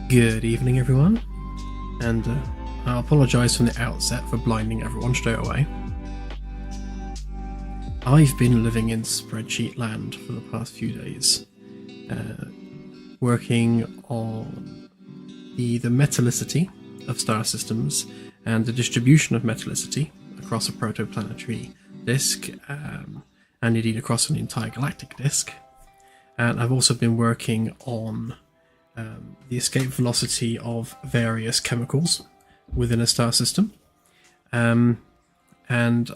Good evening, everyone, and I apologise from the outset for blinding everyone straight away. I've been living in spreadsheet land for the past few days, working on the metallicity of star systems and the distribution of metallicity across a protoplanetary disk, and indeed across an entire galactic disk. And I've also been working on the escape velocity of various chemicals within a star system. And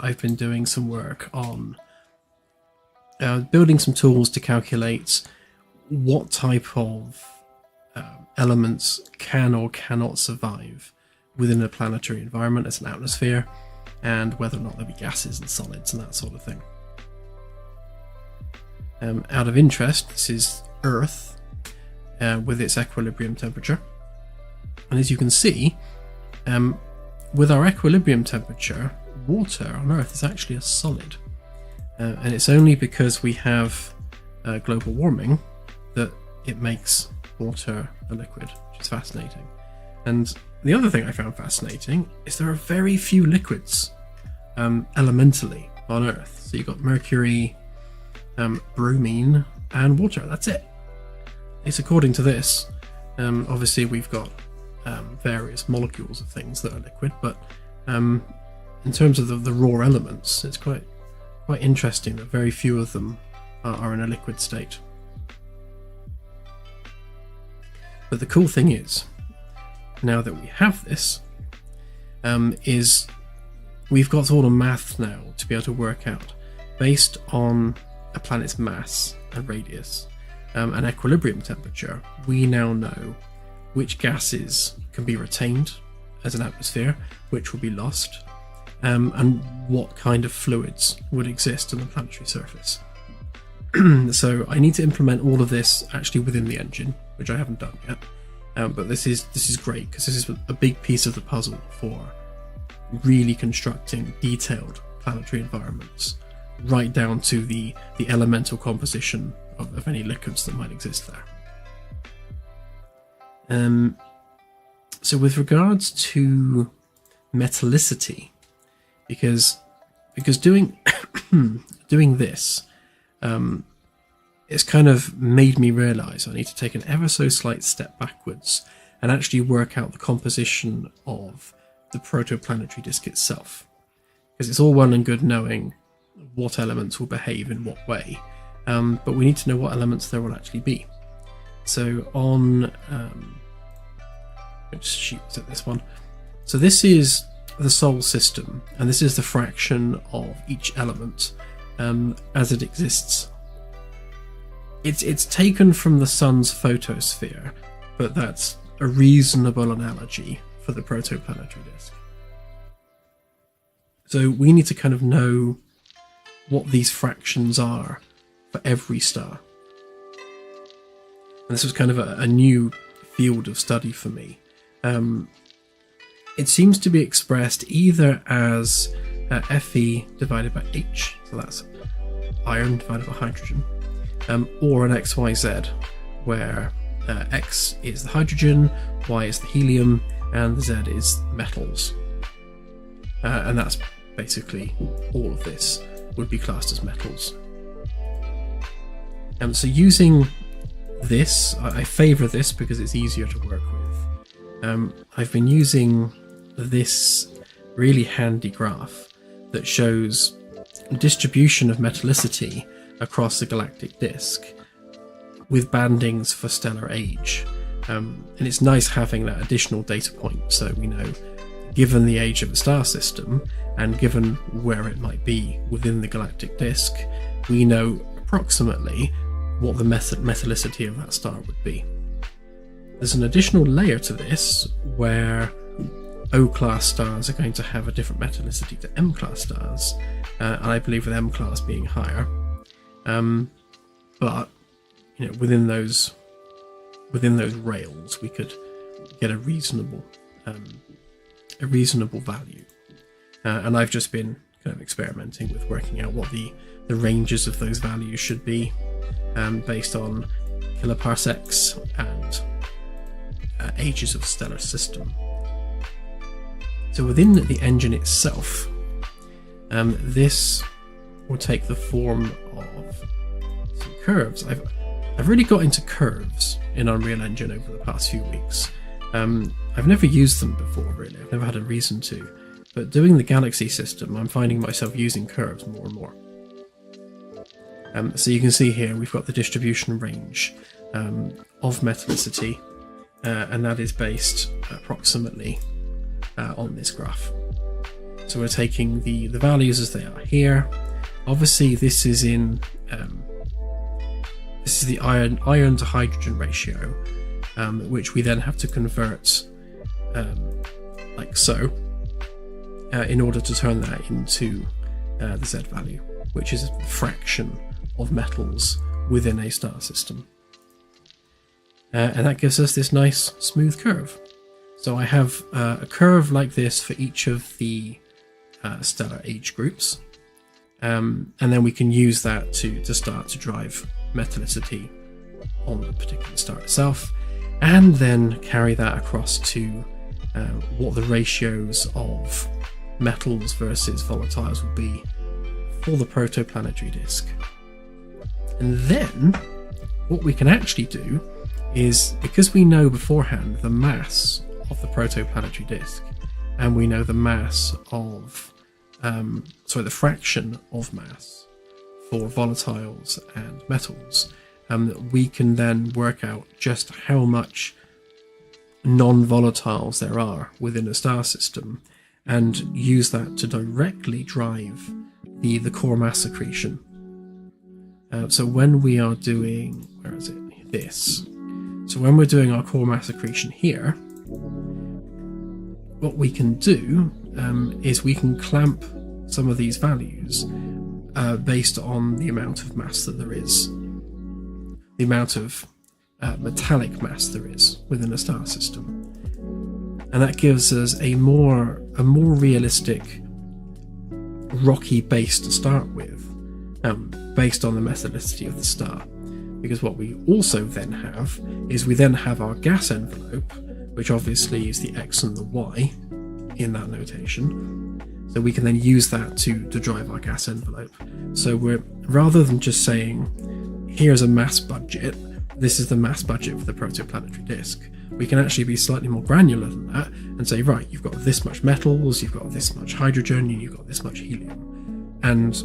I've been doing some work on building some tools to calculate what type of elements can or cannot survive within a planetary environment as an atmosphere, and whether or not there'll be gases and solids and that sort of thing. Out of interest, this is Earth with its equilibrium temperature. And as you can see, with our equilibrium temperature, water on Earth is actually a solid. And it's only because we have global warming that it makes water a liquid, which is fascinating. And the other thing I found fascinating is there are very few liquids elementally on Earth. So you've got mercury, bromine, and water. That's it. It's according to this. Obviously, we've got various molecules of things that are liquid, but in terms of the raw elements, it's quite interesting that very few of them are in a liquid state. But the cool thing is, now that we have this, is we've got all the math now to be able to work out, based on a planet's mass and radius and equilibrium temperature, we now know which gases can be retained as an atmosphere, which will be lost, and what kind of fluids would exist on the planetary surface. So I need to implement all of this actually within the engine, which I haven't done yet. But this is great, because this is a big piece of the puzzle for really constructing detailed planetary environments, right down to the elemental composition of any liquids that might exist there. So with regards to metallicity, because doing doing this, it's kind of made me realise I need to take an ever so slight step backwards and actually work out the composition of the protoplanetary disk itself. Because it's all well and good knowing what elements will behave in what way, but we need to know what elements there will actually be. So on which sheet was it, this one? So this is the Sol system, and this is the fraction of each element as it exists. It's taken from the sun's photosphere, but that's a reasonable analogy for the protoplanetary disk. So we need to kind of know what these fractions are for every star. And this was kind of a new field of study for me. It seems to be expressed either as Fe divided by H, so that's iron divided by hydrogen, or an XYZ, where X is the hydrogen, Y is the helium, and the Z is metals. And that's basically all of this would be classed as metals. So using this, I favour this because it's easier to work with. I've been using this really handy graph that shows distribution of metallicity across the galactic disk with bandings for stellar age. And it's nice having that additional data point, so we know, given the age of a star system and given where it might be within the galactic disk, we know approximately what the metallicity of that star would be. There's an additional layer to this where O-class stars are going to have a different metallicity to M-class stars, and I believe with M-class being higher. But within those rails, we could get a reasonable value. And I've just been kind of experimenting with working out what the ranges of those values should be, based on kiloparsecs and ages of stellar system. So within the engine itself, this will take the form of some curves. I've really got into curves in Unreal Engine over the past few weeks. I've never used them before, really. I've never had a reason to. But doing the Galaxy system, I'm finding myself using curves more and more. So you can see here we've got the distribution range of metallicity, and that is based approximately on this graph. So we're taking the values as they are here. Obviously, this is in this is the iron to hydrogen ratio, which we then have to convert like so in order to turn that into the Z value, which is a fraction of metals within a star system. And that gives us this nice smooth curve. So I have a curve like this for each of the stellar age groups, and then we can use that to start to drive metallicity on the particular star itself, and then carry that across to what the ratios of metals versus volatiles will be for the protoplanetary disk. And then what we can actually do is, because we know beforehand the mass of the protoplanetary disk, and we know the mass of the fraction of mass for volatiles and metals, we can then work out just how much non-volatiles there are within a star system, and use that to directly drive the core mass accretion. So when we are doing, where is it? This. So when we're doing our core mass accretion here, what we can do is we can clamp some of these values based on the amount of mass that there is, the amount of metallic mass there is within a star system, and that gives us a more realistic rocky base to start with, based on the metallicity of the star. Because what we also then have is we then have our gas envelope, which obviously is the X and the Y in that notation. So we can then use that to drive our gas envelope. So we're, rather than just saying, here's a mass budget, this is the mass budget for the protoplanetary disk, we can actually be slightly more granular than that and say, right, you've got this much metals, you've got this much hydrogen, you've got this much helium. And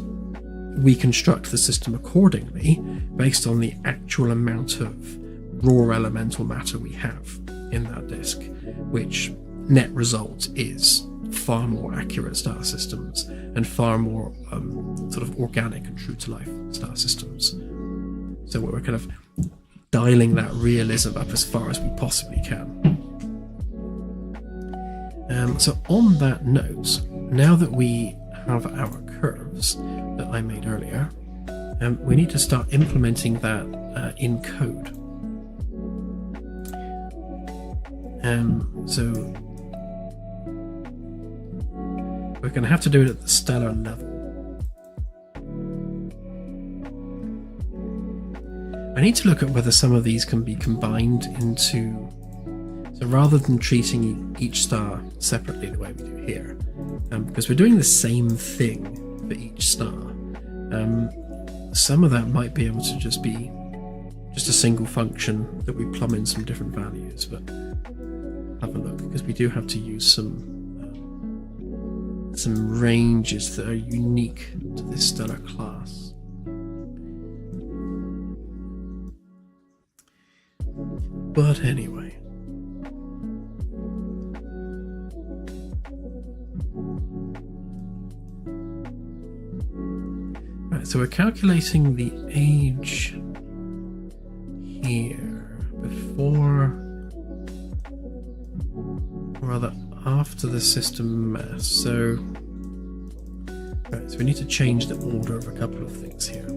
we construct the system accordingly based on the actual amount of raw elemental matter we have in that disk, which net result is far more accurate star systems and far more sort of organic and true to life star systems. So we're kind of dialing that realism up as far as we possibly can. So on that note, now that we have our curves that I made earlier, we need to start implementing that in code. So we're going to have to do it at the stellar level. I need to look at whether some of these can be combined into, so rather than treating each star separately the way we do here, because we're doing the same thing for each star, some of that might be able to just be just a single function that we plumb in some different values, but have a look, because we do have to use some ranges that are unique to this stellar class. But anyway, right, so we're calculating the age here before, or rather after the system mass. So, right, so we need to change the order of a couple of things here.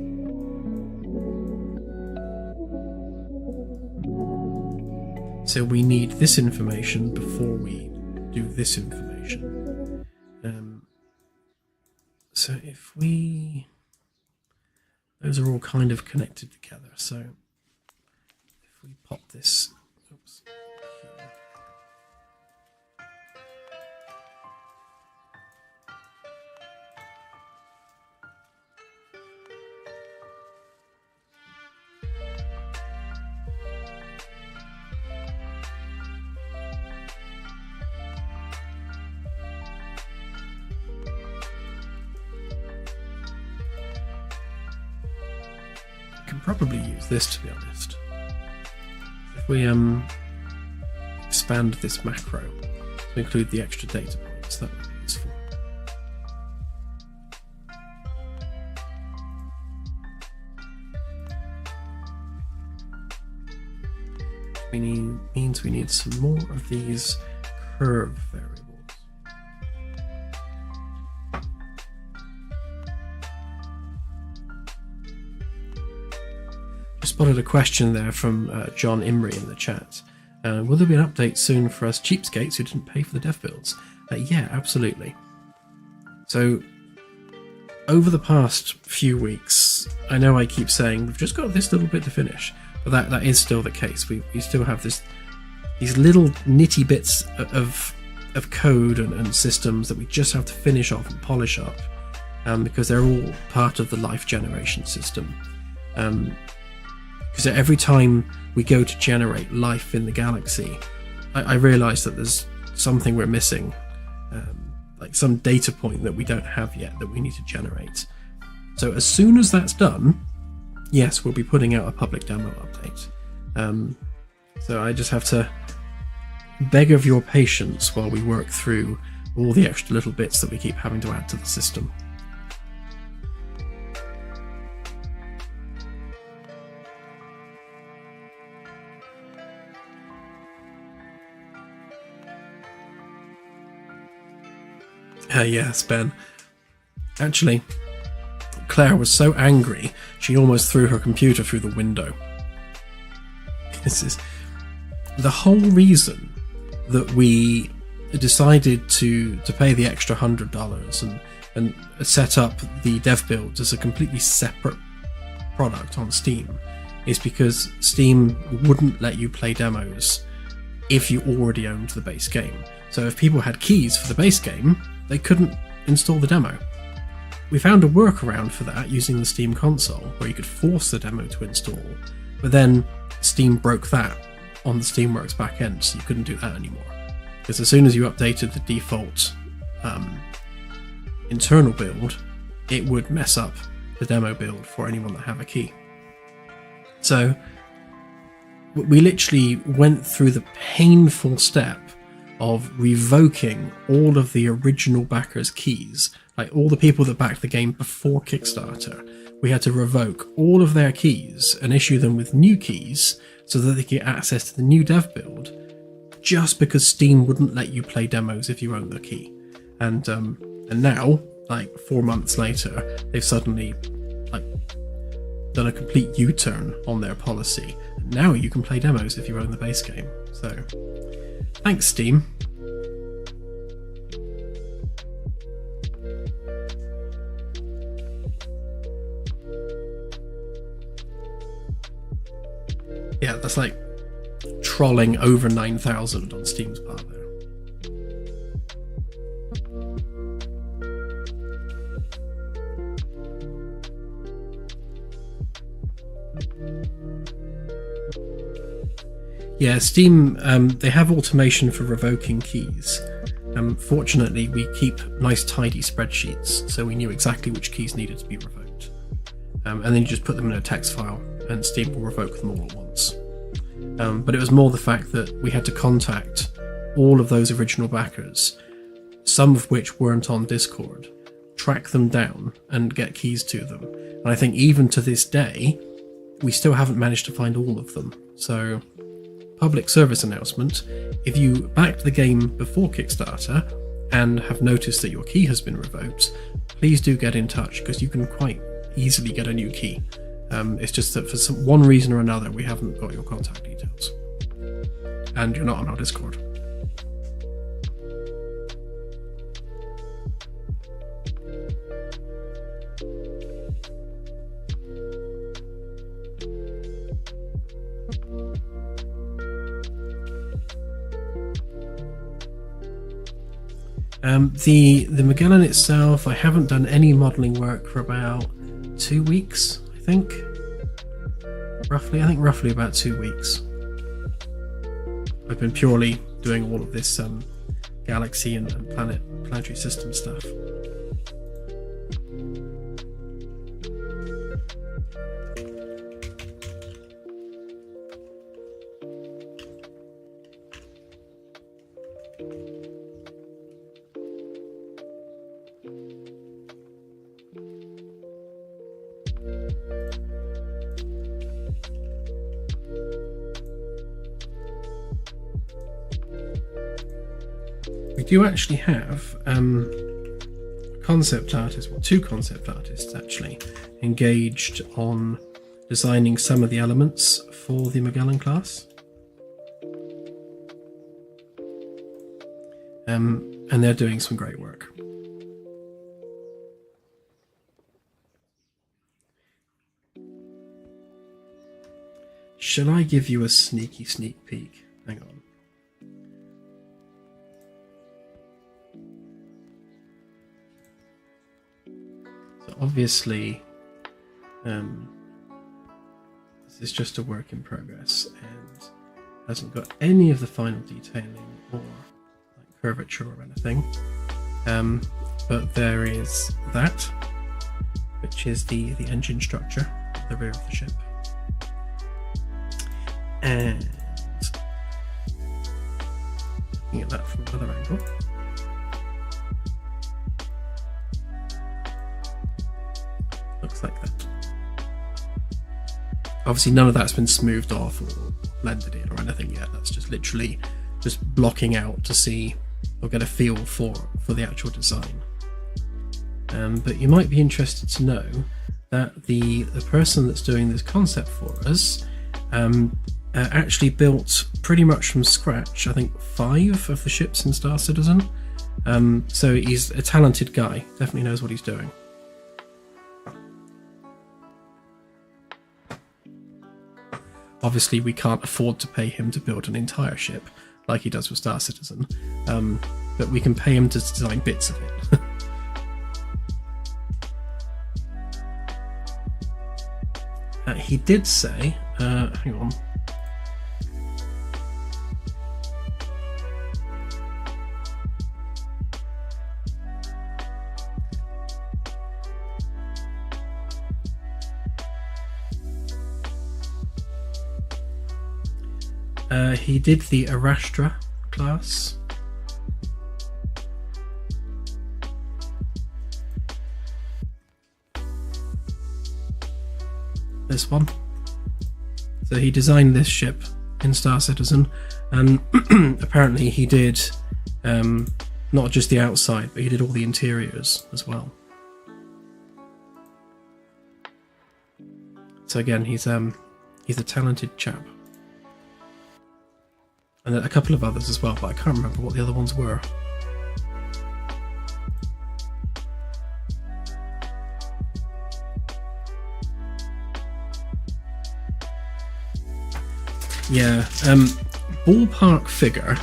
So we need this information before we do this information. So if we, those are all kind of connected together. So if we pop this, oops, here. can probably use this, to be honest. If we expand this macro to include the extra data points, that would be useful. Means we need some more of these curve variables. Just spotted a question there from John Imrie in the chat. Will there be an update soon for us cheapskates who didn't pay for the dev builds? Yeah, absolutely. So, over the past few weeks, I know I keep saying we've just got this little bit to finish, but that is still the case. We still have these little nitty bits of code and systems that we just have to finish off and polish up, because they're all part of the life generation system. Because every time we go to generate life in the galaxy, I realise that there's something we're missing, like some data point that we don't have yet that we need to generate. So as soon as that's done, yes, we'll be putting out a public demo update. So I just have to beg of your patience while we work through all the extra little bits that we keep having to add to the system. Yes, Ben. Actually, Claire was so angry she almost threw her computer through the window. This is the whole reason that we decided to pay the extra $100 and set up the dev build as a completely separate product on Steam, is because Steam wouldn't let you play demos if you already owned the base game. So if people had keys for the base game, they couldn't install the demo. We found a workaround for that using the Steam console, where you could force the demo to install, but then Steam broke that on the Steamworks backend, so you couldn't do that anymore. Because as soon as you updated the default internal build, it would mess up the demo build for anyone that have a key. So we literally went through the painful step of revoking all of the original backers' keys, like all the people that backed the game before Kickstarter. We had to revoke all of their keys and issue them with new keys so that they could get access to the new dev build, just because Steam wouldn't let you play demos if you owned the key. And now, like 4 months later, they've suddenly done a complete U-turn on their policy. Now you can play demos if you own the base game. So, thanks, Steam. Yeah, that's like trolling over 9,000 on Steam's part there. Yeah, Steam, they have automation for revoking keys. Fortunately, we keep nice tidy spreadsheets, so we knew exactly which keys needed to be revoked. And then you just put them in a text file, and Steam will revoke them all at once. But it was more the fact that we had to contact all of those original backers, some of which weren't on Discord, track them down, and get keys to them. And I think even to this day, we still haven't managed to find all of them. So, public service announcement: if you backed the game before Kickstarter and have noticed that your key has been revoked, please do get in touch, because you can quite easily get a new key. It's just that for one reason or another we haven't got your contact details, and you're not on our Discord. The Magellan itself, I haven't done any modelling work for about 2 weeks, I think. Roughly about 2 weeks. I've been purely doing all of this galaxy and planetary system stuff. we do actually have concept artists, well, 2 concept artists actually, engaged on designing some of the elements for the Magellan class. And they're doing some great work. Shall I give you a sneak peek? Hang on. So obviously, this is just a work in progress and hasn't got any of the final detailing or curvature or anything, but there is that, which is the engine structure at the rear of the ship, and looking at that from another angle, looks like that. Obviously none of that's been smoothed off or blended in or anything yet. That's just literally just blocking out to see or get a feel for the actual design. But you might be interested to know that the person that's doing this concept for us actually built pretty much from scratch, I think 5 of the ships in Star Citizen. So he's a talented guy, definitely knows what he's doing. Obviously we can't afford to pay him to build an entire ship like he does with Star Citizen, but we can pay him to design bits of it. He did say, hang on. He did the Arastra class. This one. So he designed this ship in Star Citizen, and apparently he did not just the outside, but he did all the interiors as well. So again, he's a talented chap. And a couple of others as well, but I can't remember what the other ones were. Yeah, ballpark figure,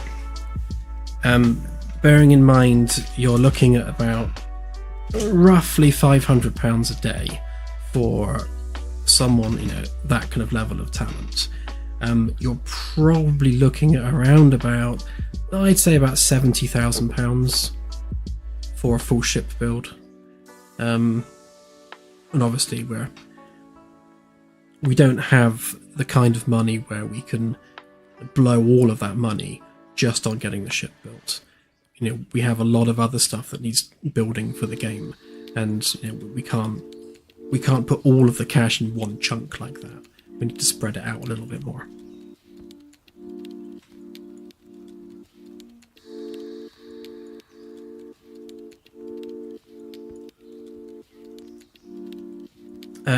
bearing in mind you're looking at about roughly £500 a day for someone, you know, that kind of level of talent. You're probably looking at around about, I'd say about £70,000 for a full ship build. And obviously we don't have the kind of money where we can blow all of that money just on getting the ship built. You know, we have a lot of other stuff that needs building for the game, and you know, we can't put all of the cash in one chunk like that. We need to spread it out a little bit more.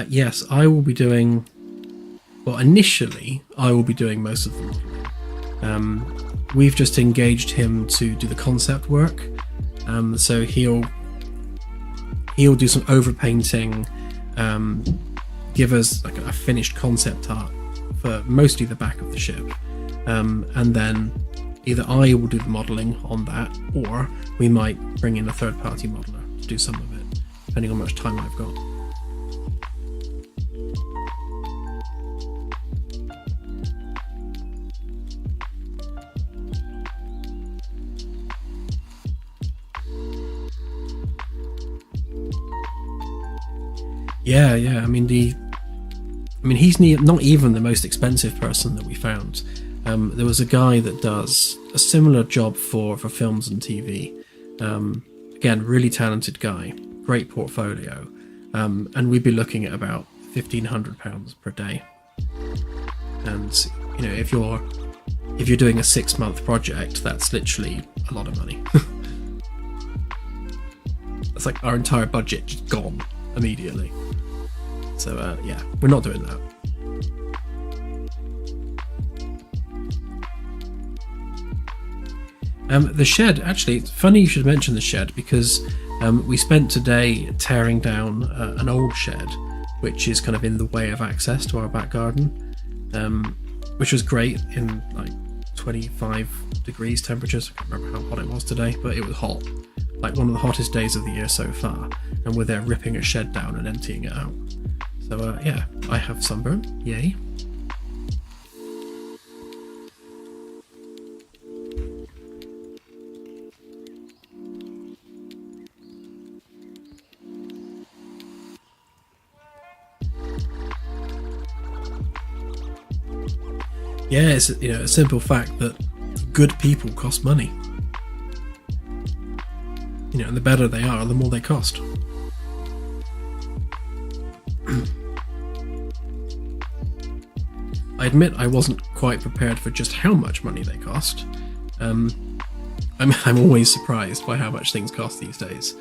Yes, I will be doing... Well, initially, I will be doing most of the modelling. We've just engaged him to do the concept work. So he'll do some overpainting, give us like a finished concept art for mostly the back of the ship, and then either I will do the modelling on that, or we might bring in a third-party modeller to do some of it, depending on how much time I've got. Yeah. I mean, he's not even the most expensive person that we found. There was a guy that does a similar job for films and TV. Again, really talented guy, great portfolio, and we'd be looking at about £1,500 per day. And you know, if if you're doing a 6-month project, that's literally a lot of money. That's like our entire budget just gone immediately. So yeah, we're not doing that. The shed, actually, it's funny you should mention the shed, because we spent today tearing down an old shed, which is kind of in the way of access to our back garden, which was great in like 25 degrees temperatures. I can't remember how hot it was today, but it was hot. Like one of the hottest days of the year so far, and we're there ripping a shed down and emptying it out. So yeah, I have sunburn, yay. Yeah, it's a simple fact that good people cost money. And the better they are, the more they cost. I admit I wasn't quite prepared for just how much money they cost. I'm always surprised by how much things cost these days.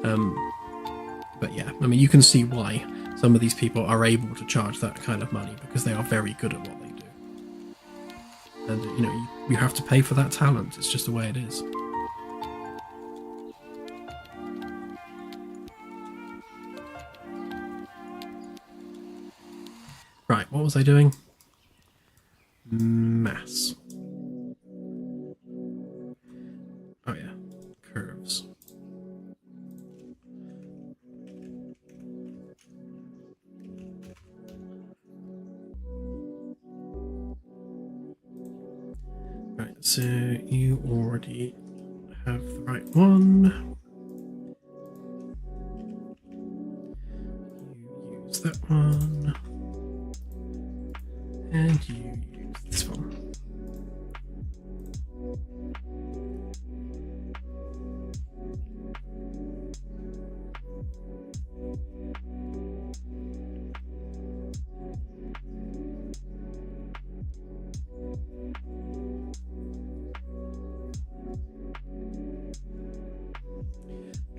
But yeah, I mean, you can see why some of these people are able to charge that kind of money, because they are very good at what they do. And you have to pay for that talent. It's just the way it is. Right, what was I doing? Mass. Oh yeah, curves. Right, so you already have the right one. You use that one. And you use this one.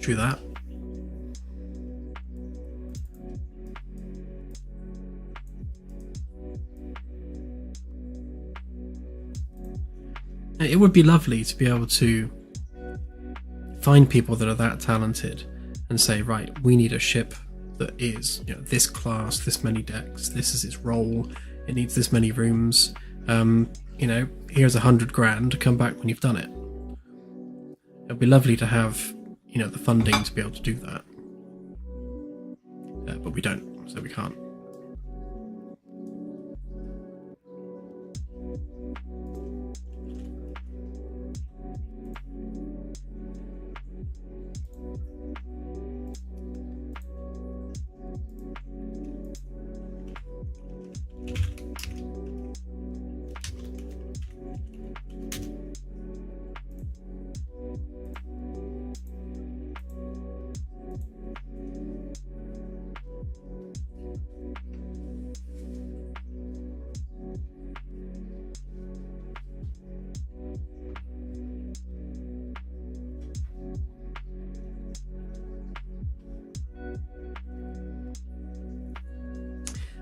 True that. It would be lovely to be able to find people that are that talented and say, right, we need a ship that is this class, this many decks, this is its role, it needs this many rooms. Here's $100,000. Come back when you've done it. It'd be lovely to have the funding to be able to do that, but we don't, so we can't.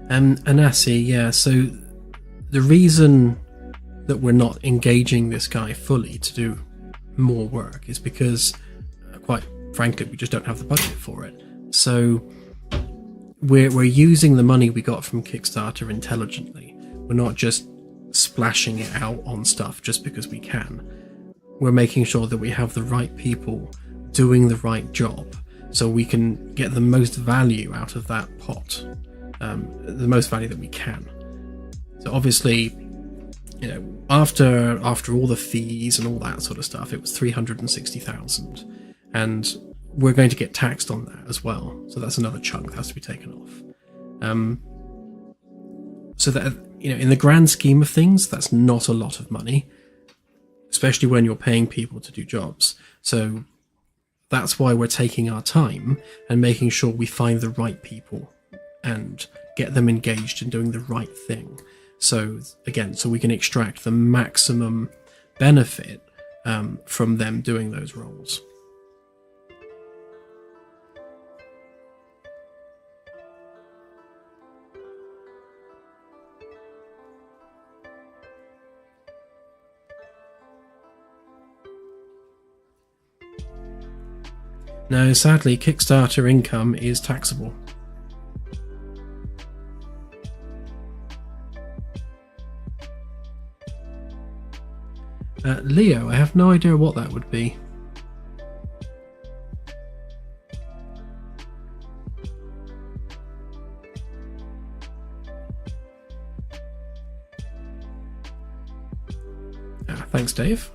Anasi, yeah, so the reason that we're not engaging this guy fully to do more work is because, quite frankly, we just don't have the budget for it. So we're using the money we got from Kickstarter intelligently. We're not just splashing it out on stuff just because we can. We're making sure that we have the right people doing the right job so we can get the most value out of that pot. The most value that we can. So obviously, after all the fees and all that sort of stuff, it was 360,000, and we're going to get taxed on that as well. So that's another chunk that has to be taken off. So that in the grand scheme of things, that's not a lot of money, especially when you're paying people to do jobs. So that's why we're taking our time and making sure we find the right people and get them engaged in doing the right thing. So again, so we can extract the maximum benefit from them doing those roles. Now, sadly, Kickstarter income is taxable. Leo, I have no idea what that would be. Thanks, Dave.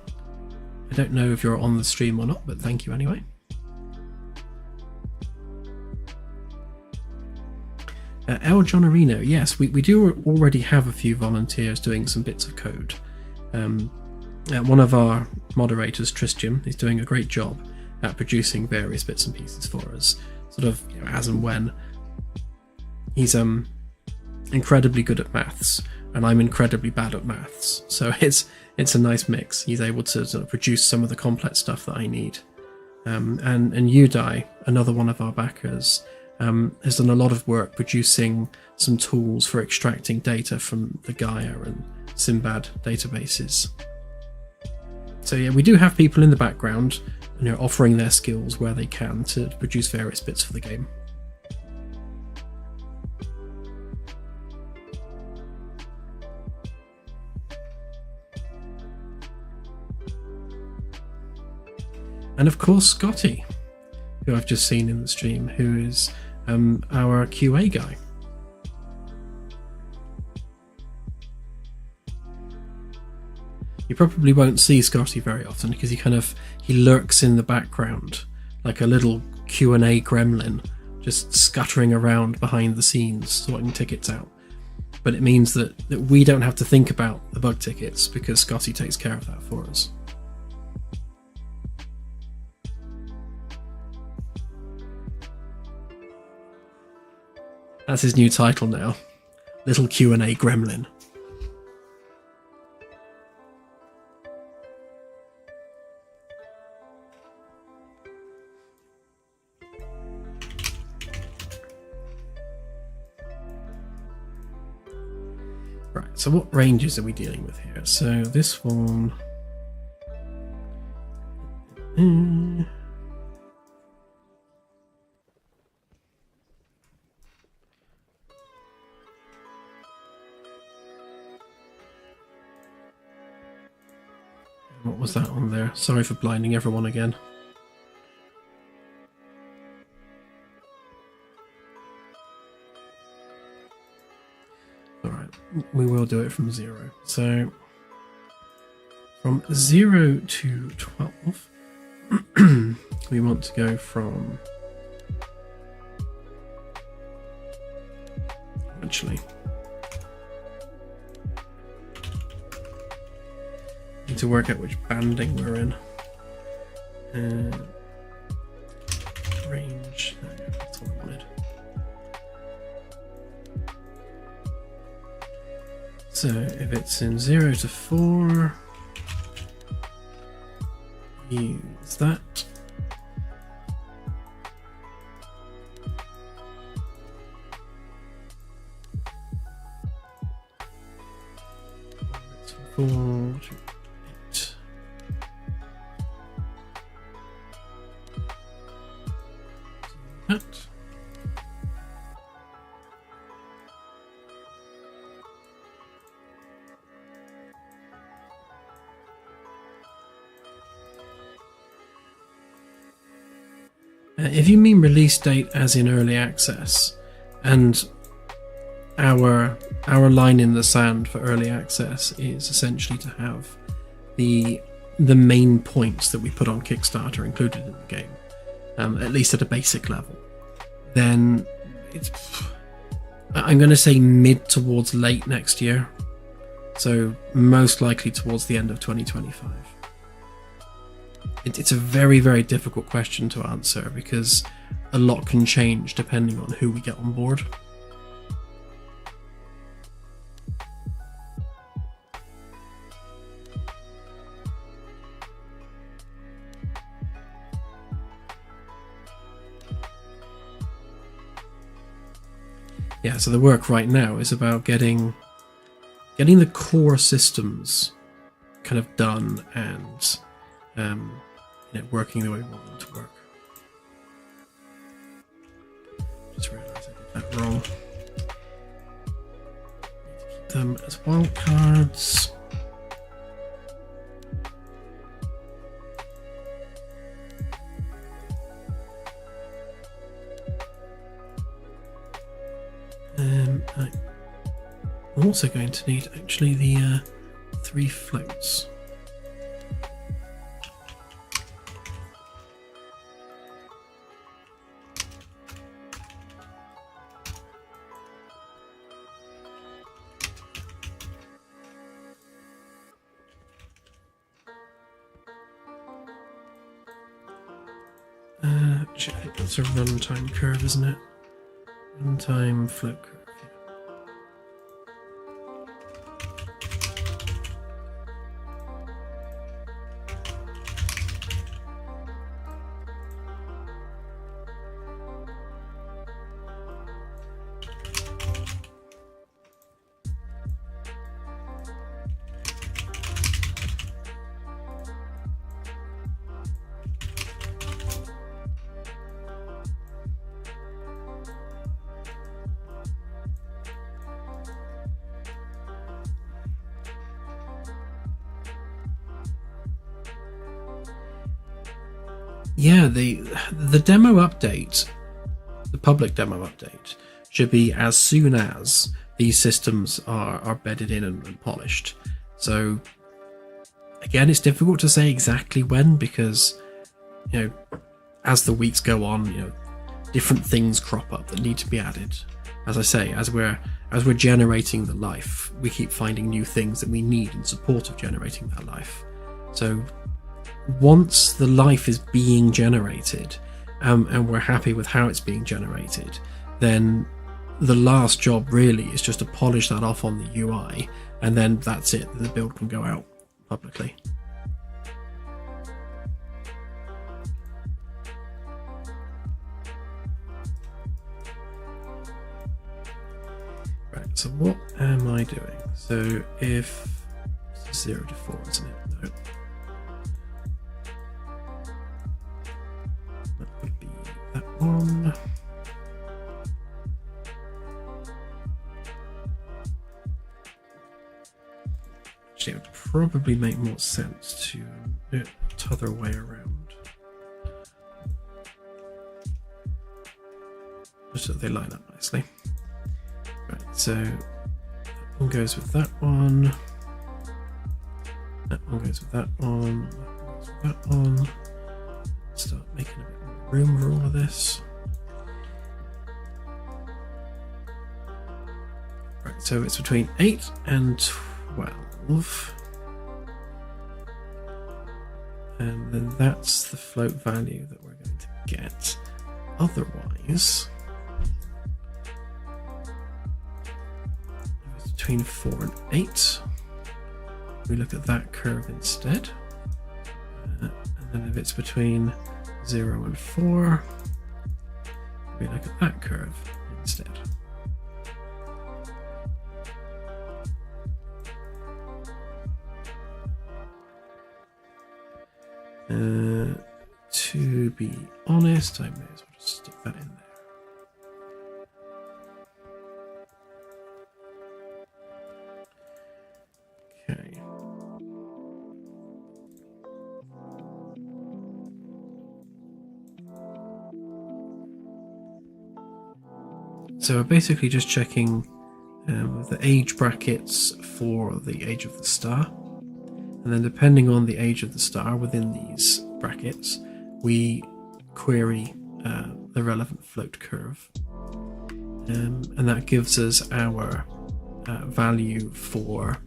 I don't know if you're on the stream or not, but thank you anyway. El Jonorino, yes, we do already have a few volunteers doing some bits of code. One of our moderators, Tristian, is doing a great job at producing various bits and pieces for us, sort of, you know, as and when. He's incredibly good at maths, and I'm incredibly bad at maths, so it's a nice mix. He's able to sort of produce some of the complex stuff that I need. And Udai, another one of our backers, has done a lot of work producing some tools for extracting data from the Gaia and Simbad databases. So yeah, we do have people in the background, you know, offering their skills where they can to produce various bits for the game. And of course, Scotty, who I've just seen in the stream, who is our QA guy. You probably won't see Scotty very often because he lurks in the background like a little Q&A gremlin, just scuttering around behind the scenes sorting tickets out. But it means that we don't have to think about the bug tickets because Scotty takes care of that for us. That's his new title now, Little Q&A Gremlin. Right, so what ranges are we dealing with here? So this one... What was that on there? Sorry for blinding everyone again. Alright, we will do it from 0. So, from 0 to 12, we want to go from... Actually... Need to work out which banding we're in. Range. There we go, that's what I wanted. So if it's in 0 to 4, use that. It's 4 to 8. That. If you mean release date as in early access, and our line in the sand for early access is essentially to have the main points that we put on Kickstarter included in the game, at least at a basic level, then I'm going to say mid towards late next year, so most likely towards the end of 2025. It's a very, very difficult question to answer because a lot can change depending on who we get on board. Yeah, so the work right now is about getting the core systems kind of done and working the way we want them to work. Just realised I did that wrong. Keep them as wildcards. I'm also going to need actually the 3 floats. Actually, I think that's a runtime curve, isn't it? Runtime float curve. Yeah, the demo update, the public demo update, should be as soon as these systems are bedded in and polished. So again, it's difficult to say exactly when, because as the weeks go on, different things crop up that need to be added. As I say, as we're generating the life, we keep finding new things that we need in support of generating that life. So once the life is being generated, and we're happy with how it's being generated, then the last job really is just to polish that off on the UI, and then that's it. The build can go out publicly. Right, so what am I doing? So if 0 to 4, isn't it? No. That would be that one. Actually, it would probably make more sense to do it the other way around. Just so they line up nicely. Right, so that one goes with that one. That one goes with that one. That one goes with that one. Start making a bit more room for all of this. Right, so it's between 8 and 12. And then that's the float value that we're going to get. Otherwise, it's between 4 and 8. We look at that curve instead. And then if it's between 0 and 4, we look at that curve instead. To be honest, I may as well just stick that in there. Okay. So we're basically just checking the age brackets for the age of the star. And then depending on the age of the star within these brackets, we query the relevant float curve. And that gives us our value for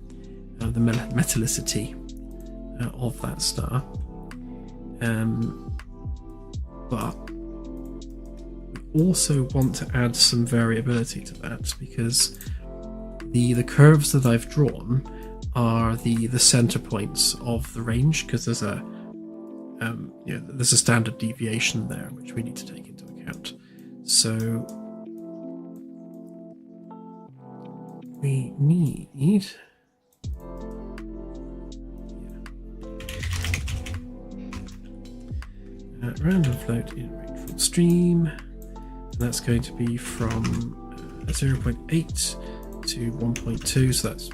the metallicity of that star. But we also want to add some variability to that, because the curves that I've drawn are the center points of the range, because there's a standard deviation there which we need to take into account. So we need random float in range from stream, and that's going to be from 0.8 to 1.2, so that's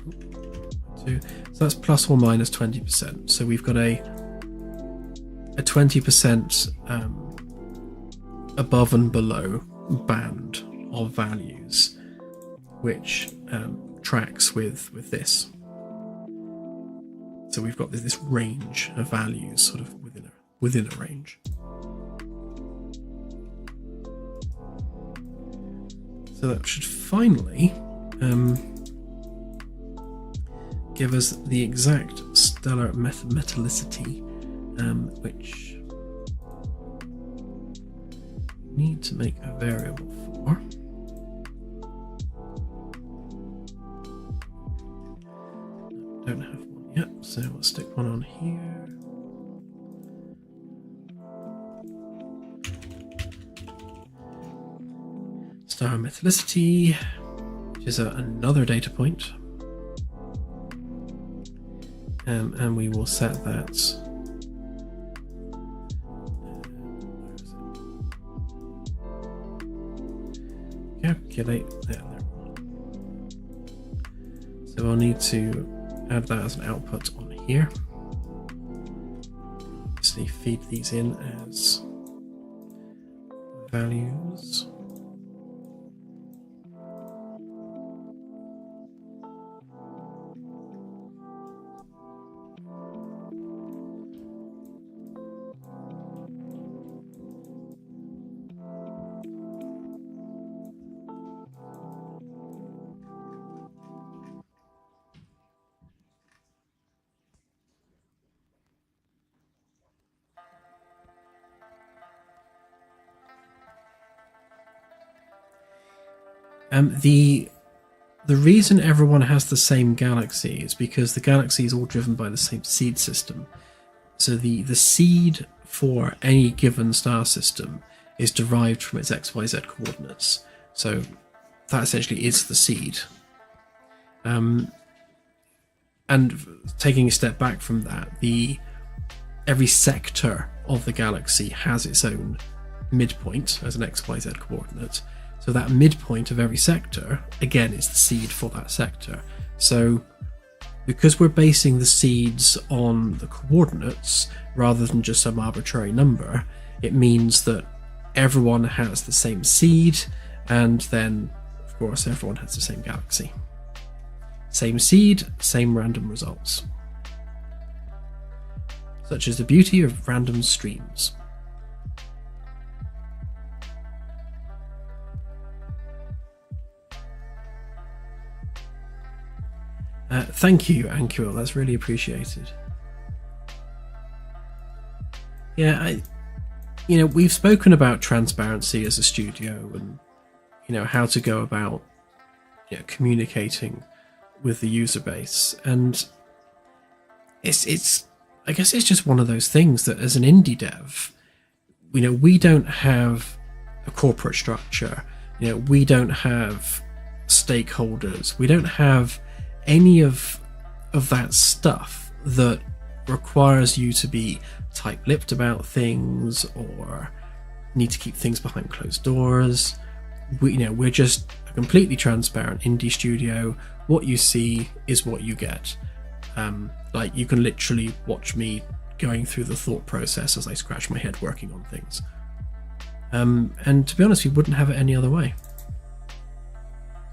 2. So that's plus or minus 20%. So we've got a 20% above and below band of values, which tracks with this. So we've got this range of values, sort of within a range. So that should finally give us the exact stellar metallicity, which we need to make a variable for. Don't have one yet, so we'll stick one on here. Star metallicity, which is another data point, and we will set that. Calculate there. So we'll need to add that as an output on here. Obviously, feed these in as values. The reason everyone has the same galaxy is because the galaxy is all driven by the same seed system. So the seed for any given star system is derived from its XYZ coordinates. So that essentially is the seed. And taking a step back from that, every sector of the galaxy has its own midpoint as an XYZ coordinate. So that midpoint of every sector, again, is the seed for that sector. So because we're basing the seeds on the coordinates rather than just some arbitrary number, it means that everyone has the same seed, and then, of course, everyone has the same galaxy. Same seed, same random results. Such is the beauty of random streams. Thank you, Ankuel. That's really appreciated. Yeah, we've spoken about transparency as a studio, and how to go about communicating with the user base, and I guess it's just one of those things that as an indie dev, we don't have a corporate structure. We don't have stakeholders. We don't have any of that stuff that requires you to be tight-lipped about things or need to keep things behind closed doors. We're just a completely transparent indie studio. What you see is what you get. Like, you can literally watch me going through the thought process as I scratch my head working on things. And to be honest, we wouldn't have it any other way.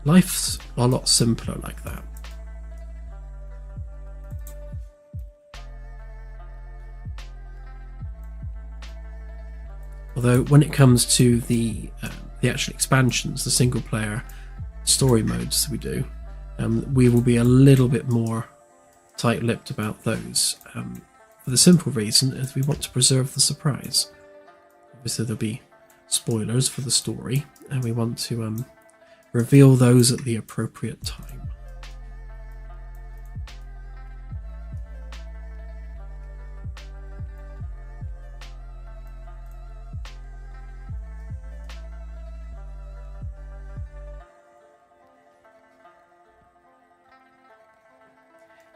Life's a lot simpler like that. Although when it comes to the actual expansions, the single player story modes we do, we will be a little bit more tight-lipped about those, for the simple reason is we want to preserve the surprise. Obviously there'll be spoilers for the story, and we want to reveal those at the appropriate time.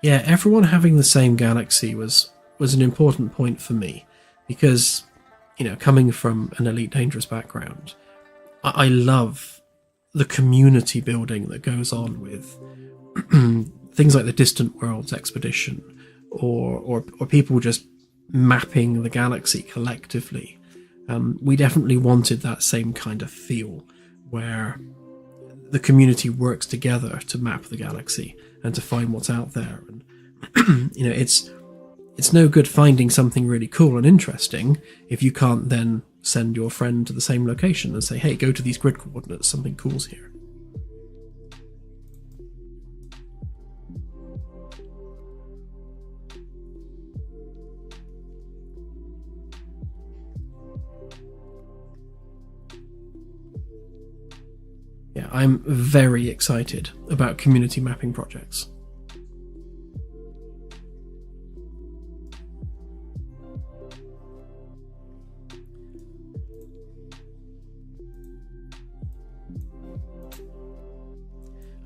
Yeah, everyone having the same galaxy was an important point for me, because, coming from an Elite Dangerous background, I love the community building that goes on with things like the Distant Worlds expedition, or people just mapping the galaxy collectively. We definitely wanted that same kind of feel, where the community works together to map the galaxy and to find what's out there. And it's no good finding something really cool and interesting if you can't then send your friend to the same location and say, hey, go to these grid coordinates, something cool's here. Yeah, I'm very excited about community mapping projects.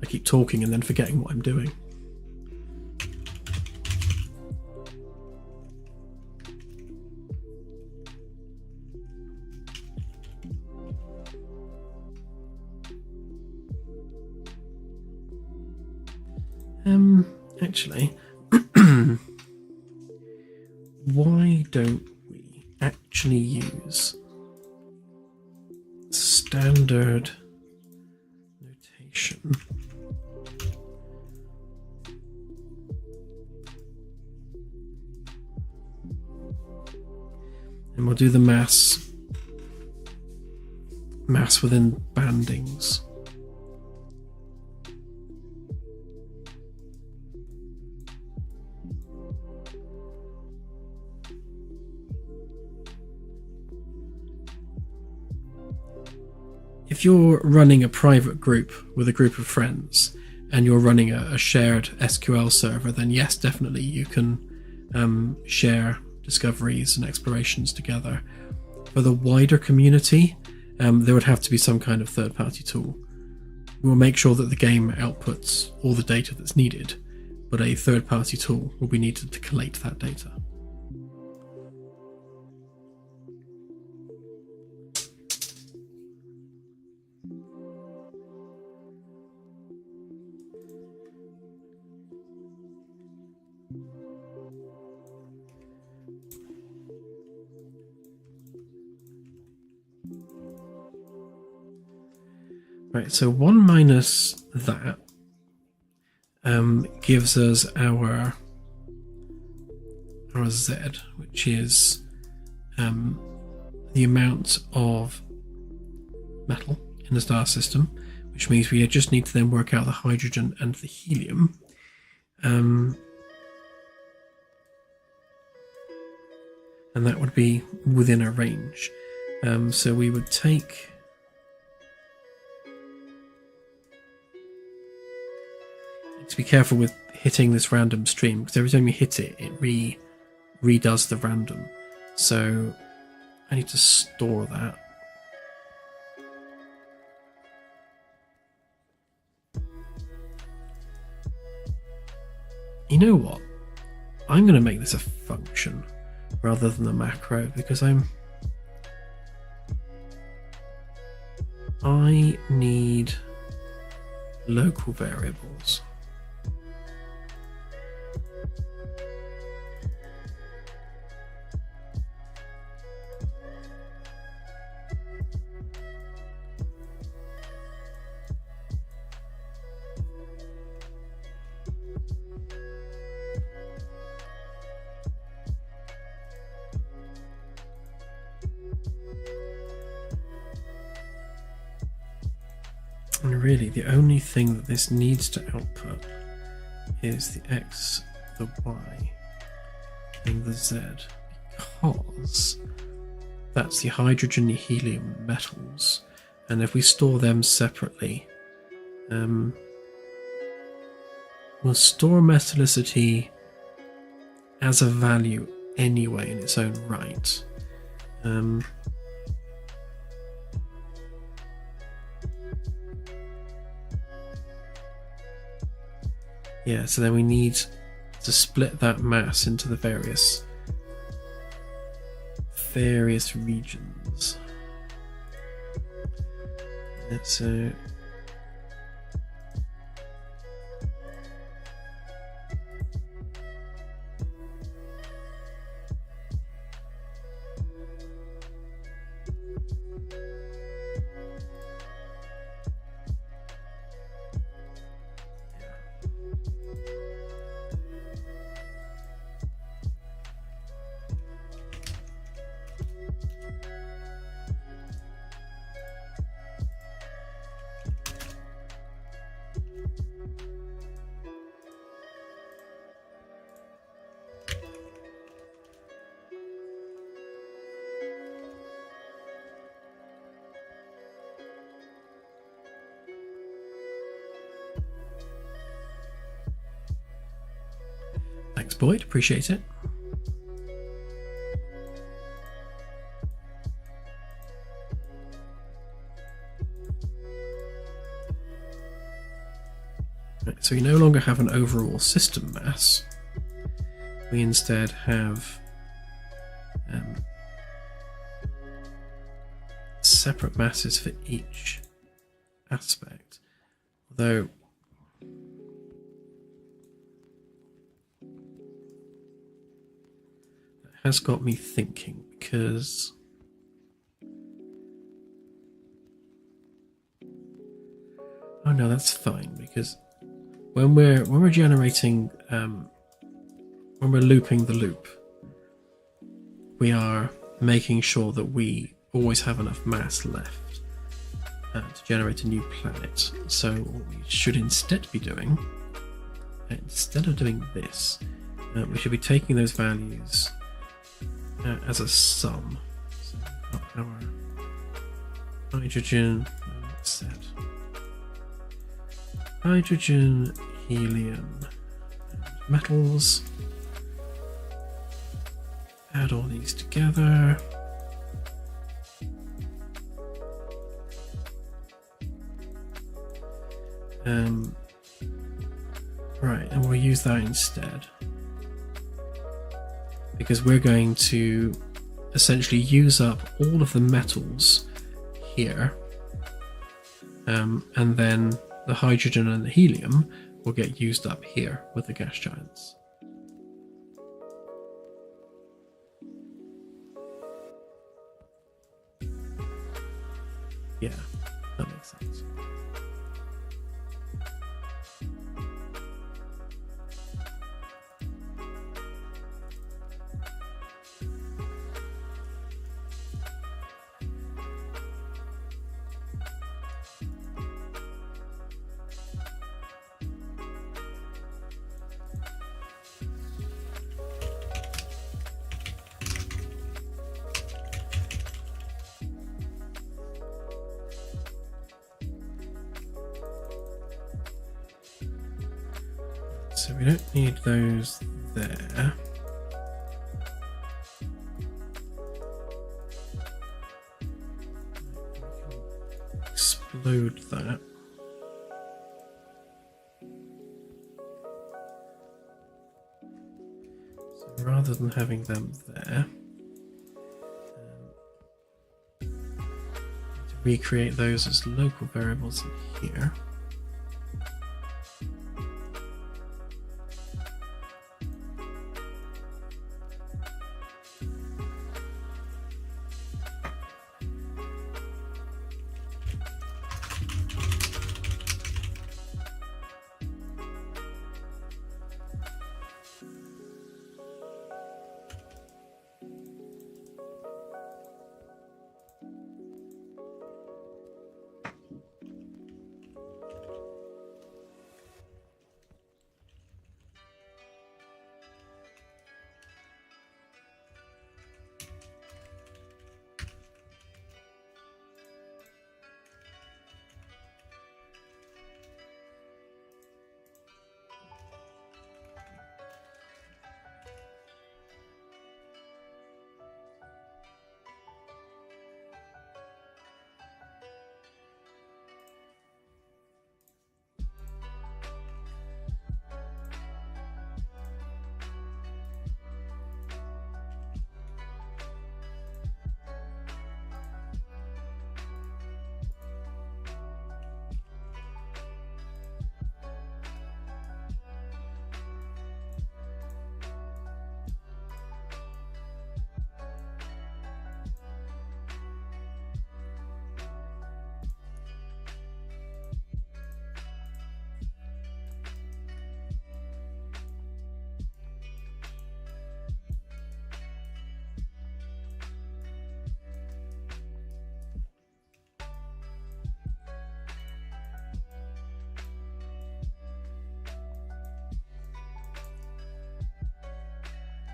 I keep talking and then forgetting what I'm doing. Actually, why don't we actually use standard notation? And we'll do the mass within bandings. If you're running a private group with a group of friends and you're running a shared SQL server, then yes, definitely you can share discoveries and explorations together. For the wider community, there would have to be some kind of third-party tool. We'll make sure that the game outputs all the data that's needed, but a third-party tool will be needed to collate that data. Right, so 1 minus that gives us our Z, which is the amount of metal in the star system, which means we just need to then work out the hydrogen and the helium. And that would be within a range. So we would take... to be careful with hitting this random stream, because every time you hit it, it redoes the random. So I need to store that. You know what? I'm going to make this a function rather than a macro, because I need local variables. And really, the only thing that this needs to output is the X, the Y, and the Z, because that's the hydrogen, the helium metals. And if we store them separately, we'll store metallicity as a value anyway in its own right. Yeah, so then we need to split that mass into the various regions. So thanks, Boyd. Appreciate it. Right, so we no longer have an overall system mass. We instead have separate masses for each aspect. Although that has got me thinking, because oh no, that's fine, because when we're generating when we're looping the loop, we are making sure that we always have enough mass left to generate a new planet. So what we should instead be doing, instead of doing this, we should be taking those values as a sum. So we've got our hydrogen, what's that? Hydrogen, helium, and metals. Add all these together. Right, and we'll use that instead, because we're going to essentially use up all of the metals here, and then the hydrogen and the helium will get used up here with the gas giants. Yeah, that makes sense. So we don't need those there. Explode that. So rather than having them there, to recreate those as local variables in here.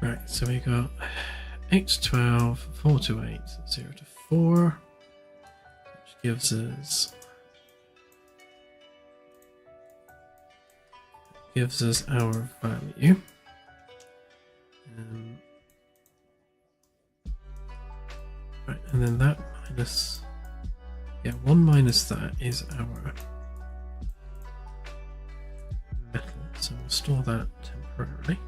Right, so we got 8 to 12, 4 to 8, 0 to 4, which gives us our value. Right, and then that minus, 1 minus that is our metal, so we'll store that temporarily.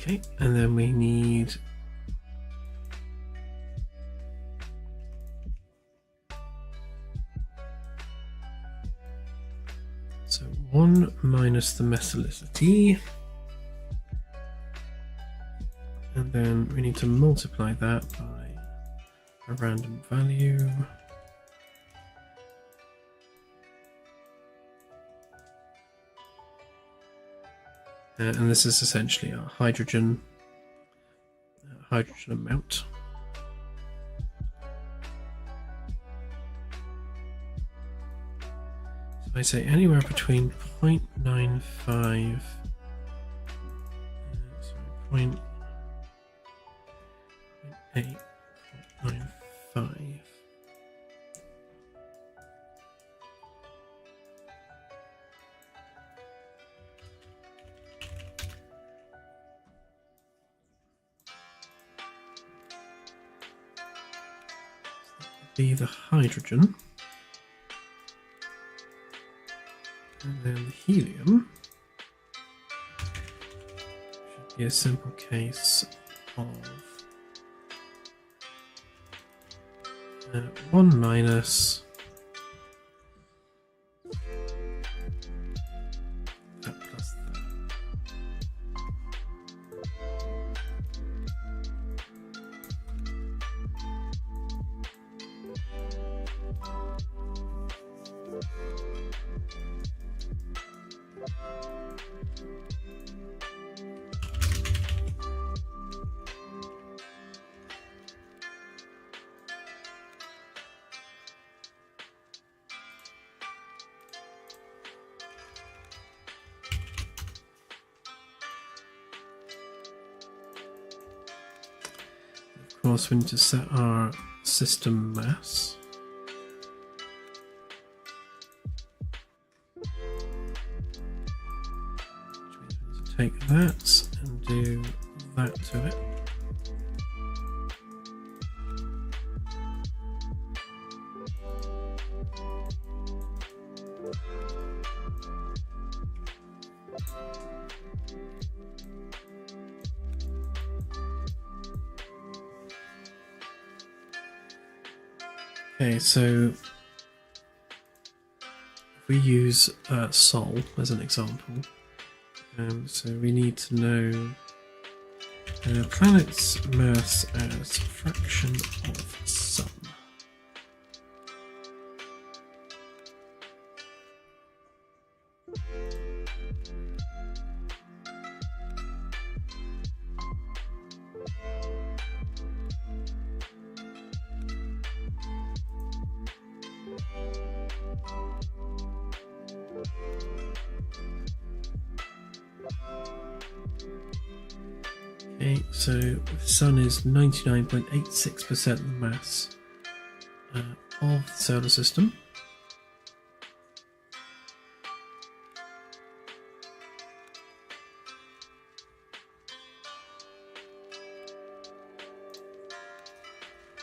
Okay, and then we need so 1 minus the metallicity, and then we need to multiply that by a random value. And this is essentially our hydrogen amount. So I say anywhere between 0.95, 0.8, 0.95. Be the hydrogen, and then the helium should be a simple case of 1 minus that plus that. Of course, we need to set our system mass. Which means we need to take that and do that to it. Okay, so if we use Sol as an example, so we need to know planet's mass as fraction of sun. Okay, so the Sun is 99.86% of the mass of the solar system.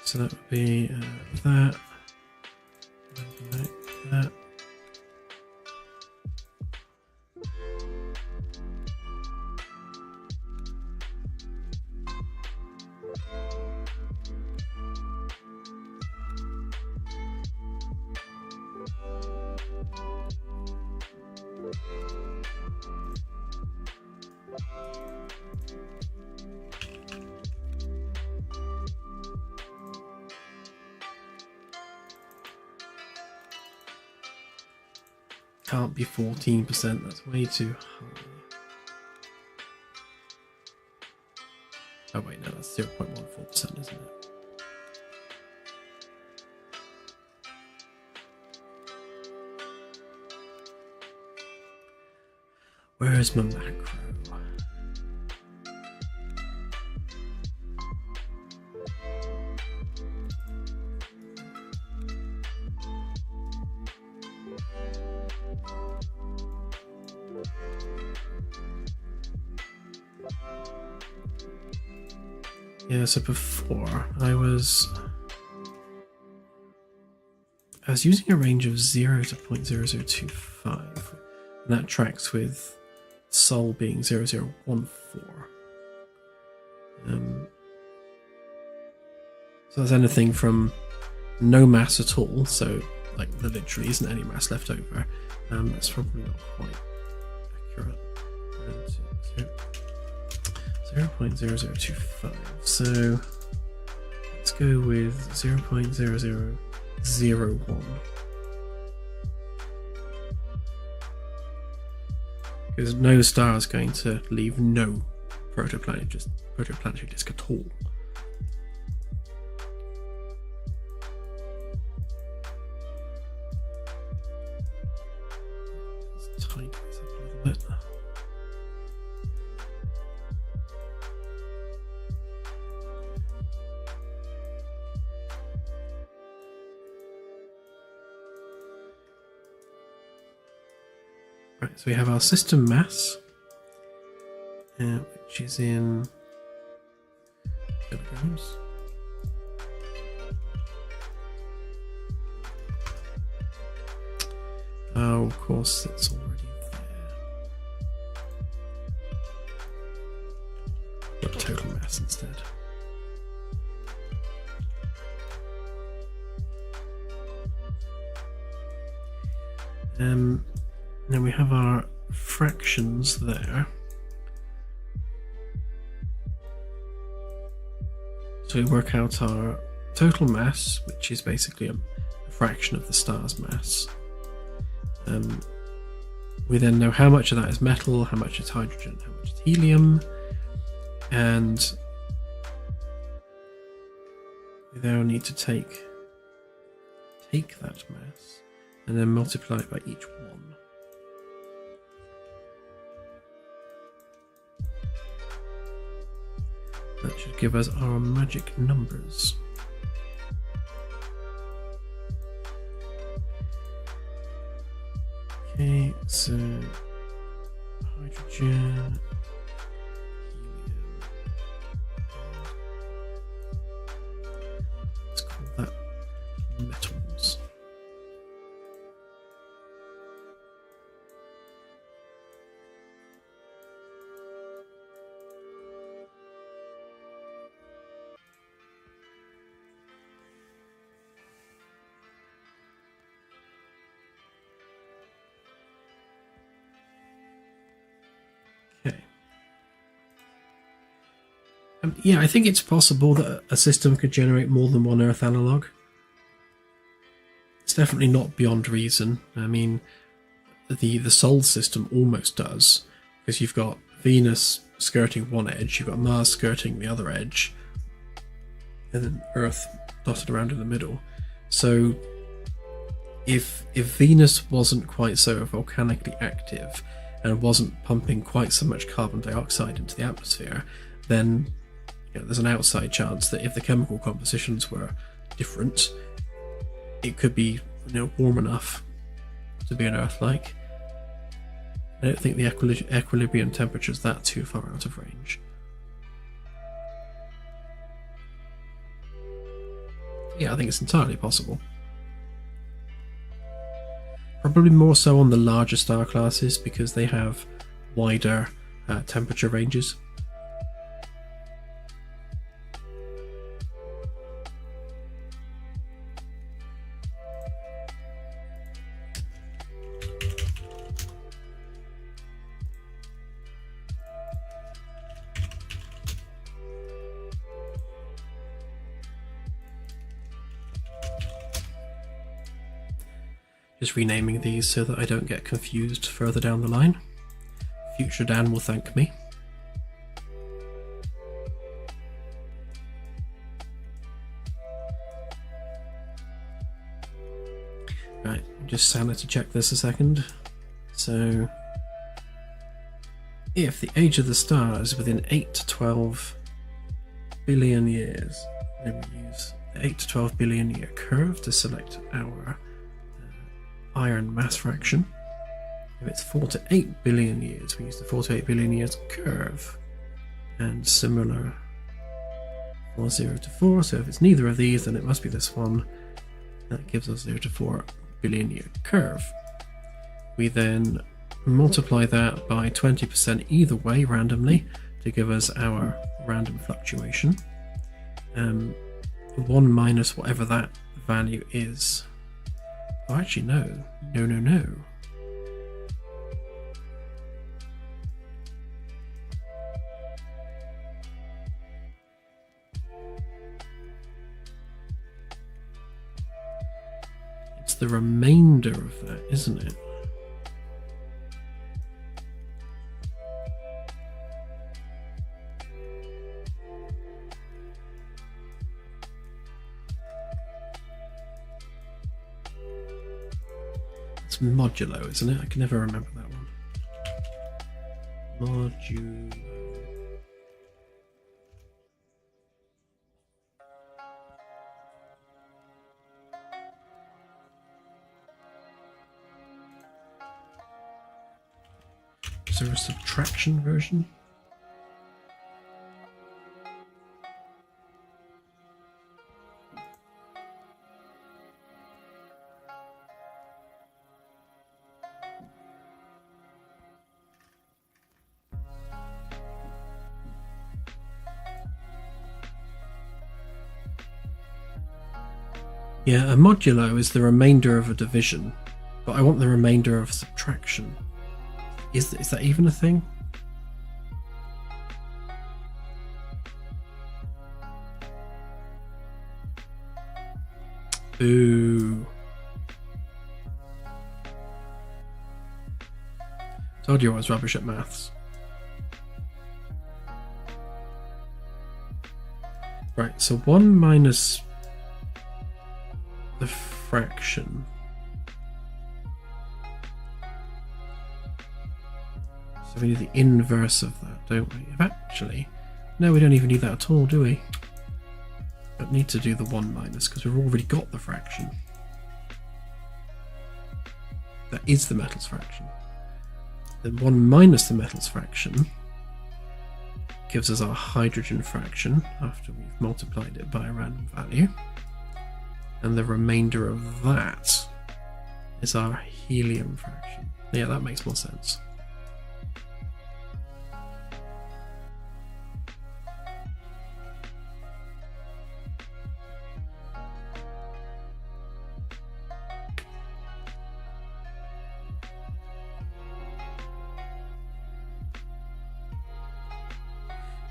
So that would be that, that. can't be 14%. That's way too high. Oh wait, no, that's 0.14%, isn't it? Where is my macro? Yeah, so before I was using a range of 0 to 0.0025, and that tracks with Sol being 0014. So that's anything from no mass at all, so like there literally isn't any mass left over. That's probably not quite accurate. 0.0025. So let's go with 0.0001. Because no star is going to leave no protoplanetary disk at all. Let's tighten this up a little bit. Right, so we have our system mass, which is in kilograms. Oh, of course, it's already there. Put total mass instead. Then we have our fractions there. So we work out our total mass, which is basically a fraction of the star's mass. We then know how much of that is metal, how much is hydrogen, how much is helium, and we now need to take that mass and then multiply it by each one. That should give us our magic numbers. Okay, so hydrogen, helium, let's call that metals. Yeah, I think it's possible that a system could generate more than one Earth analog. It's definitely not beyond reason. I mean, the Sol system almost does, because you've got Venus skirting one edge, you've got Mars skirting the other edge, and then Earth dotted around in the middle. So if Venus wasn't quite so volcanically active and wasn't pumping quite so much carbon dioxide into the atmosphere, then there's an outside chance that if the chemical compositions were different, it could be warm enough to be an Earth-like. I don't think the equilibrium temperature is that too far out of range. Yeah, I think it's entirely possible. Probably more so on the larger star classes because they have wider temperature ranges. Just renaming these so that I don't get confused further down the line. Future Dan will thank me. Right, just sanity check this a second. So, if the age of the star is within 8 to 12 billion years, then we use the 8 to 12 billion year curve to select our iron mass fraction. If it's 4 to 8 billion years, we use the 4 to 8 billion years curve. And similar for 0 to 4, so if it's neither of these, then it must be this one. That gives us 0 to 4 billion year curve. We then multiply that by 20% either way randomly to give us our random fluctuation. 1 minus whatever that value is. Oh, actually, no. No. It's the remainder of that, isn't it? It's modulo, isn't it? I can never remember that one. Modulo. Is there a subtraction version? Yeah, a modulo is the remainder of a division, but I want the remainder of subtraction. Is that even a thing? Ooh. Told you I was rubbish at maths. Right, so 1 minus the fraction. So we need the inverse of that, don't we? Actually, no, we don't even need that at all, do we? Don't need to do the 1 minus because we've already got the fraction. That is the metals fraction. Then 1 minus the metals fraction gives us our hydrogen fraction after we've multiplied it by a random value. And the remainder of that is our helium fraction. Yeah, that makes more sense.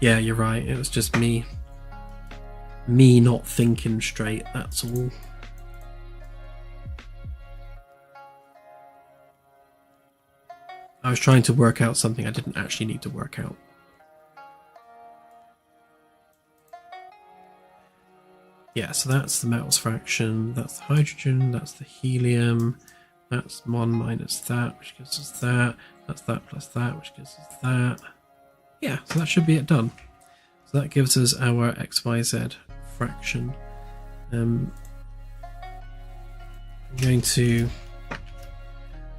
Yeah, you're right. It was just me not thinking straight, that's all. I was trying to work out something I didn't actually need to work out. Yeah, so that's the metals fraction, that's the hydrogen, that's the helium, that's 1 minus that, which gives us that, that's that plus that, which gives us that. Yeah, so that should be it done. So that gives us our XYZ fraction. I'm going to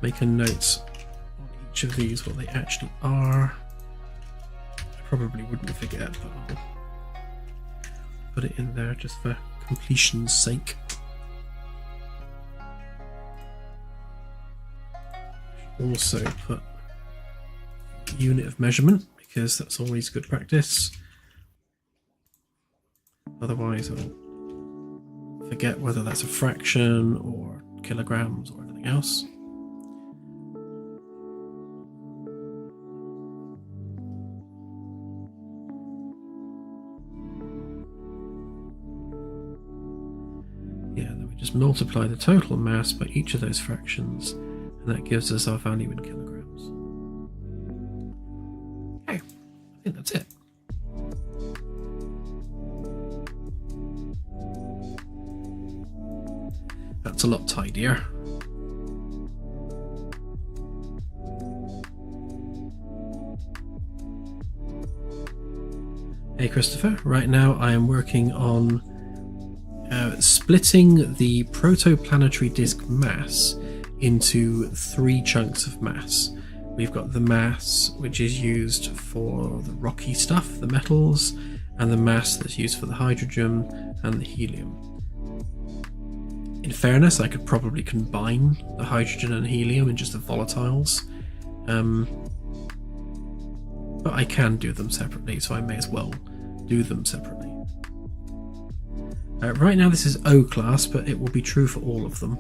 make a note on each of these what they actually are. I probably wouldn't forget, but I'll put it in there just for completion's sake. Also put unit of measurement, because that's always good practice. Otherwise I'll forget whether that's a fraction or kilograms or anything else. Yeah, then we just multiply the total mass by each of those fractions, and that gives us our value in kilograms. Okay, I think that's it. That's a lot tidier. Hey Christopher, right now I am working on splitting the protoplanetary disk mass into 3 chunks of mass. We've got the mass which is used for the rocky stuff, the metals, and the mass that's used for the hydrogen and the helium. In fairness, I could probably combine the hydrogen and helium in just the volatiles, but I can do them separately, so I may as well do them separately. Right now this is O class, but it will be true for all of them.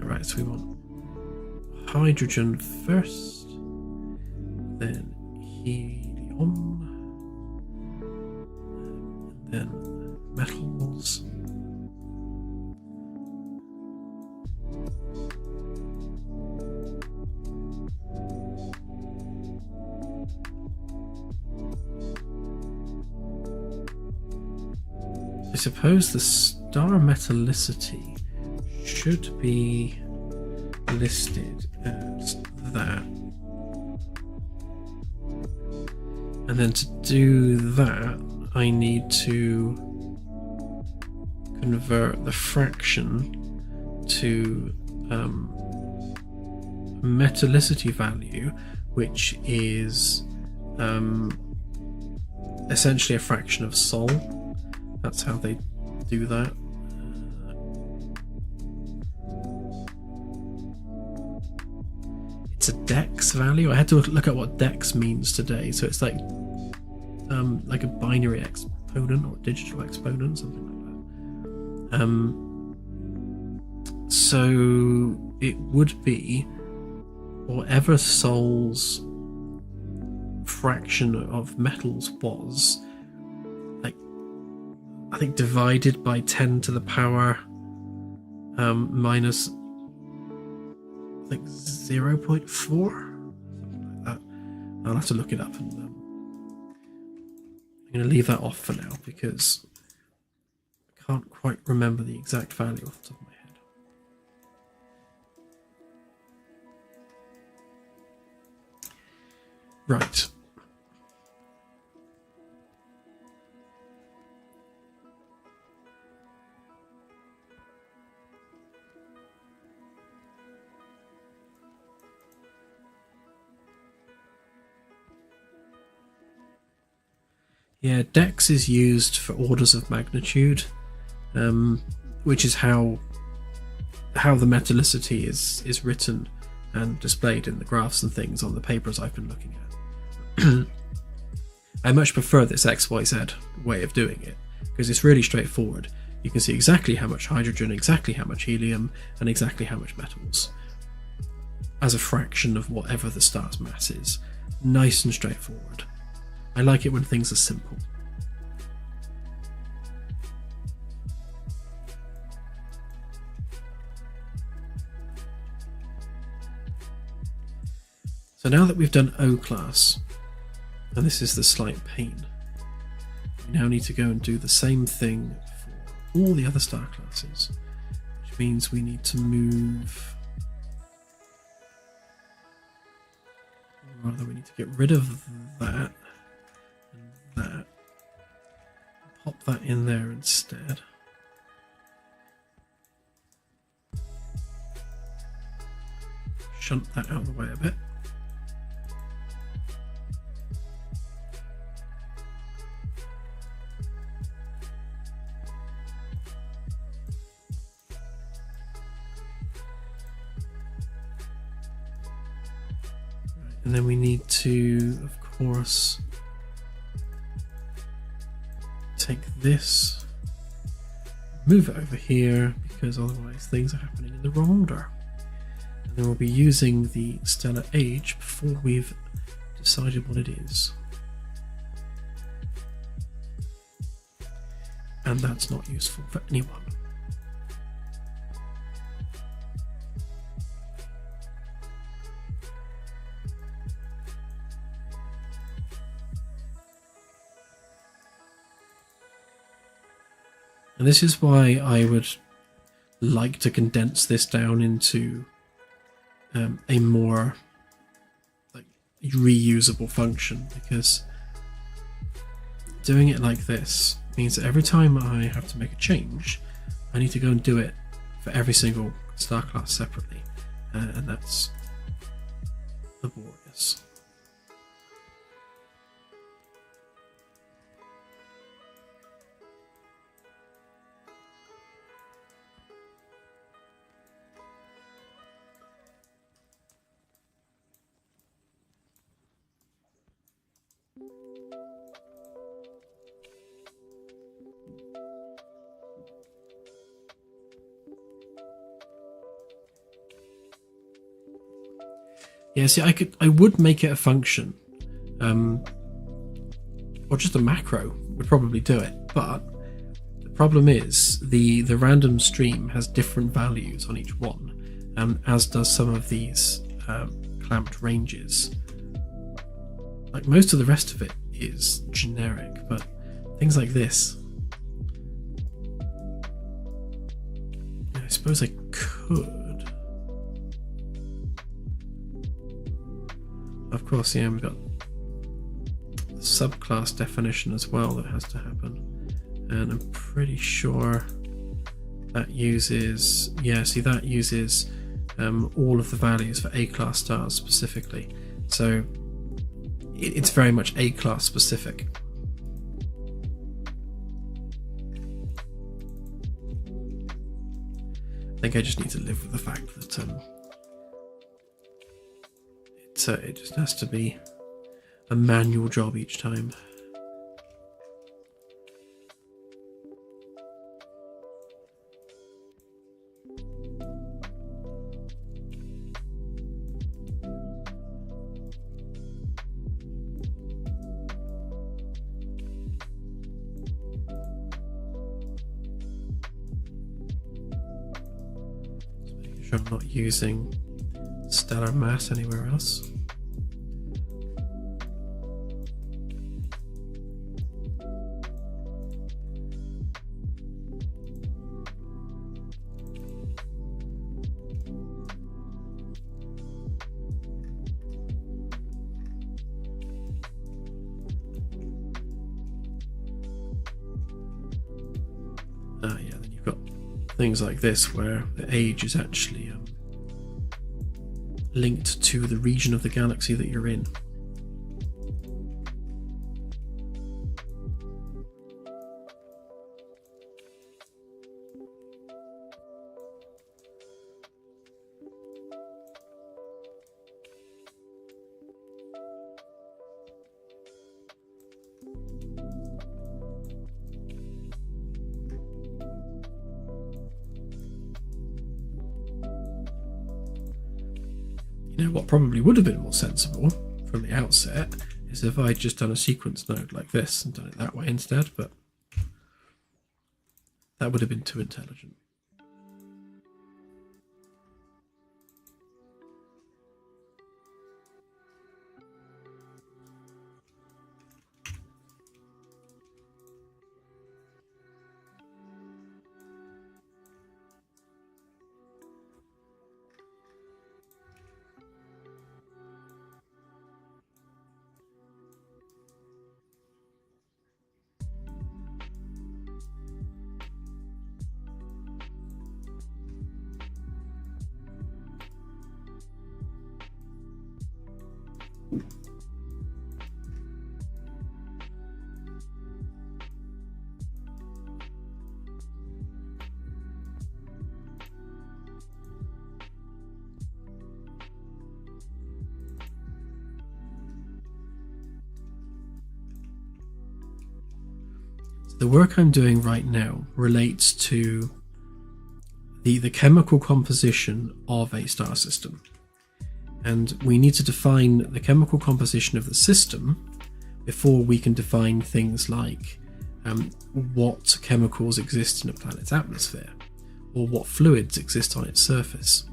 Right, so we want hydrogen first, then helium, and then metals. I suppose the star metallicity should be listed as that. And then to do that, I need to convert the fraction to metallicity value, which is essentially a fraction of Sol. That's how they do that. It's a dex value. I had to look at what dex means today. So it's like a binary exponent or digital exponent, something like that. So it would be whatever Sol's fraction of metals was, I think divided by 10 to the power minus like 0.4, something like that. I'll have to look it up, and I'm going to leave that off for now because I can't quite remember the exact value off the top of my head. Right. Yeah, dex is used for orders of magnitude, which is how the metallicity is written and displayed in the graphs and things on the papers I've been looking at. I much prefer this XYZ way of doing it because it's really straightforward. You can see exactly how much hydrogen, exactly how much helium, and exactly how much metals as a fraction of whatever the star's mass is. Nice and straightforward. I like it when things are simple. So now that we've done O class, and this is the slight pain, we now need to go and do the same thing for all the other star classes, which means we need to move, or rather we need to get rid of that and that, pop that in there instead. Shunt that out of the way a bit. And then we need to, of course, take this, move it over here, because otherwise things are happening in the wrong order. And then we'll be using the stellar age before we've decided what it is. and that's not useful for anyone. And this is why I would like to condense this down into a more reusable function, because doing it like this means that every time I have to make a change, I need to go and do it for every single star class separately, and that's laborious. Yeah, see, I would make it a function, or just a macro would probably do it. But the problem is the random stream has different values on each one, as does some of these clamped ranges. Like most of the rest of it is generic, but things like this, I suppose I could. Of course, yeah, we've got the subclass definition as well that has to happen, and I'm pretty sure that uses, yeah, see, that uses all of the values for A-class stars specifically, so it's very much A-class specific. I think I just need to live with the fact that it just has to be a manual job each time. Just making sure I'm not using stellar mass anywhere else. Yeah, then you've got things like this where the age is actually linked to the region of the galaxy that you're in. You know what probably would have been more sensible from the outset is if I'd just done a sequence node like this and done it that way instead, but that would have been too intelligent. The work I'm doing right now relates to the chemical composition of a star system. And we need to define the chemical composition of the system before we can define things like what chemicals exist in a planet's atmosphere, or what fluids exist on its surface.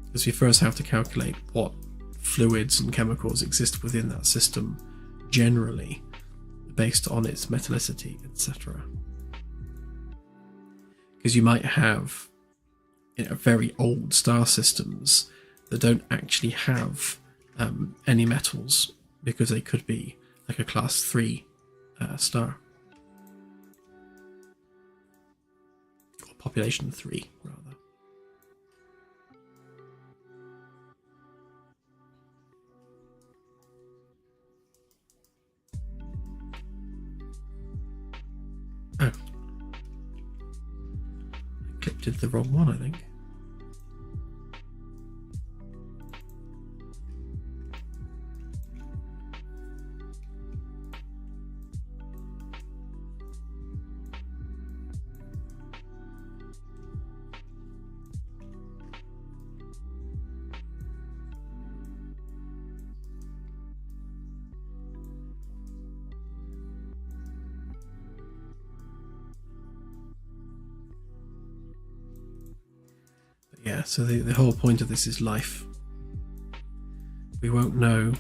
Because we first have to calculate what fluids and chemicals exist within that system generally, based on its metallicity, etc. Because you might have very old star systems that don't actually have any metals, because they could be like a class 3 star, or population 3 rather. Oh, I clicked into the wrong one, I think. Yeah, so the whole point of this is life. We won't know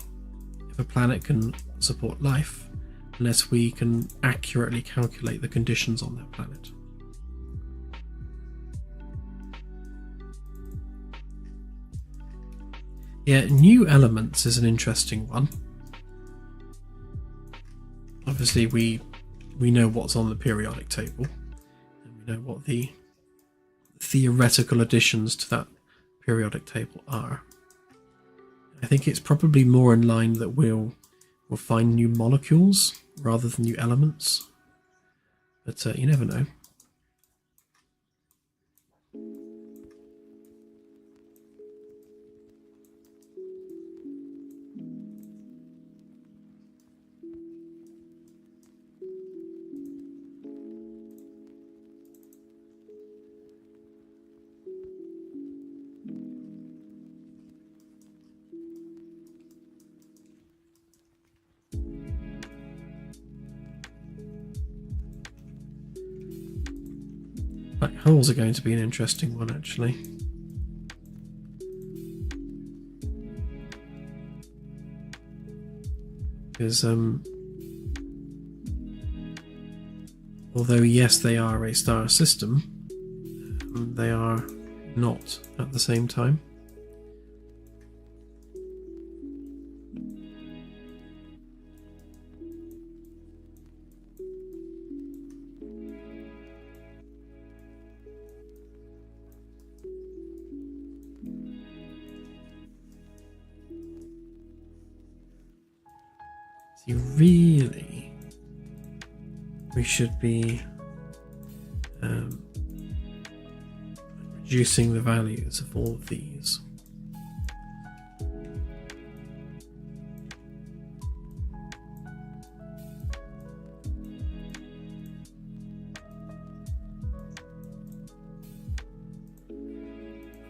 if a planet can support life unless we can accurately calculate the conditions on that planet. Yeah, new elements is an interesting one. Obviously we know what's on the periodic table, and we know what the theoretical additions to that periodic table are. I think it's probably more in line that we'll find new molecules rather than new elements, but you never know. Black holes are going to be an interesting one, actually. Because, although yes, they are a star system, they are not at the same time. Really, we should be reducing the values of all of these.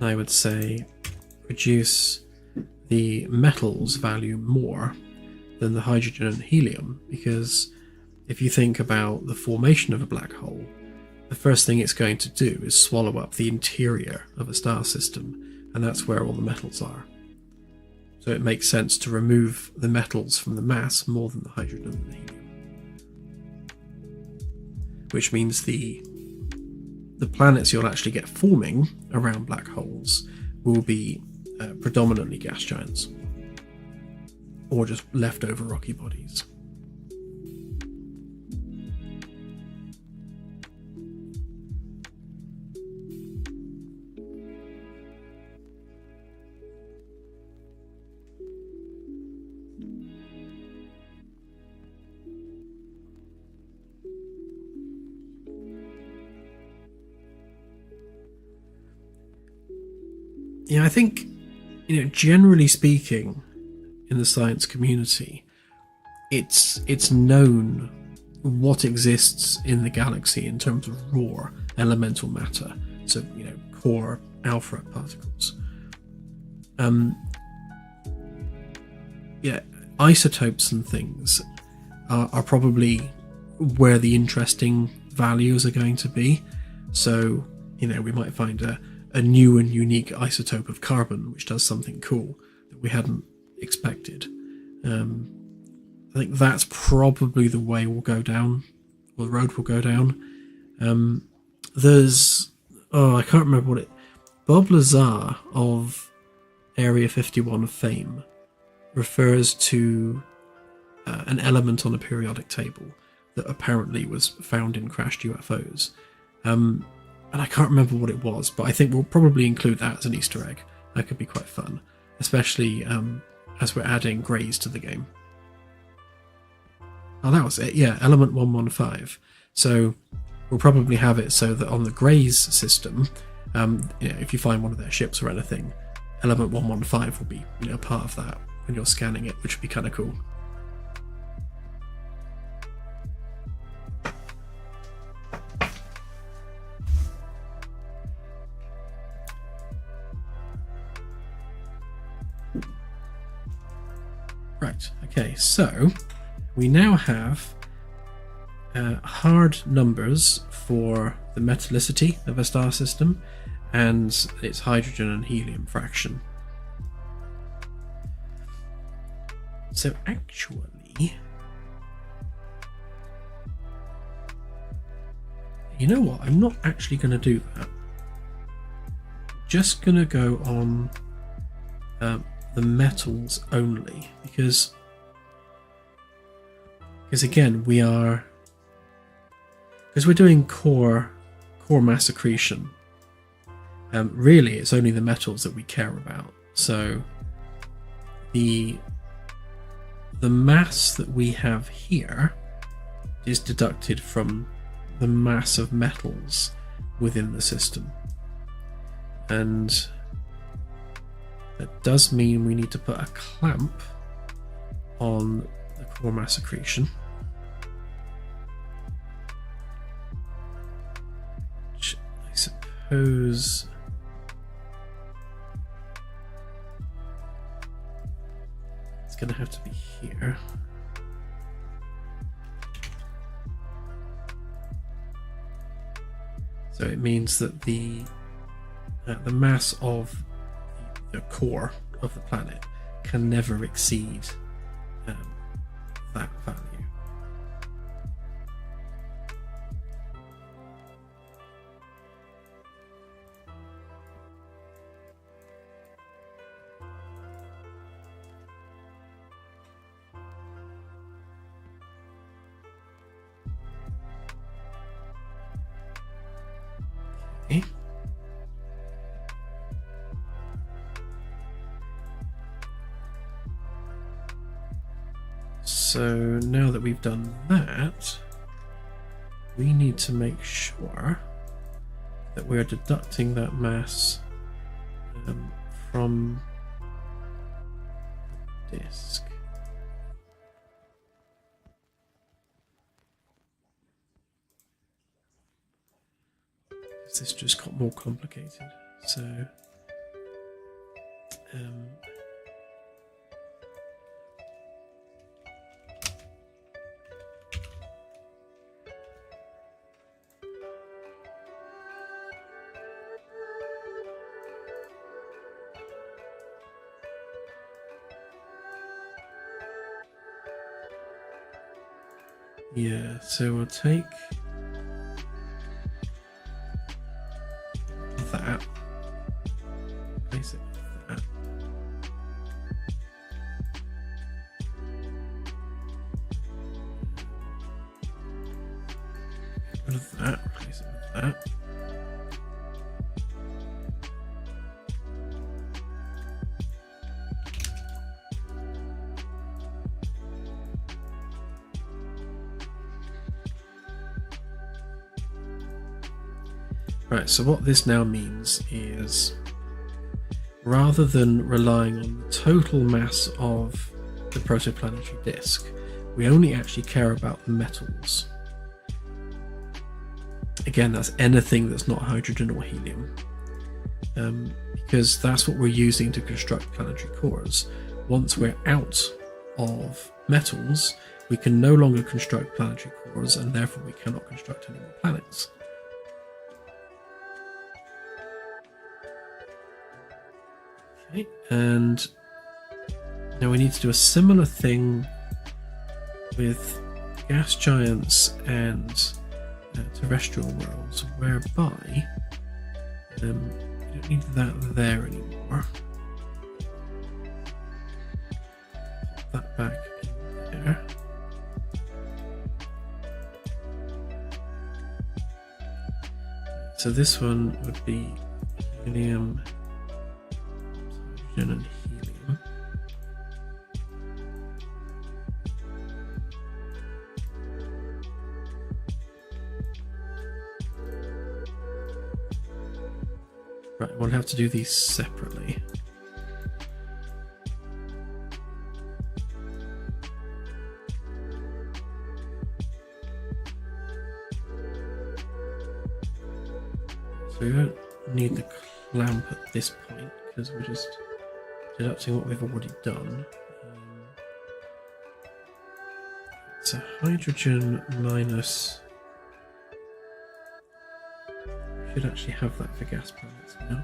I would say reduce the metals value more than the hydrogen and helium, because if you think about the formation of a black hole, the first thing it's going to do is swallow up the interior of a star system, and that's where all the metals are. So it makes sense to remove the metals from the mass more than the hydrogen and the helium. Which means the planets you'll actually get forming around black holes will be predominantly gas giants, or just leftover rocky bodies. Yeah, I think, generally speaking, in the science community, it's known what exists in the galaxy in terms of raw elemental matter, so core alpha particles. Isotopes and things are probably where the interesting values are going to be. So, you know, we might find a new and unique isotope of carbon which does something cool that we hadn't expected. I think that's probably the way we'll go down, or the road we'll go down. I can't remember what it... Bob Lazar of Area 51 fame refers to an element on a periodic table that apparently was found in crashed UFOs. And I can't remember what it was, but I think we'll probably include that as an Easter egg. That could be quite fun, especially as we're adding greys to the game. Oh, that was it. Yeah, element 115. So we'll probably have it so that on the greys system, if you find one of their ships or anything, element 115 will be, part of that when you're scanning it, which would be kind of cool. Right, okay, so we now have hard numbers for the metallicity of a star system and its hydrogen and helium fraction. So actually, you know what? I'm not actually going to do that. Just going to go on the metals only, because again we're doing core mass accretion. Really, it's only the metals that we care about. So the mass that we have here is deducted from the mass of metals within the system, and that does mean we need to put a clamp on the core mass accretion, which I suppose it's going to have to be here. So it means that the mass of the core of the planet can never exceed that value. Okay. So now that we've done that, we need to make sure that we're deducting that mass from the disk. This just got more complicated. So yeah, so we'll take that, place it with that, get rid of that, replace it with that. Right, so what this now means is, rather than relying on the total mass of the protoplanetary disk, we only actually care about the metals. Again, that's anything that's not hydrogen or helium, because that's what we're using to construct planetary cores. Once we're out of metals, we can no longer construct planetary cores, and therefore we cannot construct any more planets. Okay, and now we need to do a similar thing with gas giants and terrestrial worlds, whereby we don't need that there anymore. Pop that back in there. So this one would be helium, hydrogen, and helium. Right, we'll have to do these separately. So we don't need the clamp at this point because we're just deducting what we've already done. So hydrogen minus... we should actually have that for gas planets now.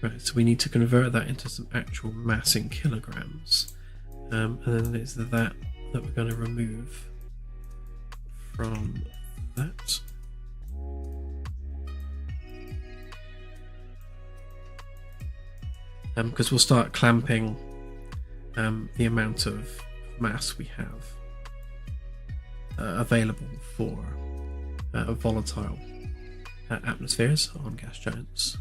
Right, so we need to convert that into some actual mass in kilograms. And then it's that we're going to remove from that. Because we'll start clamping the amount of mass we have available for volatile atmospheres on gas giants.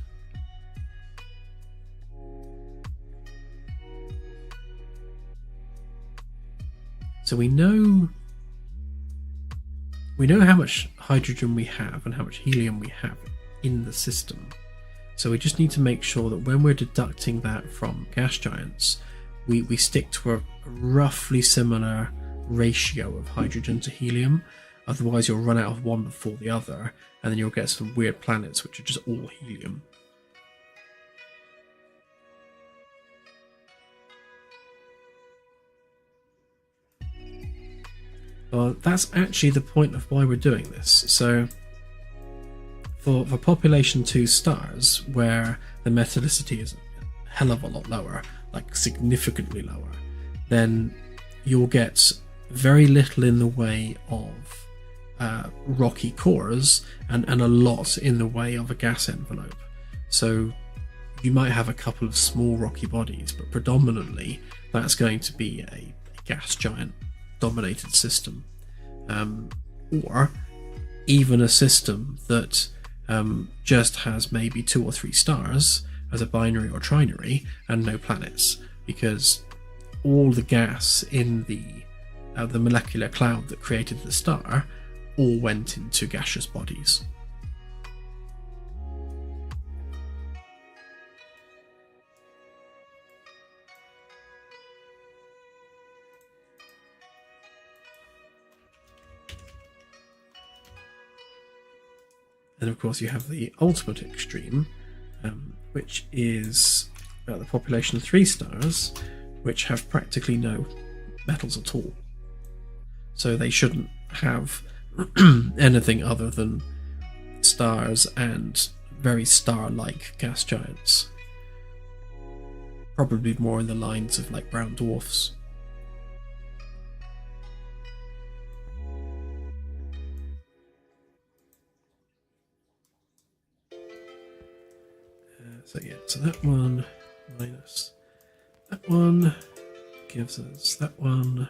So we know how much hydrogen we have and how much helium we have in the system. So we just need to make sure that when we're deducting that from gas giants, we stick to a roughly similar ratio of hydrogen to helium. Otherwise you'll run out of one before the other, and then you'll get some weird planets which are just all helium. Well, that's actually the point of why we're doing this. So for population 2 stars, where the metallicity is a hell of a lot lower, like significantly lower, then you'll get very little in the way of rocky cores and a lot in the way of a gas envelope. So you might have a couple of small rocky bodies, but predominantly that's going to be a gas giant dominated system, or even a system that just has maybe 2 or 3 stars as a binary or trinary and no planets, because all the gas in the molecular cloud that created the star all went into gaseous bodies. And of course you have the ultimate extreme, which is the population of 3 stars, which have practically no metals at all. So they shouldn't have anything other than stars and very star-like gas giants. Probably more in the lines of like brown dwarfs. So yeah, so that one minus that one gives us that one.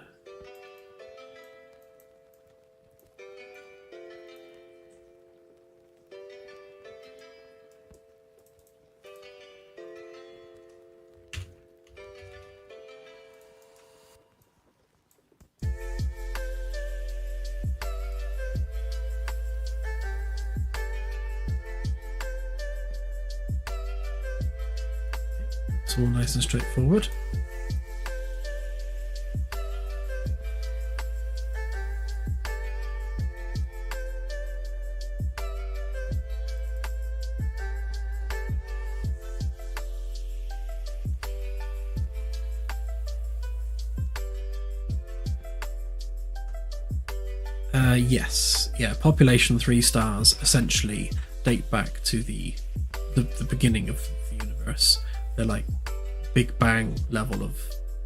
It's all nice and straightforward. Yes, yeah. Population 3 stars essentially date back to the beginning of the universe. They're like Big Bang level of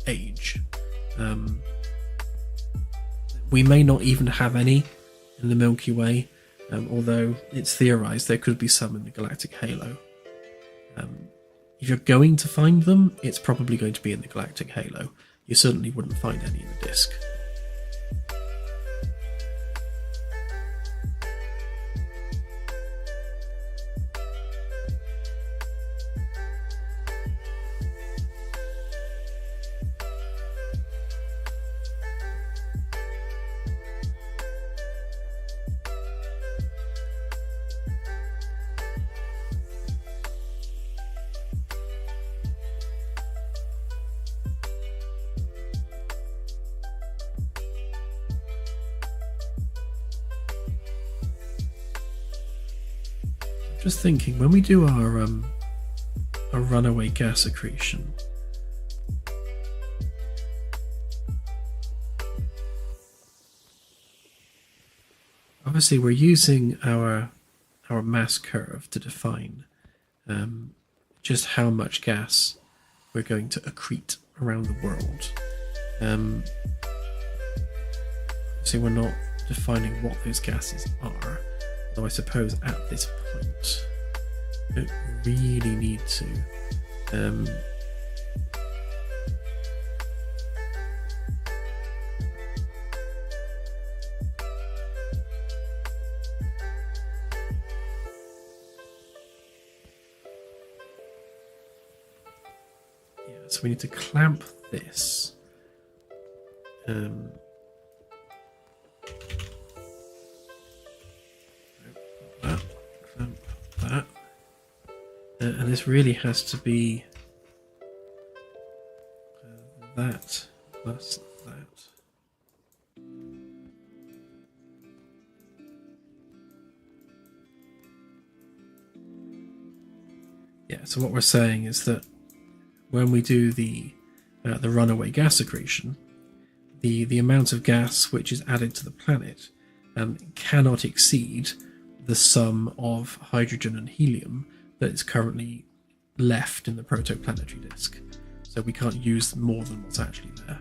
age. We may not even have any in the Milky Way, although it's theorized there could be some in the galactic halo. If you're going to find them, it's probably going to be in the galactic halo. You certainly wouldn't find any in the disk. Just thinking, when we do our runaway gas accretion, obviously we're using our mass curve to define just how much gas we're going to accrete around the world. So we're not defining what those gases are. Though I suppose at this point, we don't really need to. Yeah, so we need to clamp this. That. And this really has to be that plus that. Yeah, so what we're saying is that when we do the runaway gas accretion, the amount of gas which is added to the planet cannot exceed the sum of hydrogen and helium that is currently left in the protoplanetary disk. So we can't use more than what's actually there.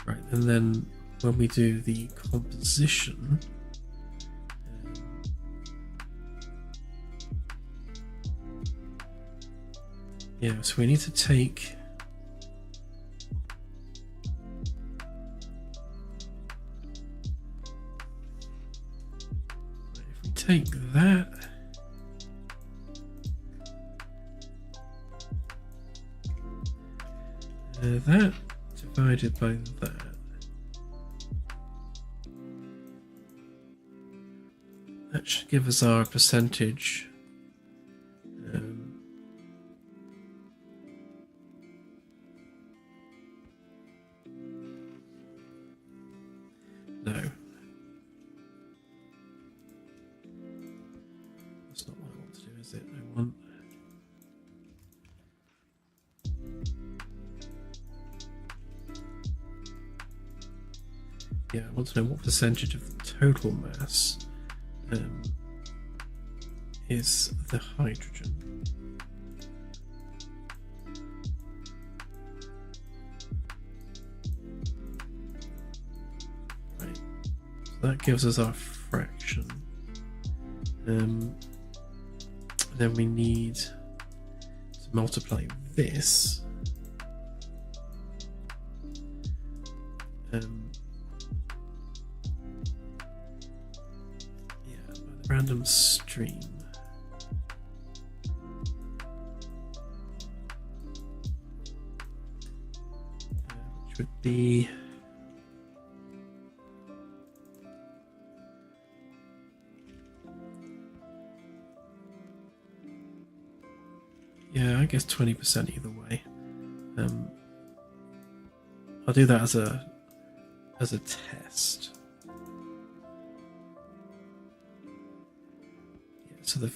Right, and then when we do the composition, yeah, so we need to take that, that divided by that, that should give us our percentage. No. That's not what I want to do, is it? I want... Yeah, I want to know what percentage of the total mass is the hydrogen. That gives us our fraction. Then we need to multiply this. Yeah, by the random stream. Which would be Yeah, I guess 20% either way. I'll do that as a test. Yeah, so the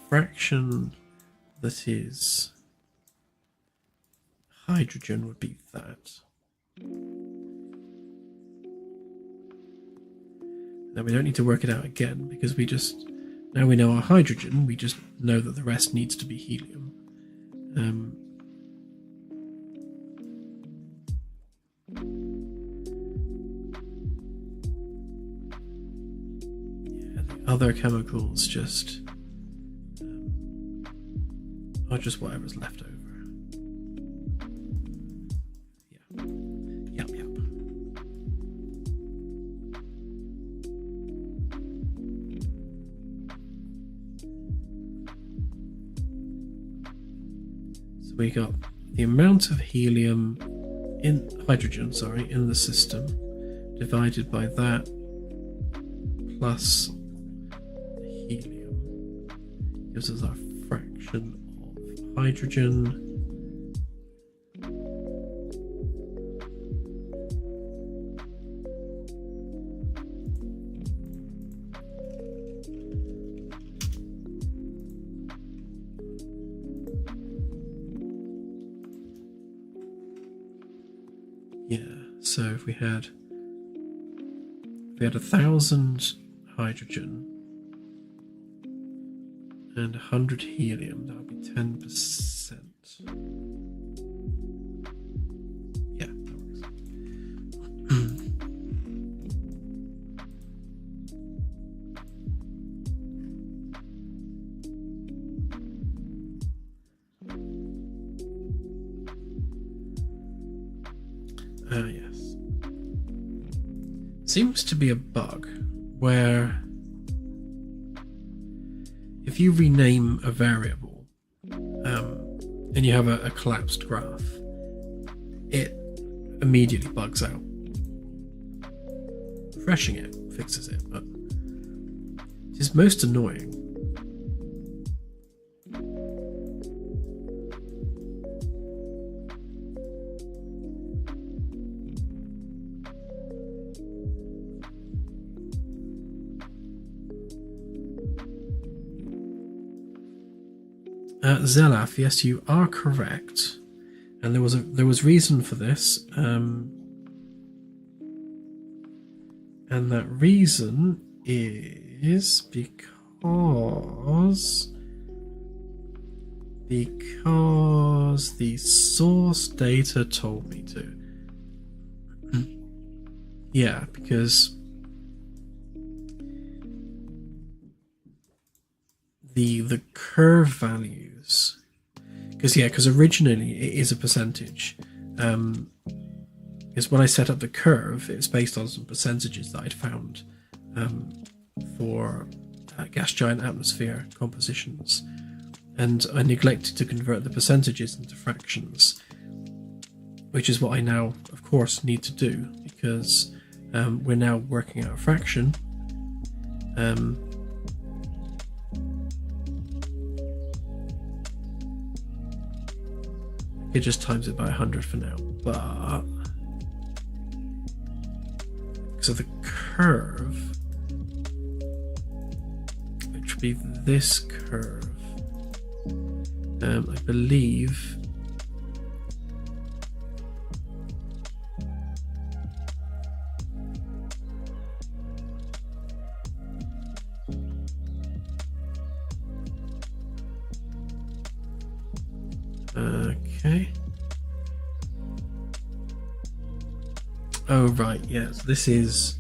fraction that is hydrogen would be that. Now we don't need to work it out again because now we know our hydrogen, we just know that the rest needs to be helium. Yeah, the other chemicals are just whatever's left over. Yep. So we got the amount of hydrogen in the system divided by that plus helium gives us our fraction of hydrogen. Yeah, so if we had 1,000 hydrogen and 100 helium, that would be 10%. Yeah, that works. Yes. Seems to be a bug where if you rename a variable and you have a collapsed graph, it immediately bugs out. Refreshing it fixes it, but it is most annoying. Zelaf, yes, you are correct, and there was reason for this, and that reason is because the source data told me to. Yeah, because the curve values, because originally it is a percentage, because when I set up the curve, it's based on some percentages that I'd found for gas giant atmosphere compositions, and I neglected to convert the percentages into fractions, which is what I now of course need to do, because we're now working out a fraction. It just times it by 100 for now, but so the curve, which would be this curve, I believe okay. Oh right, yes. This is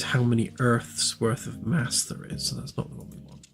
how many Earths worth of mass there is, so that's not the one we want.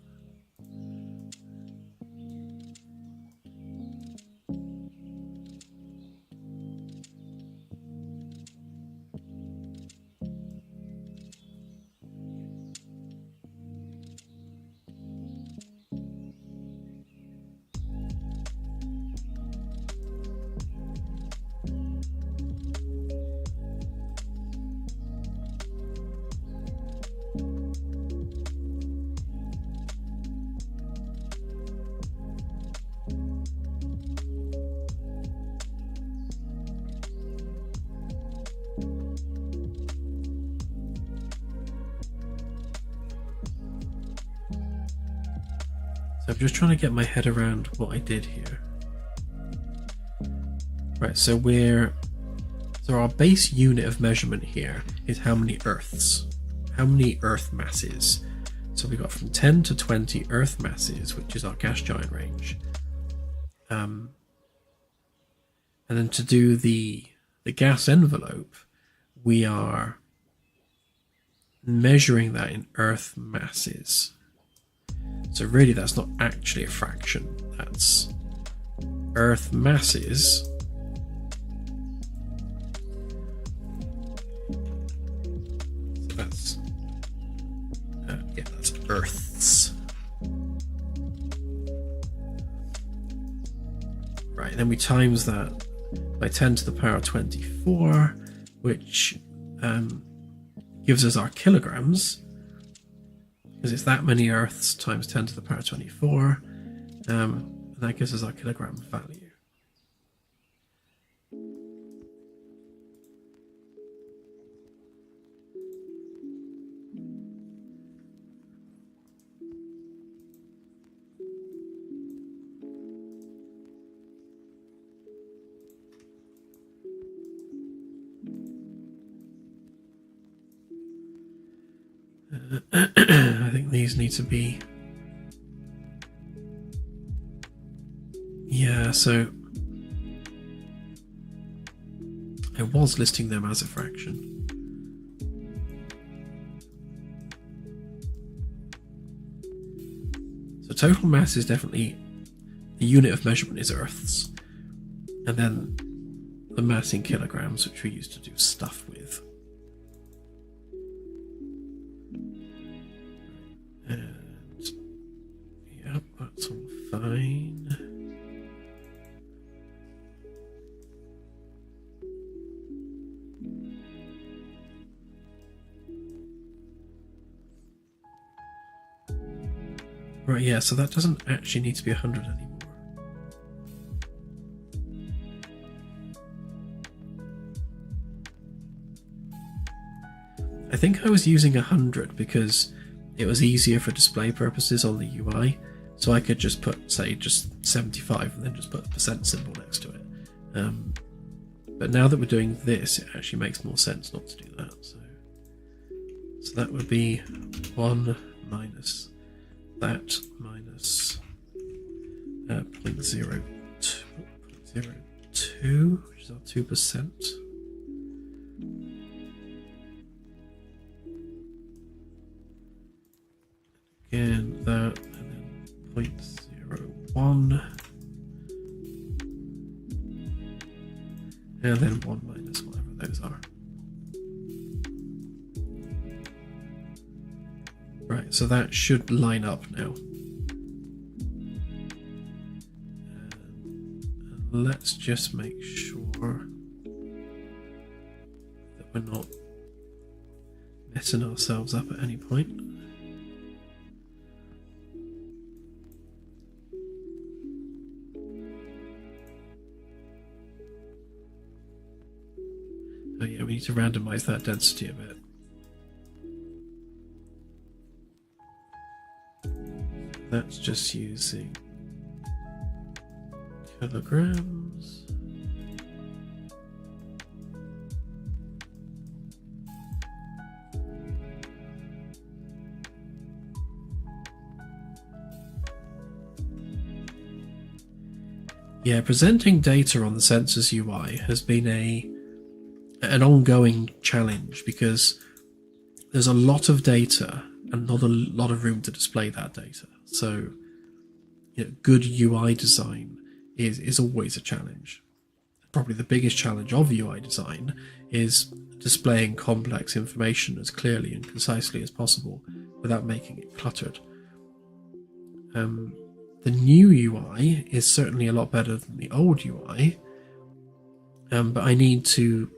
So I'm just trying to get my head around what I did here. Right, so our base unit of measurement here is how many Earths, how many Earth masses. So we got from 10 to 20 Earth masses, which is our gas giant range. And then to do the gas envelope, we are measuring that in Earth masses. So really that's not actually a fraction, that's Earth masses that's Earths. Right, and then we times that by 10 to the power 24, which gives us our kilograms, because it's that many Earths times 10 to the power 24, and that gives us our kilogram value. I think these need to be, yeah, so I was listing them as a fraction. So total mass is definitely, the unit of measurement is Earths, and then the mass in kilograms, which we used to do stuff with. Yep, that's all fine. Right, yeah, so that doesn't actually need to be 100 anymore. I think I was using 100 because it was easier for display purposes on the UI, so I could just put, say, just 75 and then just put a percent symbol next to it. But now that we're doing this, it actually makes more sense not to do that. So that would be 1 minus that minus 0.02, which is our 2%. Again, that, and then 0.01, and then 1 minus whatever those are. Right, so that should line up now. And let's just make sure that we're not messing ourselves up at any point. Oh yeah, we need to randomize that density a bit. That's just using kilograms. Yeah, presenting data on the Sensors UI has been an ongoing challenge because there's a lot of data and not a lot of room to display that data. So, good UI design is always a challenge. Probably the biggest challenge of UI design is displaying complex information as clearly and concisely as possible without making it cluttered. The new UI is certainly a lot better than the old UI, but I need to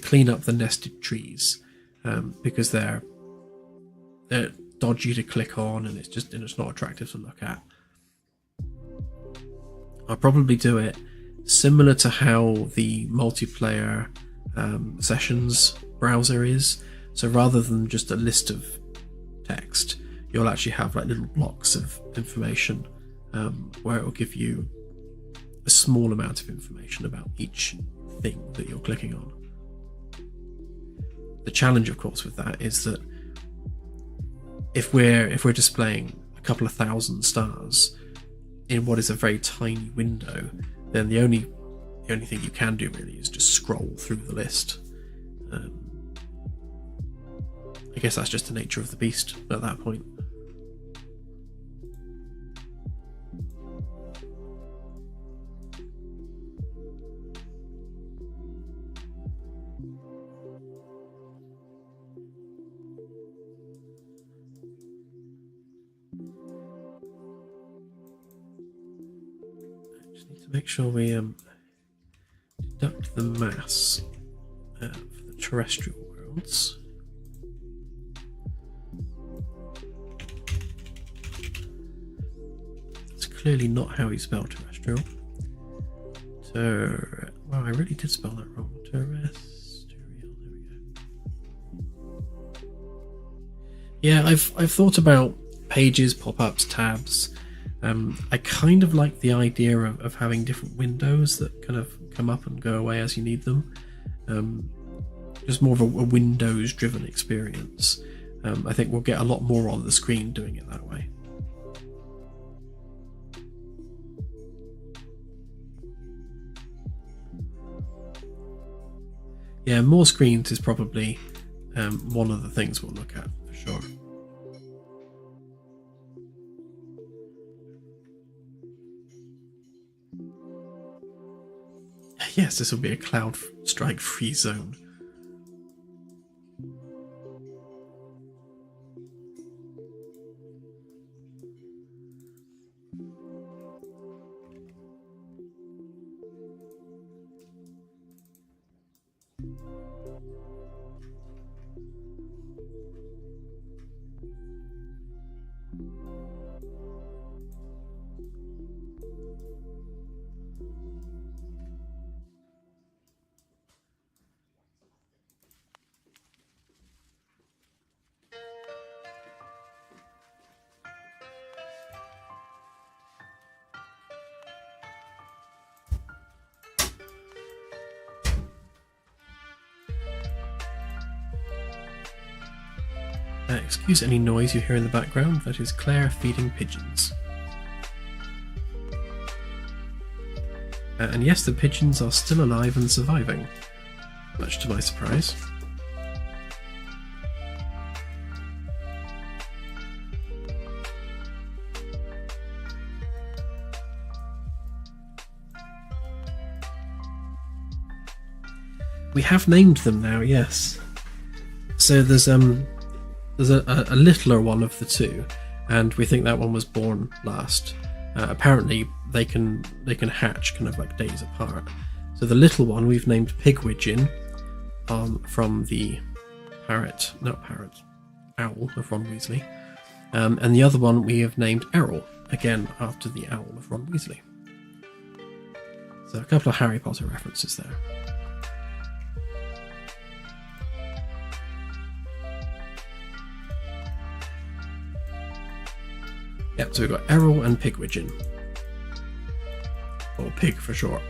clean up the nested trees because they're dodgy to click on and it's not attractive to look at. I'll probably do it similar to how the multiplayer sessions browser is. So rather than just a list of text, you'll actually have like little blocks of information where it will give you a small amount of information about each thing that you're clicking on. The challenge, of course, with that is that if we're displaying a couple of thousand stars in what is a very tiny window, then the only thing you can do really is just scroll through the list. I guess that's just the nature of the beast at that point. I just need to make sure we deduct the mass for the terrestrial worlds. Clearly not how you spell terrestrial. Wow, I really did spell that wrong. Terrestrial, there we go. Yeah, I've thought about pages, pop-ups, tabs. I kind of like the idea of having different windows that kind of come up and go away as you need them. Just more of a Windows-driven experience. I think we'll get a lot more on the screen doing it that way. Yeah, more screens is probably one of the things we'll look at for sure. Yes, this will be a cloud strike free zone. Excuse any noise you hear in the background, that is Claire feeding pigeons. And yes, the pigeons are still alive and surviving, much to my surprise. We have named them now, yes. So there's a littler one of the two, and we think that one was born last. Apparently they can hatch kind of like days apart. So the little one we've named Pigwidgeon, from the owl of Ron Weasley, and the other one we have named Errol, again after the owl of Ron Weasley. So a couple of Harry Potter references there. Yep, so we've got Errol and Pigwidgeon. Or Pig for short.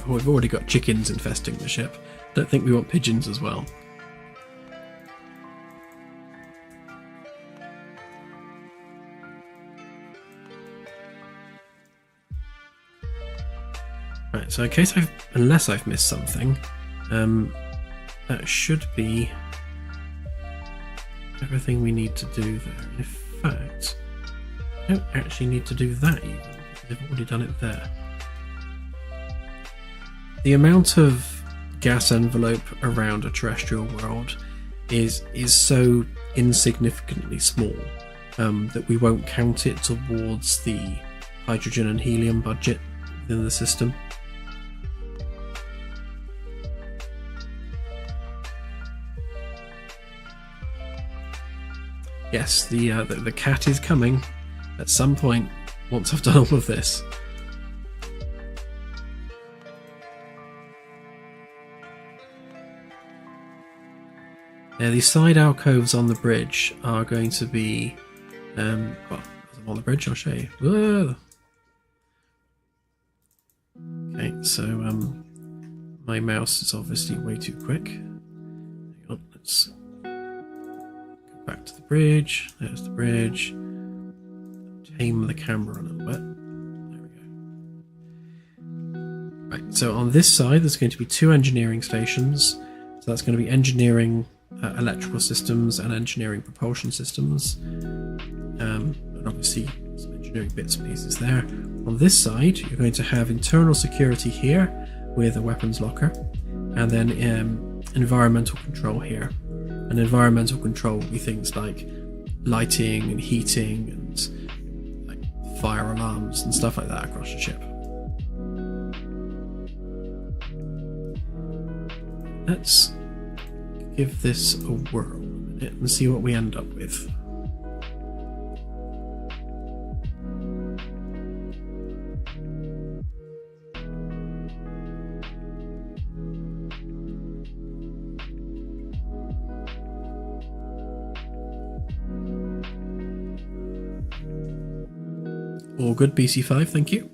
We've already got chickens infesting the ship. Don't think we want pigeons as well. Right, so in case unless I've missed something, that should be everything we need to do there. In fact, I don't actually need to do that even, because they've already done it there. The amount of gas envelope around a terrestrial world is so insignificantly small that we won't count it towards the hydrogen and helium budget within the system. Yes, the cat is coming at some point once I've done all of this. Yeah, these side alcoves on the bridge are going to be, well, as I'm on the bridge, I'll show you. Whoa! Okay, so my mouse is obviously way too quick. Hang on, let's go back to the bridge. There's the bridge. Tame the camera a little bit. There we go. Right, so on this side, there's going to be 2 engineering stations. So that's going to be engineering electrical systems and engineering propulsion systems, and obviously some engineering bits and pieces there. On this side, you're going to have internal security here with a weapons locker, and then environmental control here. And environmental control will be things like lighting and heating and like fire alarms and stuff like that across the ship. Let's give this a whirl a minute and see what we end up with. All good, BC5, thank you.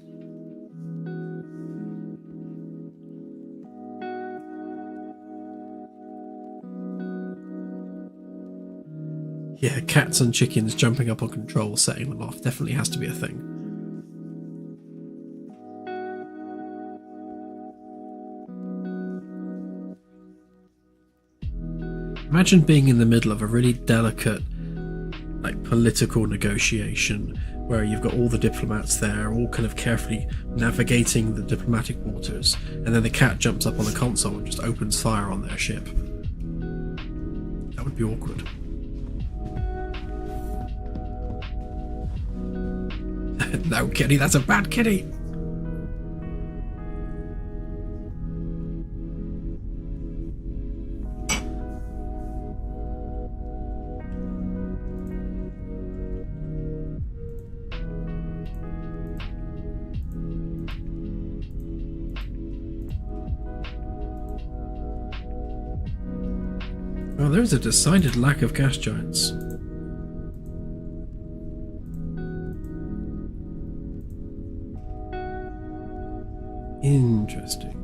Yeah, cats and chickens jumping up on controls, setting them off, definitely has to be a thing. Imagine being in the middle of a really delicate, like, political negotiation where you've got all the diplomats there, all kind of carefully navigating the diplomatic waters, and then the cat jumps up on the console and just opens fire on their ship. That would be awkward. No, kitty, that's a bad kitty. Well, there's a decided lack of gas giants. Interesting.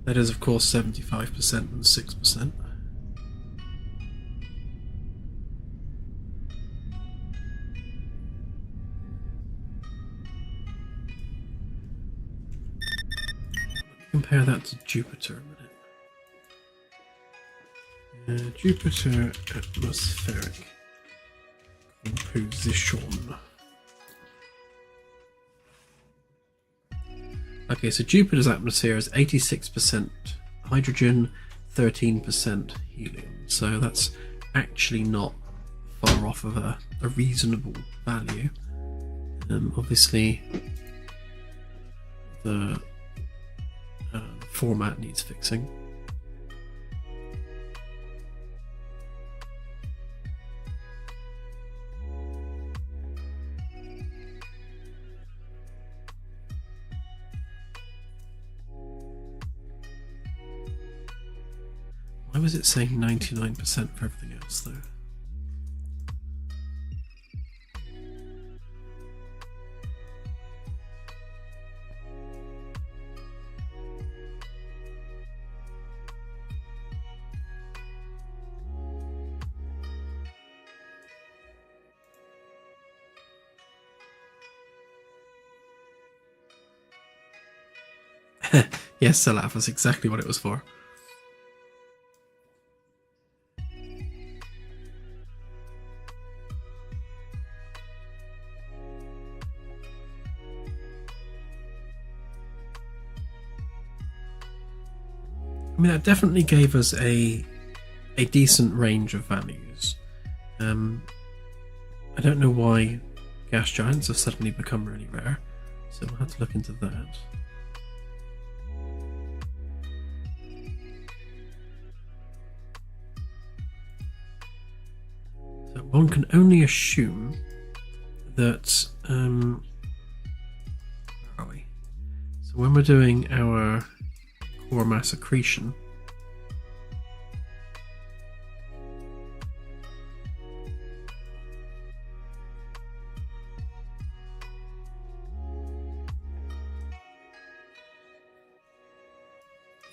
That is, of course, 75% and 6%. Compare that to Jupiter a minute. Jupiter atmospheric composition. Okay, so Jupiter's atmosphere is 86% hydrogen, 13% helium. So that's actually not far off of a reasonable value. Obviously, the format needs fixing. Why was it saying 99% for everything else, though? Yes, Salaf, that's exactly what it was for. I mean, that definitely gave us a decent range of values. I don't know why gas giants have suddenly become really rare, so we'll have to look into that. So one can only assume that where are we? So when we're doing our core mass accretion,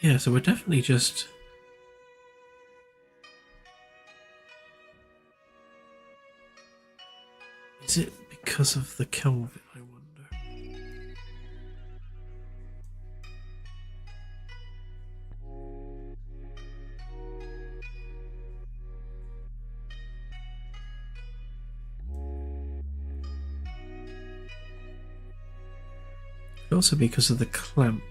yeah, so we're definitely just... Is it because of the Kelvin, I wonder? Could also be because of the clamp.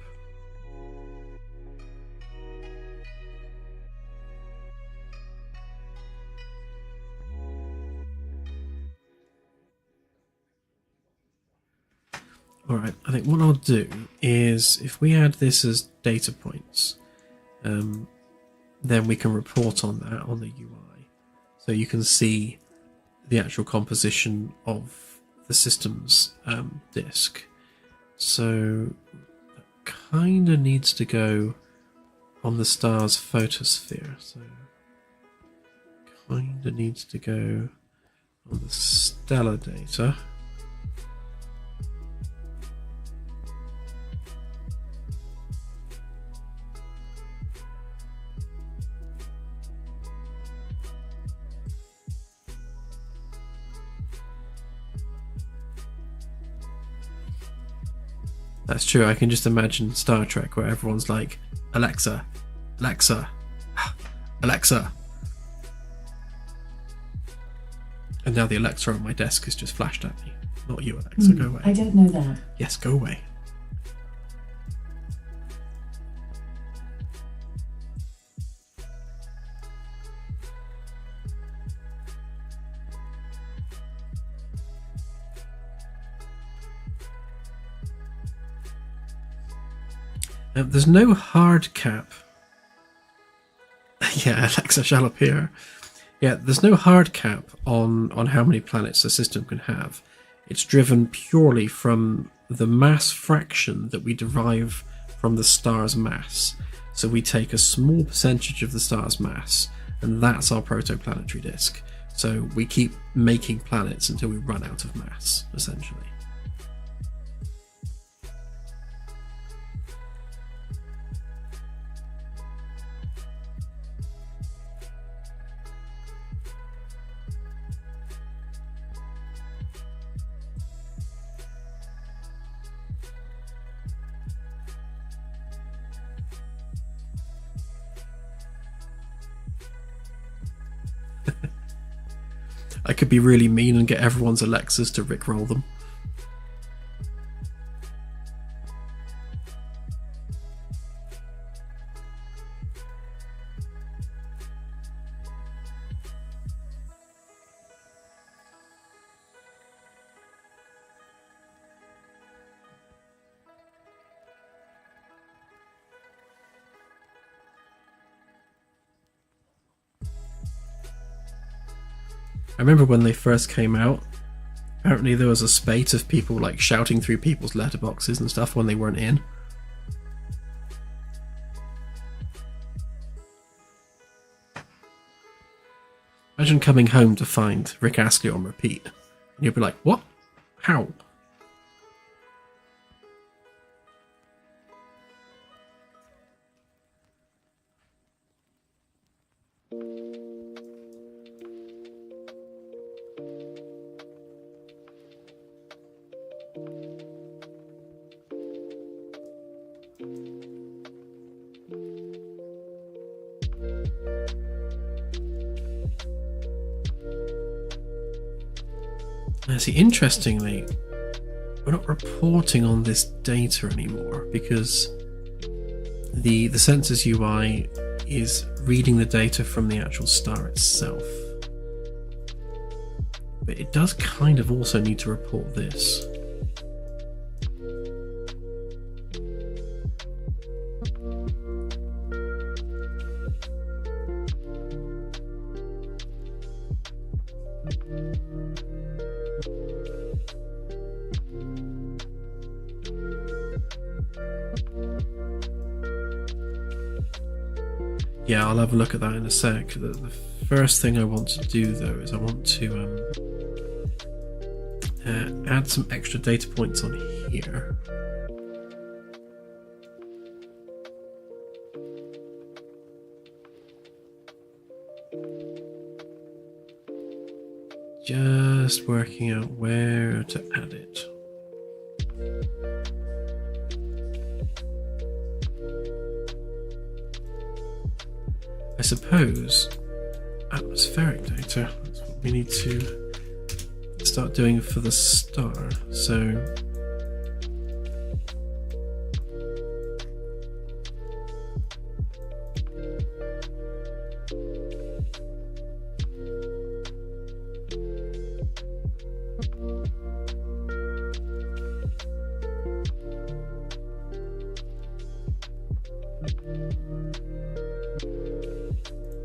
Alright, I think what I'll do is, if we add this as data points, then we can report on that on the UI. So you can see the actual composition of the system's disk. So that kind of needs to go on the star's photosphere. So kind of needs to go on the stellar data. That's true, I can just imagine Star Trek where everyone's like, Alexa, Alexa, Alexa. And now the Alexa on my desk has just flashed at me. Not you, Alexa, go away. I don't know that. Yes, go away. There's no hard cap. Yeah, Alexa shall appear. Yeah, there's no hard cap on how many planets a system can have. It's driven purely from the mass fraction that we derive from the star's mass. So we take a small percentage of the star's mass, and that's our protoplanetary disk. So we keep making planets until we run out of mass, essentially. I could be really mean and get everyone's Alexas to rickroll them. I remember when they first came out, apparently there was a spate of people like shouting through people's letterboxes and stuff when they weren't in. Imagine coming home to find Rick Astley on repeat. And you'll be like, what? How? See, interestingly, we're not reporting on this data anymore because the sensors UI is reading the data from the actual star itself. But it does kind of also need to report this. Yeah, I'll have a look at that in a sec. The first thing I want to do though is I want to add some extra data points on here. Just working out where to add it. I suppose atmospheric data, that's what we need to start doing for the star. So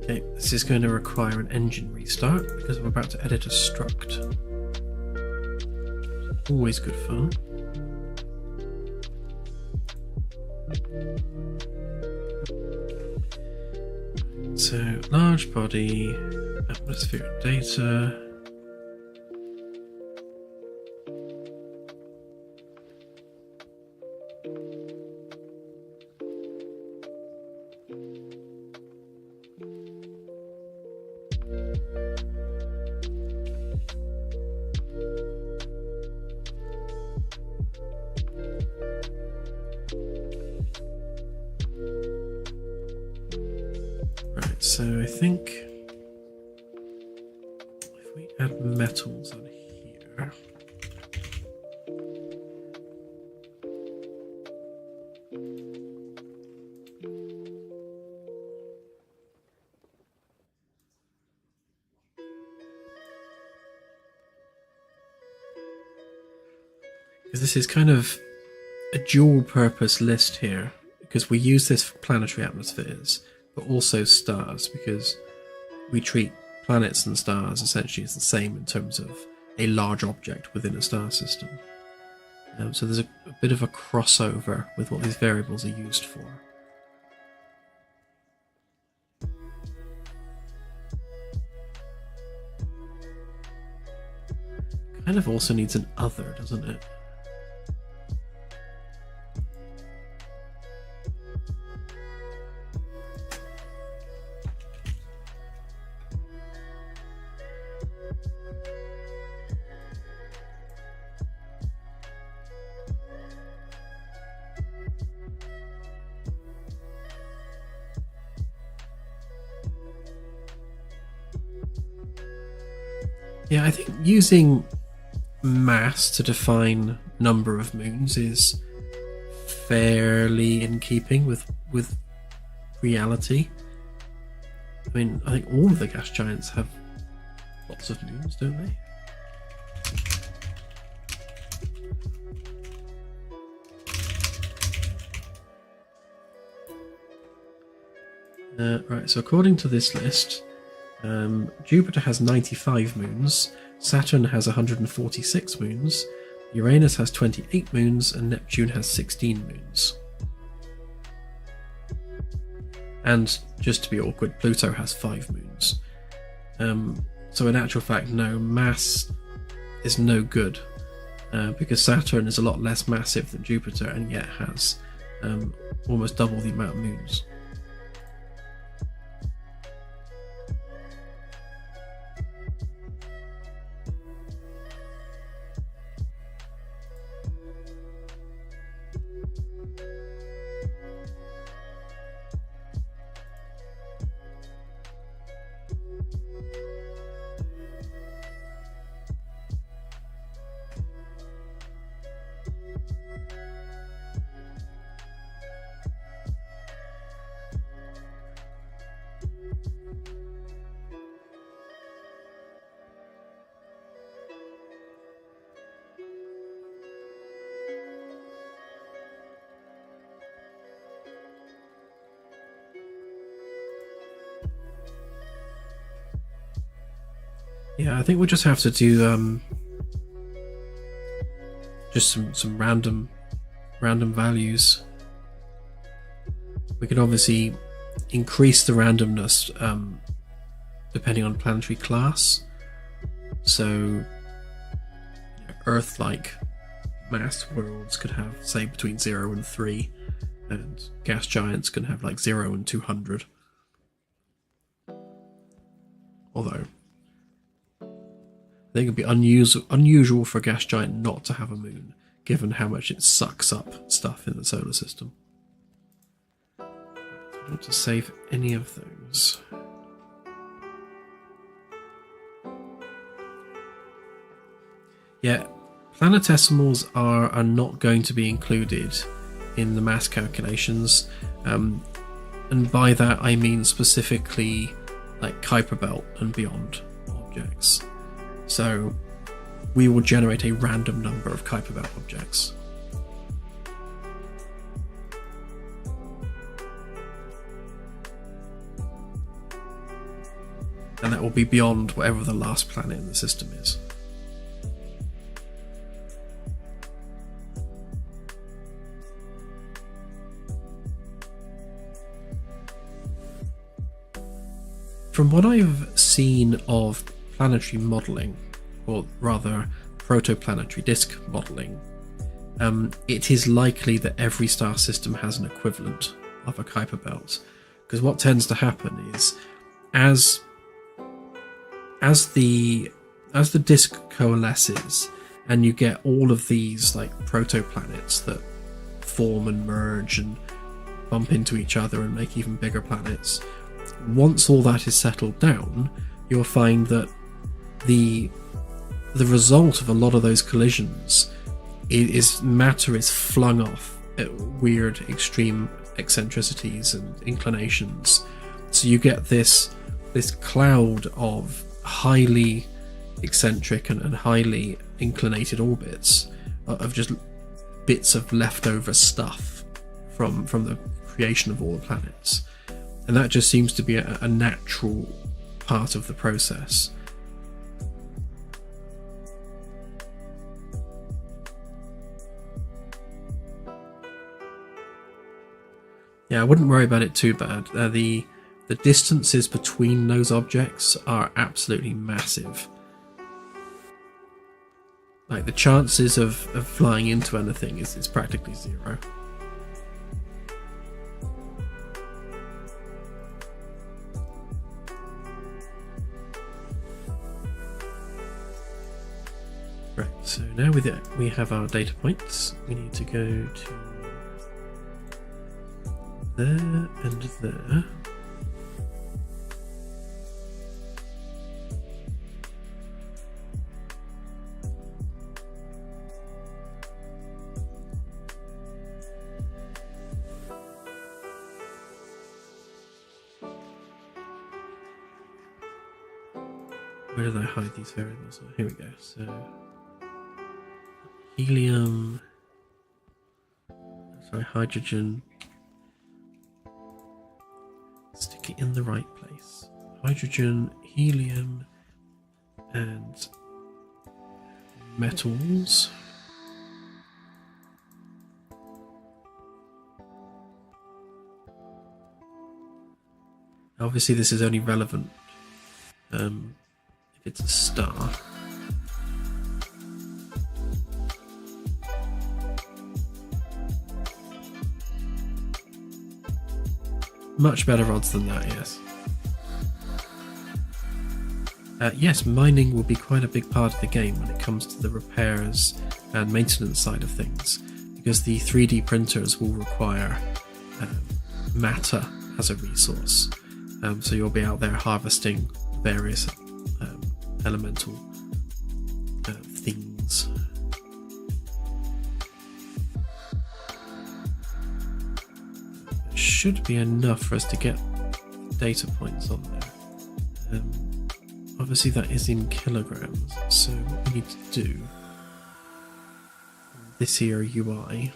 okay, this is going to require an engine restart because I'm about to edit a struct. Always good fun. So, large body, atmospheric data. So I think if we add metals on here, because this is kind of a dual purpose list here, because we use this for planetary atmospheres but also stars, because we treat planets and stars essentially as the same in terms of a large object within a star system. So there's a bit of a crossover with what these variables are used for. Kind of also needs an other, doesn't it? Yeah, I think using mass to define number of moons is fairly in keeping with reality. I mean, I think all of the gas giants have lots of moons, don't they? Right, so according to this list, Jupiter has 95 moons, Saturn has 146 moons, Uranus has 28 moons, and Neptune has 16 moons. And, just to be awkward, Pluto has 5 moons. So in actual fact, no, mass is no good, because Saturn is a lot less massive than Jupiter and yet has almost double the amount of moons. Yeah, I think we'll just have to do just some random values. We can obviously increase the randomness depending on planetary class. So Earth-like mass worlds could have, say, between 0 and 3, and gas giants can have like 0 and 200. Although I think it'd be unusual for a gas giant not to have a moon, given how much it sucks up stuff in the solar system. I don't want to save any of those. Yeah, planetesimals are not going to be included in the mass calculations, and by that I mean specifically like Kuiper Belt and beyond objects. So we will generate a random number of Kuiper Belt objects. And that will be beyond whatever the last planet in the system is. From what I've seen of planetary modelling, or rather protoplanetary disk modelling, it is likely that every star system has an equivalent of a Kuiper Belt. Because what tends to happen is, as the disk coalesces and you get all of these like protoplanets that form and merge and bump into each other and make even bigger planets, once all that is settled down, you'll find that the result of a lot of those collisions is matter is flung off at weird extreme eccentricities and inclinations. So you get this cloud of highly eccentric and highly inclinated orbits of just bits of leftover stuff from the creation of all the planets. And that just seems to be a natural part of the process. Yeah, I wouldn't worry about it too bad. The distances between those objects are absolutely massive. Like, the chances of flying into anything is practically zero. Right, so now we have our data points. We need to go to there and there. Where did I hide these variables? Oh, here we go. So helium, sorry, hydrogen. Stick it in the right place. Hydrogen, helium, and metals. Obviously, this is only relevant if it's a star. Much better odds than that, yes. Yes, mining will be quite a big part of the game when it comes to the repairs and maintenance side of things, because the 3D printers will require matter as a resource. So you'll be out there harvesting various elemental things. Should be enough for us to get data points on there. Obviously that is in kilograms, so what we need to do, this here UI,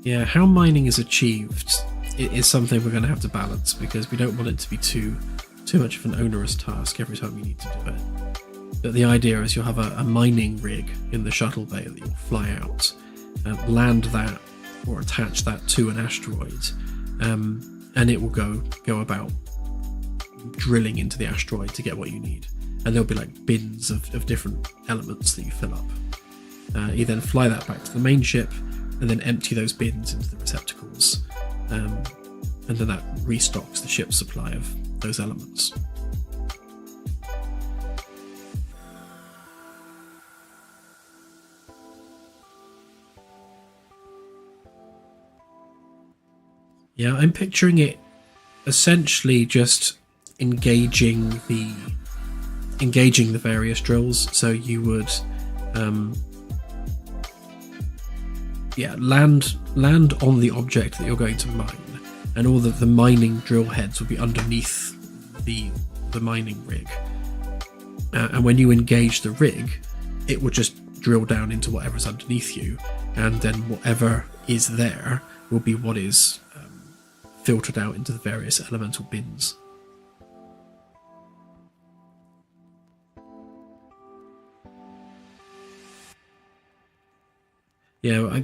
Yeah, how mining is achieved is something we're going to have to balance, because we don't want it to be too much of an onerous task every time you need to do it. But the idea is you'll have a mining rig in the shuttle bay that you'll fly out, land that or attach that to an asteroid, and it will go about drilling into the asteroid to get what you need. And there'll be like bins of different elements that you fill up. You then fly that back to the main ship and then empty those bins into the receptacles, and then that restocks the ship's supply of those elements. Yeah, I'm picturing it essentially just engaging the various drills. So you would land on the object that you're going to mine, and all of the mining drill heads will be underneath the mining rig, and when you engage the rig, it will just drill down into whatever's underneath you, and then whatever is there will be what is filtered out into the various elemental bins. Yeah,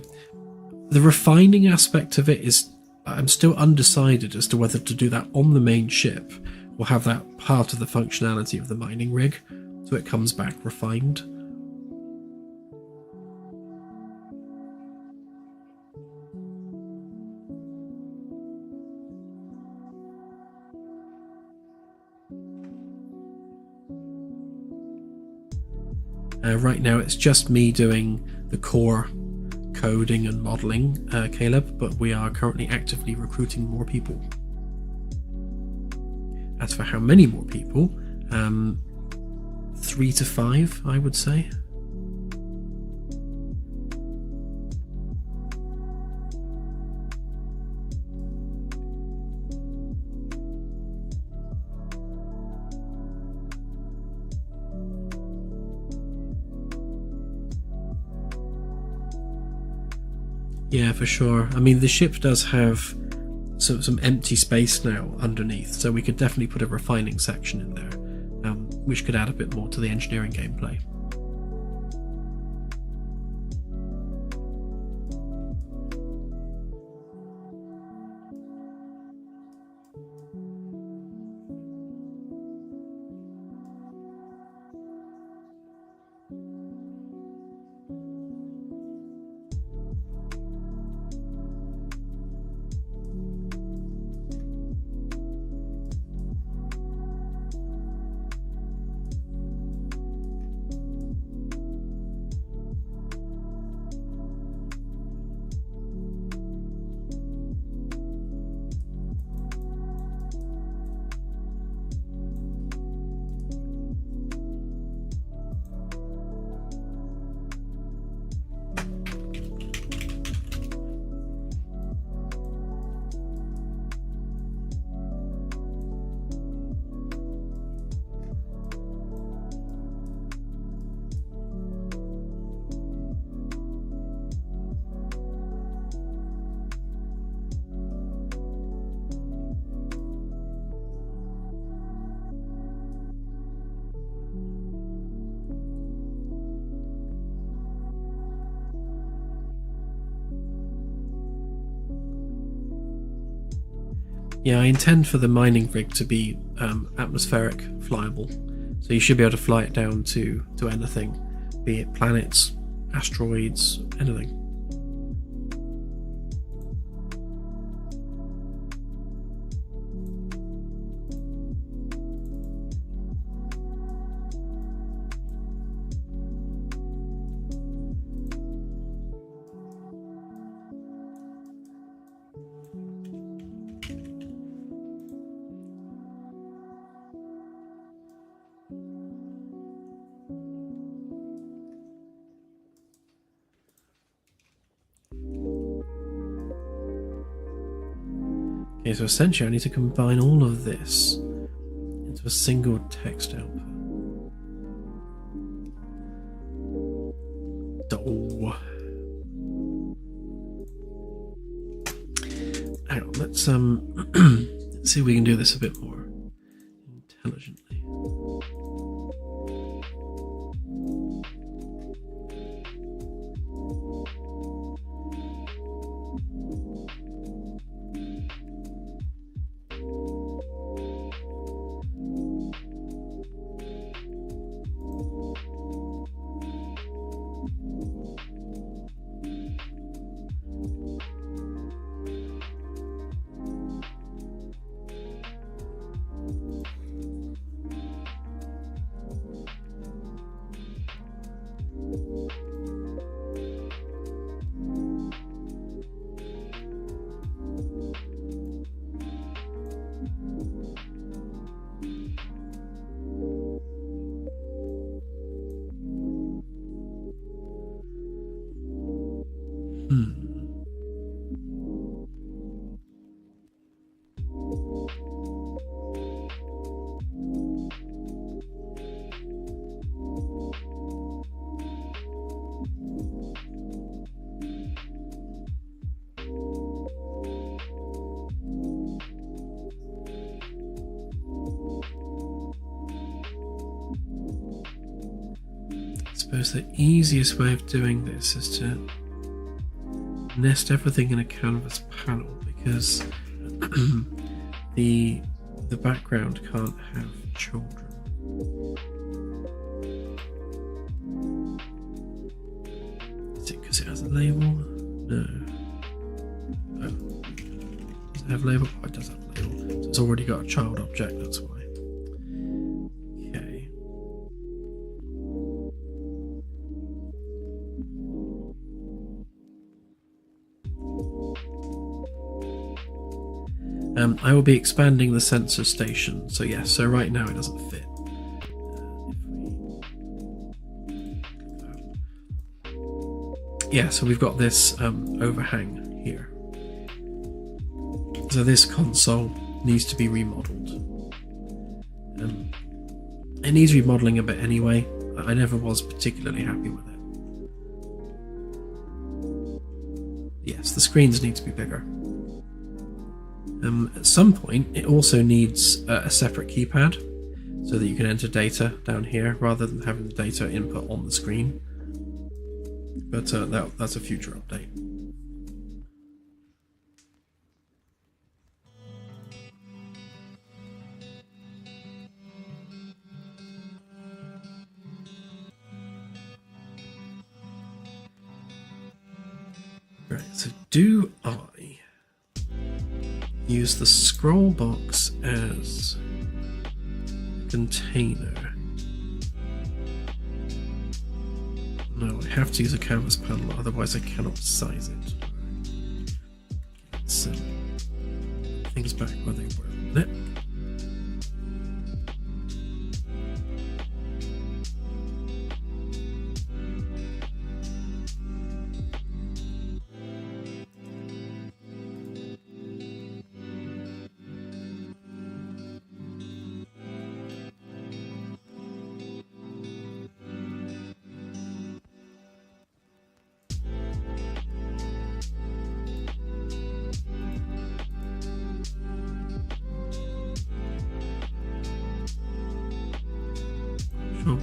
the refining aspect of it is, I'm still undecided as to whether to do that on the main ship or have that part of the functionality of the mining rig, so it comes back refined. Right now it's just me doing the core coding and modelling, Caleb, but we are currently actively recruiting more people. As for how many more people, 3 to 5, I would say. Yeah, for sure. I mean, the ship does have some empty space now underneath, so we could definitely put a refining section in there, which could add a bit more to the engineering gameplay. Yeah, I intend for the mining rig to be atmospheric flyable, so you should be able to fly it down to anything, be it planets, asteroids, anything. Okay, so essentially I need to combine all of this into a single text output. Oh. hang on, let's let's see if we can do this a bit more intelligently. I suppose the easiest way of doing this is to nest everything in a canvas panel, because the background can't have children. Is it because it has a label? No. Oh. Does it have a label? Oh, it does have a label. So it's already got a child object, that's why. Okay. I will be expanding the sensor station, so yes, so right now it doesn't fit. Yeah, so we've got this overhang here. So this console needs to be remodeled. It needs remodeling a bit anyway. I never was particularly happy with it. Yes, the screens need to be bigger. At some point, it also needs a separate keypad so that you can enter data down here rather than having the data input on the screen. But that's a future update. Right, so do I use the scroll box as a container? No, I have to use a canvas panel, otherwise I cannot size it. So, things back where they were, isn't it?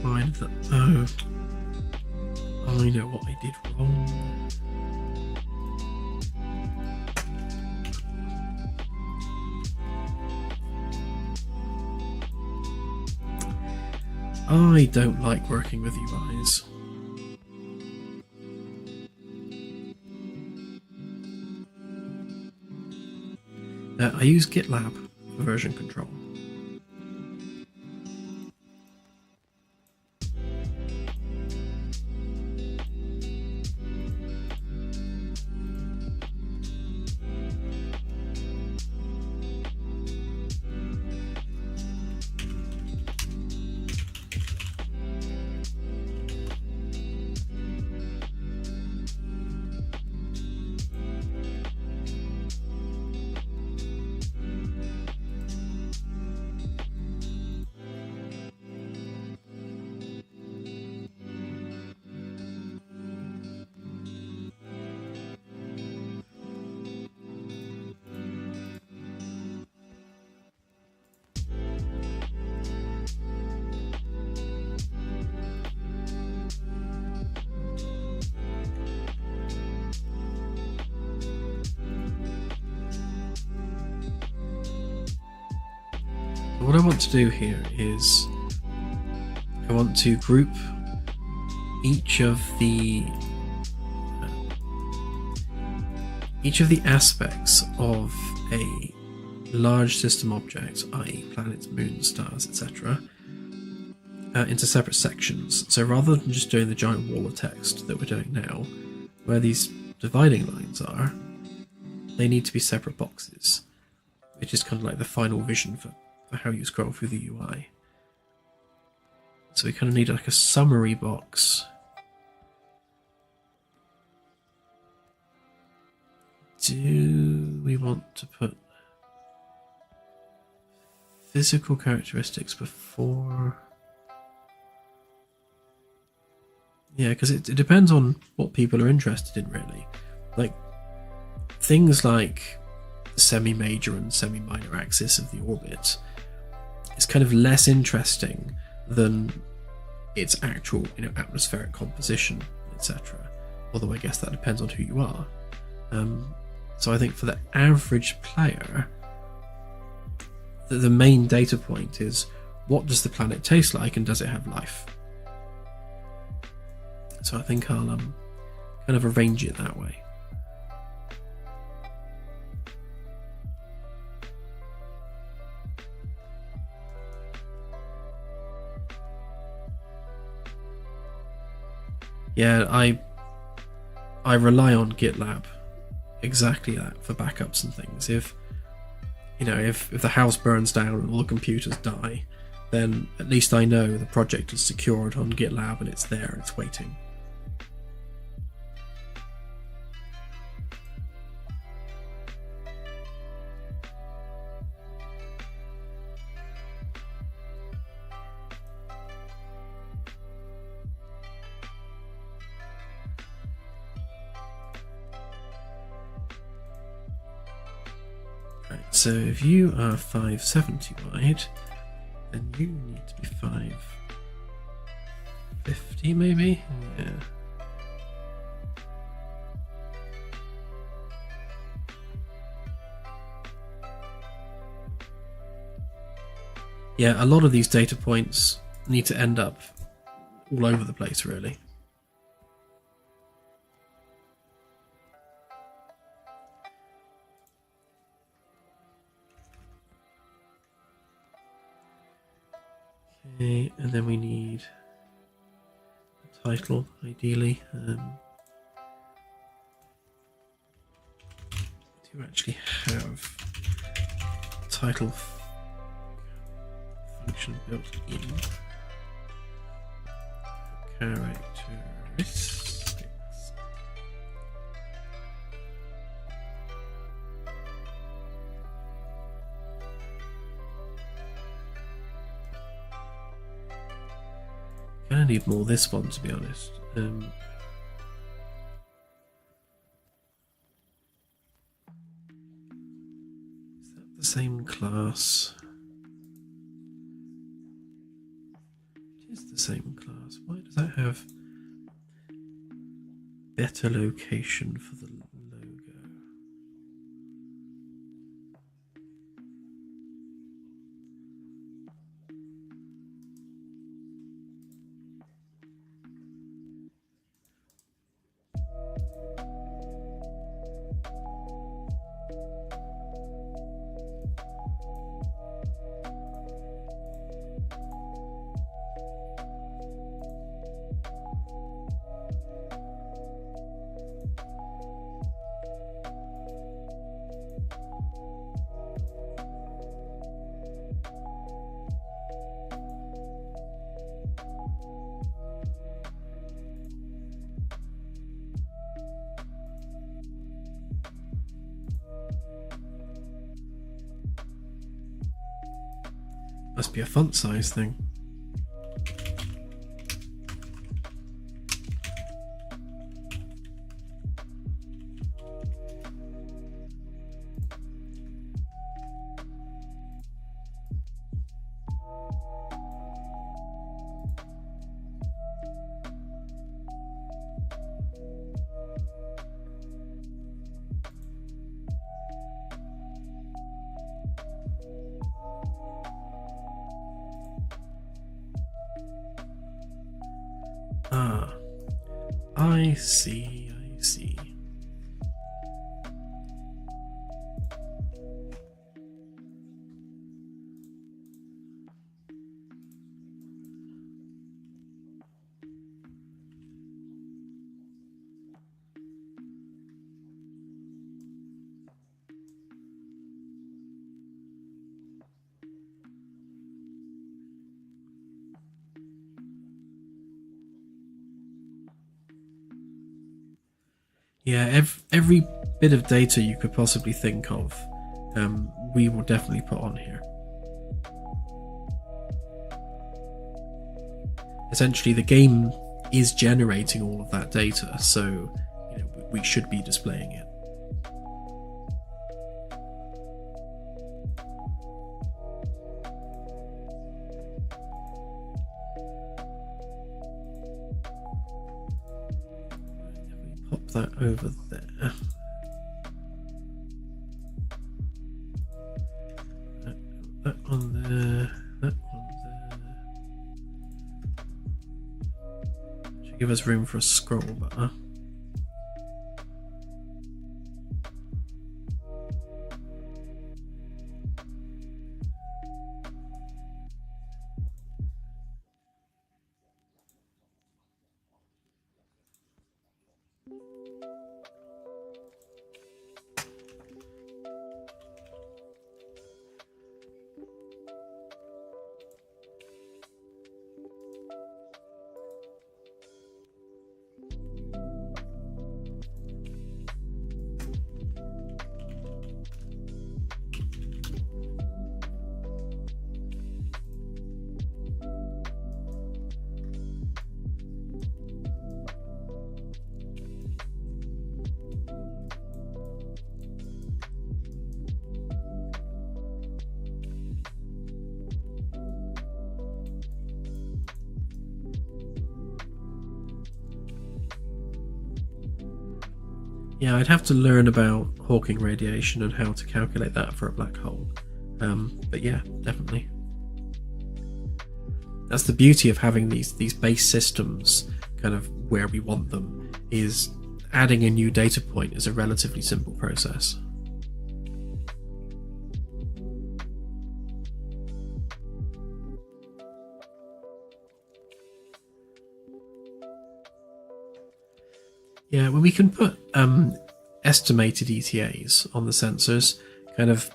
Mind that, oh, I know what I did wrong. I don't like working with UIs. I use GitLab for version control. What I want to do here is I want to group each of the aspects of a large system object, i.e. planets, moons, stars, etc., into separate sections. So rather than just doing the giant wall of text that we're doing now, where these dividing lines are, they need to be separate boxes, which is kind of like the final vision for how you scroll through the UI. So we kind of need like a summary box. Do we want to put physical characteristics before? Yeah, because it depends on what people are interested in, really. Like, things like the semi-major and semi-minor axis of the orbit is kind of less interesting than its actual, atmospheric composition, etc. Although I guess that depends on who you are. So I think for the average player, the main data point is, what does the planet taste like and does it have life? So I think I'll kind of arrange it that way. Yeah, I rely on GitLab exactly that for backups and things. If the house burns down and all the computers die, then at least I know the project is secured on GitLab and it's there, it's waiting. So if you are 570 wide, then you need to be 550 maybe? Yeah. Yeah, a lot of these data points need to end up all over the place, really. Okay, and then we need a title, ideally. To actually have a title function built in. Characteristics. Gonna need more this one, to be honest. Is that the same class? It is the same class. Why does that have better location for the logo? Must be a font size thing. I see, I see. Yeah, every bit of data you could possibly think of, we will definitely put on here. Essentially, the game is generating all of that data, so we should be displaying it. Pop that over there. That one there. That one there. Should give us room for a scroll bar. Yeah, I'd have to learn about Hawking radiation and how to calculate that for a black hole. But yeah, definitely. That's the beauty of having these base systems kind of where we want them, is adding a new data point is a relatively simple process. Yeah, well, we can put estimated ETAs on the sensors, kind of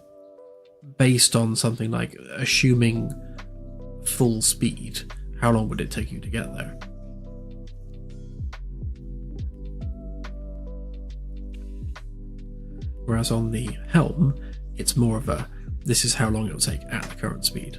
based on something like assuming full speed. How long would it take you to get there? Whereas on the helm, it's more of a, this is how long it will take at the current speed.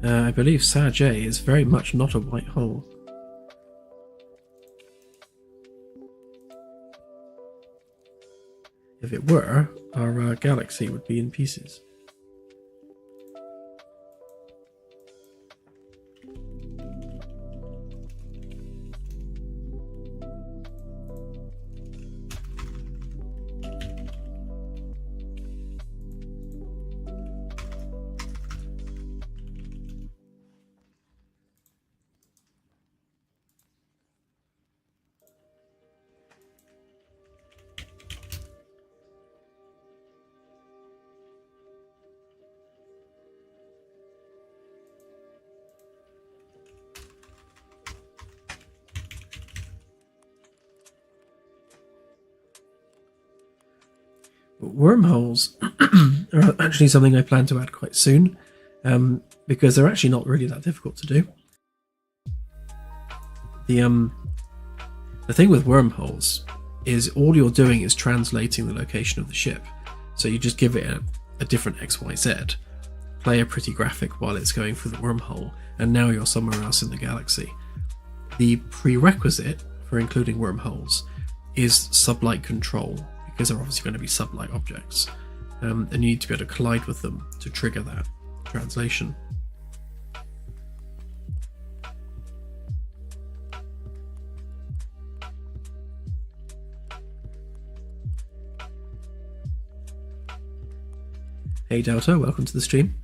I believe Sag A is very much not a white hole. If it were, our galaxy would be in pieces. Wormholes are actually something I plan to add quite soon, because they're actually not really that difficult to do. The thing with wormholes is all you're doing is translating the location of the ship. So you just give it a different XYZ, display a pretty graphic while it's going through the wormhole, and now you're somewhere else in the galaxy. The prerequisite for including wormholes is sublight control, because they're obviously going to be sublight objects, and you need to be able to collide with them to trigger that translation. Hey Delta, welcome to the stream.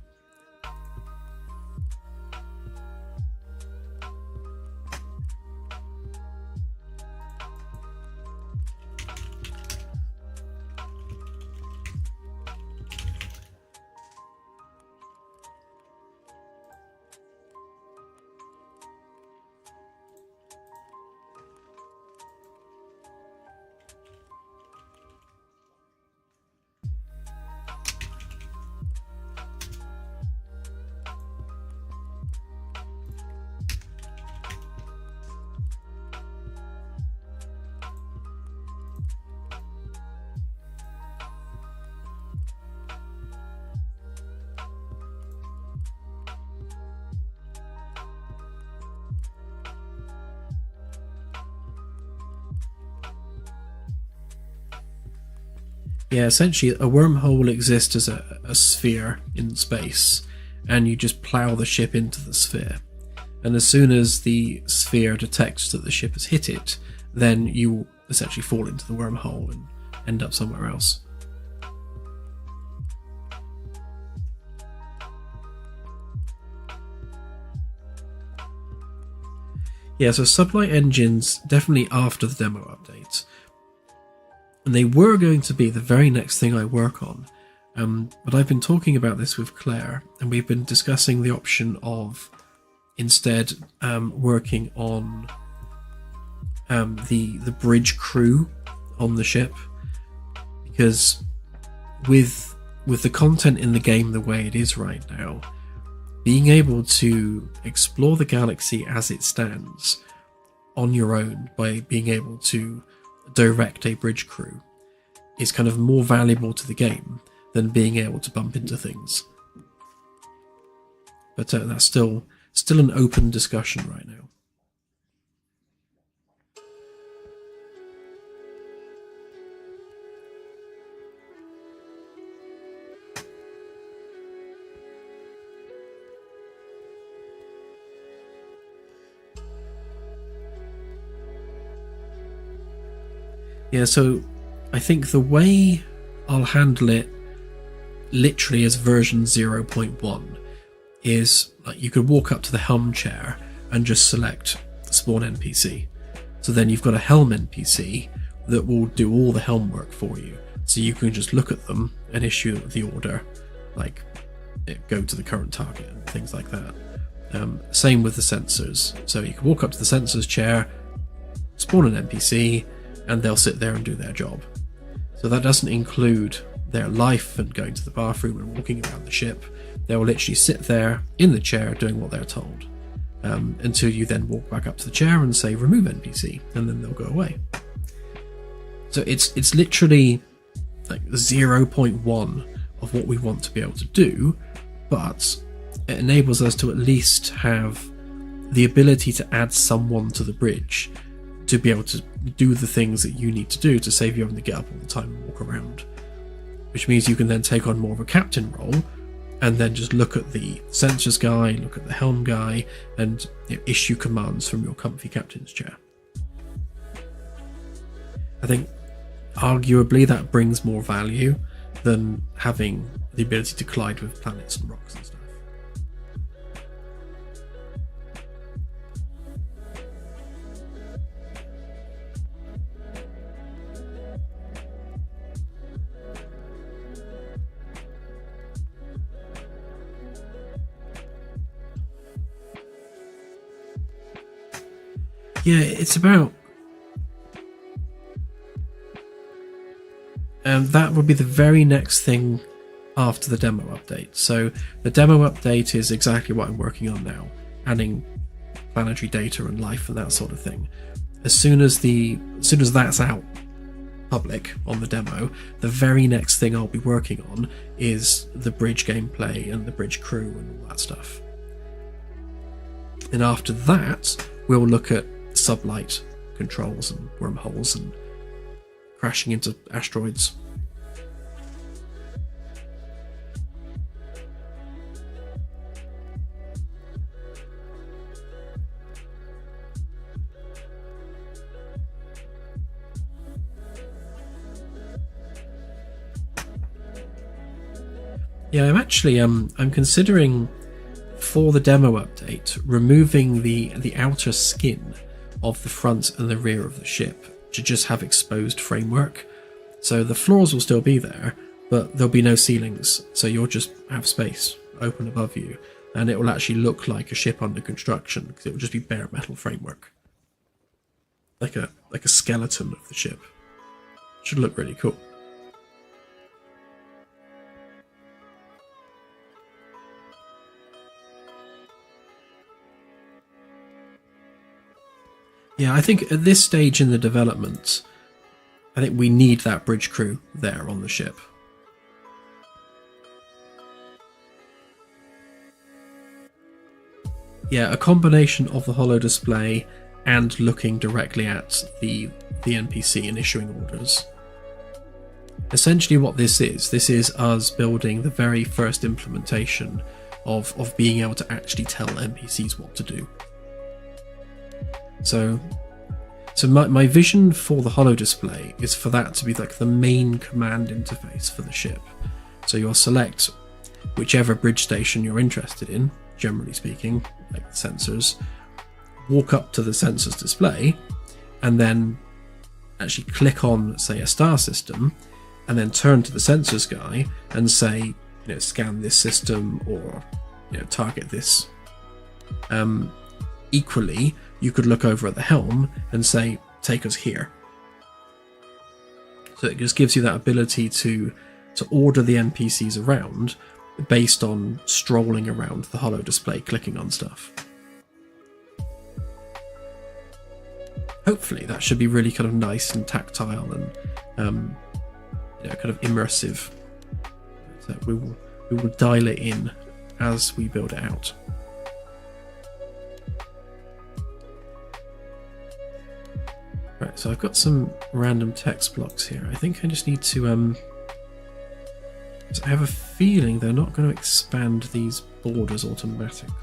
Yeah, essentially a wormhole will exist as a sphere in space, and you just plough the ship into the sphere. And as soon as the sphere detects that the ship has hit it, then you essentially fall into the wormhole and end up somewhere else. Yeah, so sublight engines definitely after the demo update. And they were going to be the very next thing I work on. But I've been talking about this with Claire, and we've been discussing the option of instead working on the bridge crew on the ship, because with the content in the game the way it is right now, being able to explore the galaxy as it stands on your own by being able to direct a bridge crew is kind of more valuable to the game than being able to bump into things. But that's still an open discussion right now. Yeah, so I think the way I'll handle it literally as version 0.1 is like you could walk up to the helm chair and just select spawn NPC. So then you've got a helm NPC that will do all the helm work for you. So you can just look at them and issue the order, like go to the current target and things like that. Same with the sensors. So you can walk up to the sensors chair, spawn an NPC, and they'll sit there and do their job. So that doesn't include their life and going to the bathroom and walking around the ship. They will literally sit there in the chair doing what they're told, until you then walk back up to the chair and say remove NPC, and then they'll go away. So it's literally like 0.1 of what we want to be able to do, but it enables us to at least have the ability to add someone to the bridge to be able to do the things that you need to do to save you having to get up all the time and walk around. Which means you can then take on more of a captain role and then just look at the sensors guy, look at the helm guy, and issue commands from your comfy captain's chair. I think arguably that brings more value than having the ability to collide with planets and rocks and stuff. Yeah, it's about... that would be the very next thing after the demo update. So the demo update is exactly what I'm working on now, adding planetary data and life and that sort of thing. As soon as that's out, public on the demo, the very next thing I'll be working on is the bridge gameplay and the bridge crew and all that stuff. And after that, we'll look at sublight controls and wormholes and crashing into asteroids. Yeah, I'm actually I'm considering for the demo update removing the outer skin of the front and the rear of the ship to just have exposed framework. So the floors will still be there, but there'll be no ceilings, so you'll just have space open above you, and it will actually look like a ship under construction because it will just be bare metal framework, like a skeleton of the ship. Should look really cool. Yeah, I think at this stage in the development, I think we need that bridge crew there on the ship. Yeah, a combination of the holo display and looking directly at the NPC and issuing orders. Essentially what this is us building the very first implementation of being able to actually tell NPCs what to do. So my vision for the holo display is for that to be like the main command interface for the ship. So you'll select whichever bridge station you're interested in, generally speaking, like the sensors, walk up to the sensors display, and then actually click on, say, a star system, and then turn to the sensors guy and say, scan this system, or target this. Equally, you could look over at the helm and say, take us here. So it just gives you that ability to order the NPCs around based on strolling around the holo display, clicking on stuff. Hopefully that should be really kind of nice and tactile and kind of immersive. So we will dial it in as we build it out. Right, so I've got some random text blocks here. I think I just need to so I have a feeling they're not going to expand these borders automatically.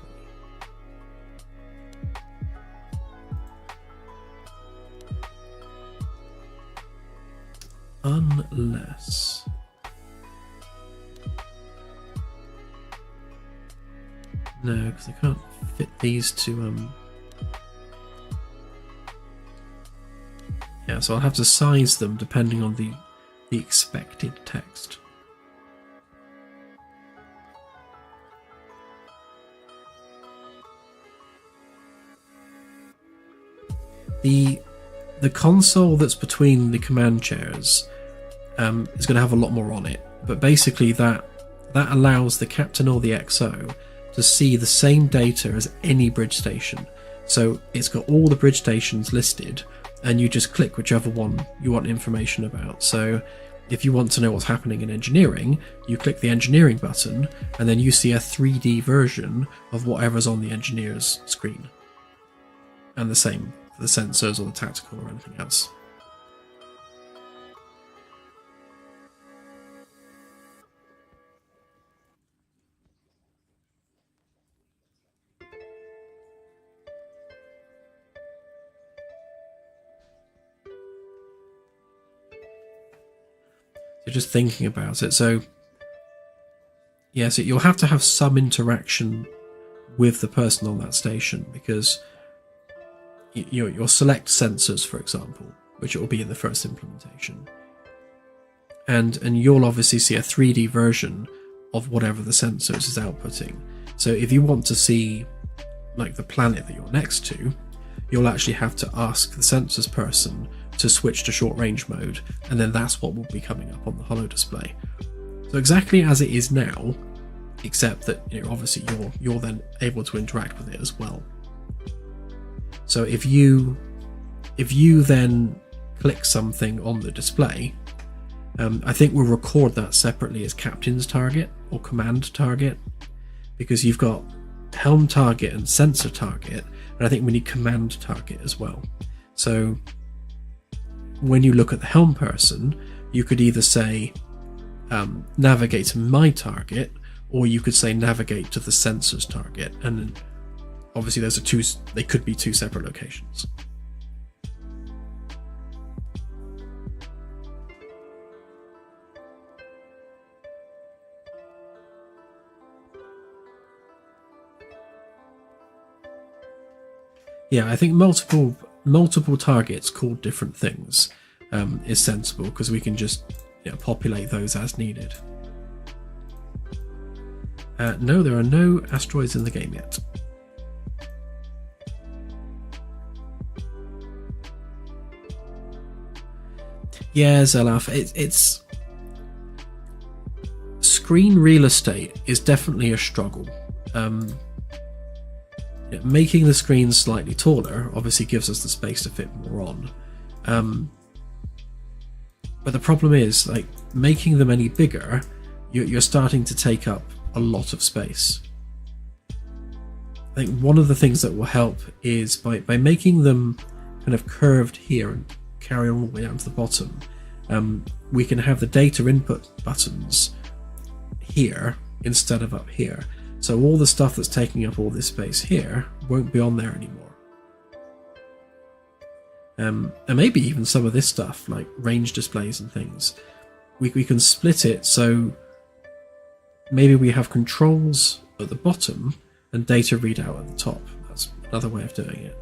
Unless... No, because I can't fit these to... Yeah, so I'll have to size them depending on the expected text. The console that's between the command chairs is going to have a lot more on it, but basically that allows the captain or the XO to see the same data as any bridge station. So it's got all the bridge stations listed, and you just click whichever one you want information about. So if you want to know what's happening in engineering, you click the engineering button, and then you see a 3D version of whatever's on the engineer's screen. And the same for the sensors or the tactical or anything else. So just thinking about it, so yeah, so you'll have to have some interaction with the person on that station, because you'll select sensors, for example, which it will be in the first implementation, and you'll obviously see a 3D version of whatever the sensors is outputting. So if you want to see like the planet that you're next to, you'll actually have to ask the sensors person to switch to short range mode, and then that's what will be coming up on the holo display. So exactly as it is now, except that obviously you're then able to interact with it as well. So if you then click something on the display, I think we'll record that separately as captain's target or command target, because you've got helm target and sensor target, and I think we need command target as well. So when you look at the helm person, you could either say navigate to my target, or you could say navigate to the sensor's target, and obviously they could be two separate locations. Yeah, I think multiple targets called different things is sensible, because we can just populate those as needed. No, there are no asteroids in the game yet. Yeah, Zelaf, it's screen real estate is definitely a struggle. Making the screens slightly taller obviously gives us the space to fit more on. But the problem is, like, making them any bigger, you're starting to take up a lot of space. I think one of the things that will help is by making them kind of curved here and carry on all the way down to the bottom, we can have the data input buttons here instead of up here. So all the stuff that's taking up all this space here won't be on there anymore. And maybe even some of this stuff, like range displays and things, we can split it so maybe we have controls at the bottom and data readout at the top. That's another way of doing it.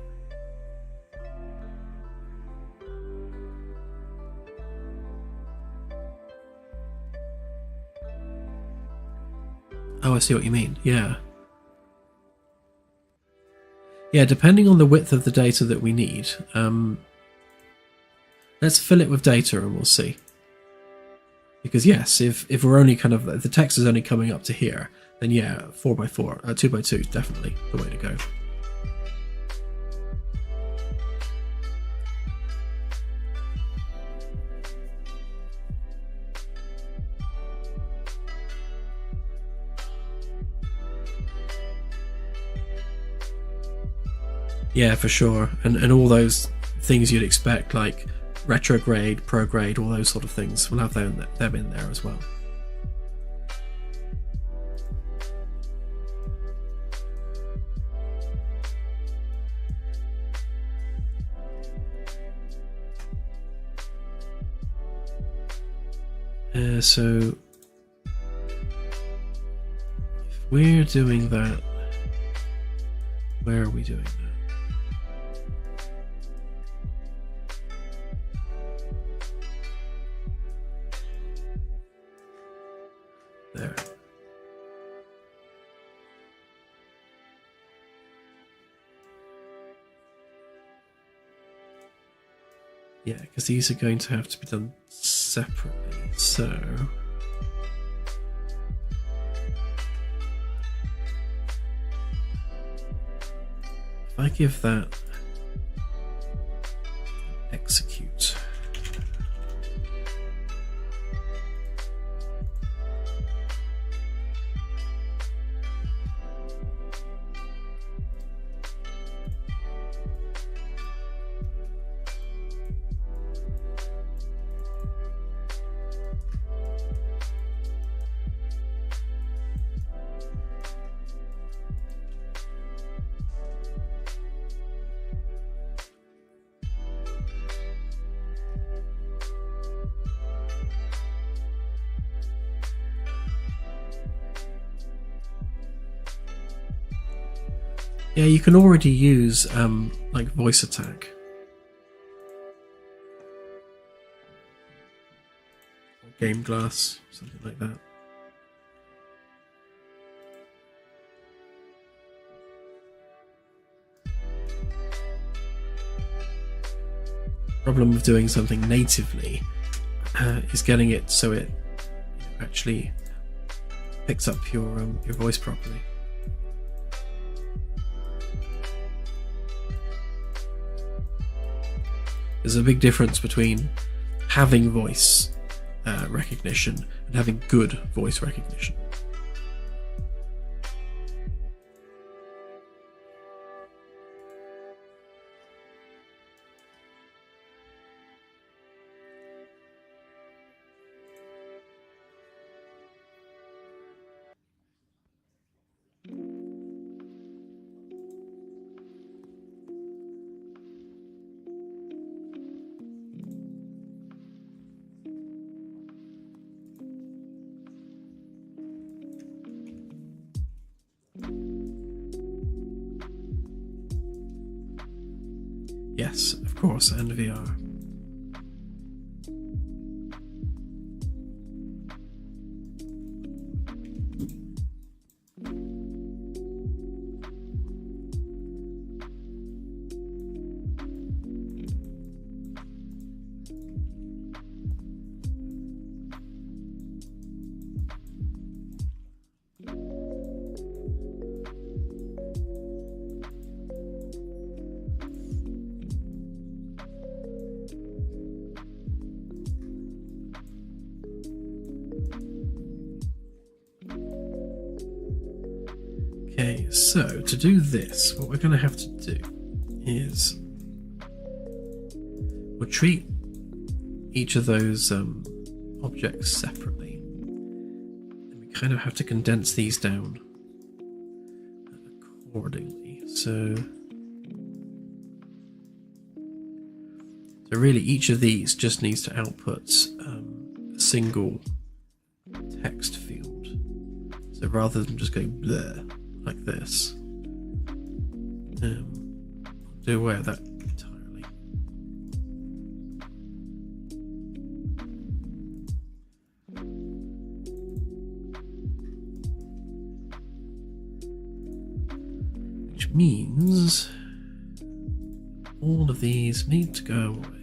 Oh, I see what you mean. Yeah. Yeah, depending on the width of the data that we need, let's fill it with data and we'll see. Because yes, if we're only kind of, if the text is only coming up to here, then yeah, 4x4, 2x2 is definitely the way to go. Yeah, for sure, and all those things you'd expect, like retrograde, prograde, all those sort of things, we'll have them in there as well. So if we're doing that, where are we doing that? There. Yeah, because these are going to have to be done separately, so if I give that execute, yeah, you can already use like voice attack or game glass, something like that. Problem with doing something natively is getting it so it actually picks up your voice properly. There's a big difference between having voice recognition and having good voice recognition. Yes, of course, and VR. Okay, so to do this, what we're going to have to do is we'll treat each of those objects separately, and we kind of have to condense these down accordingly. So really each of these just needs to output a single text field. So rather than just going bleh like this, do away with that entirely. Which means all of these need to go away.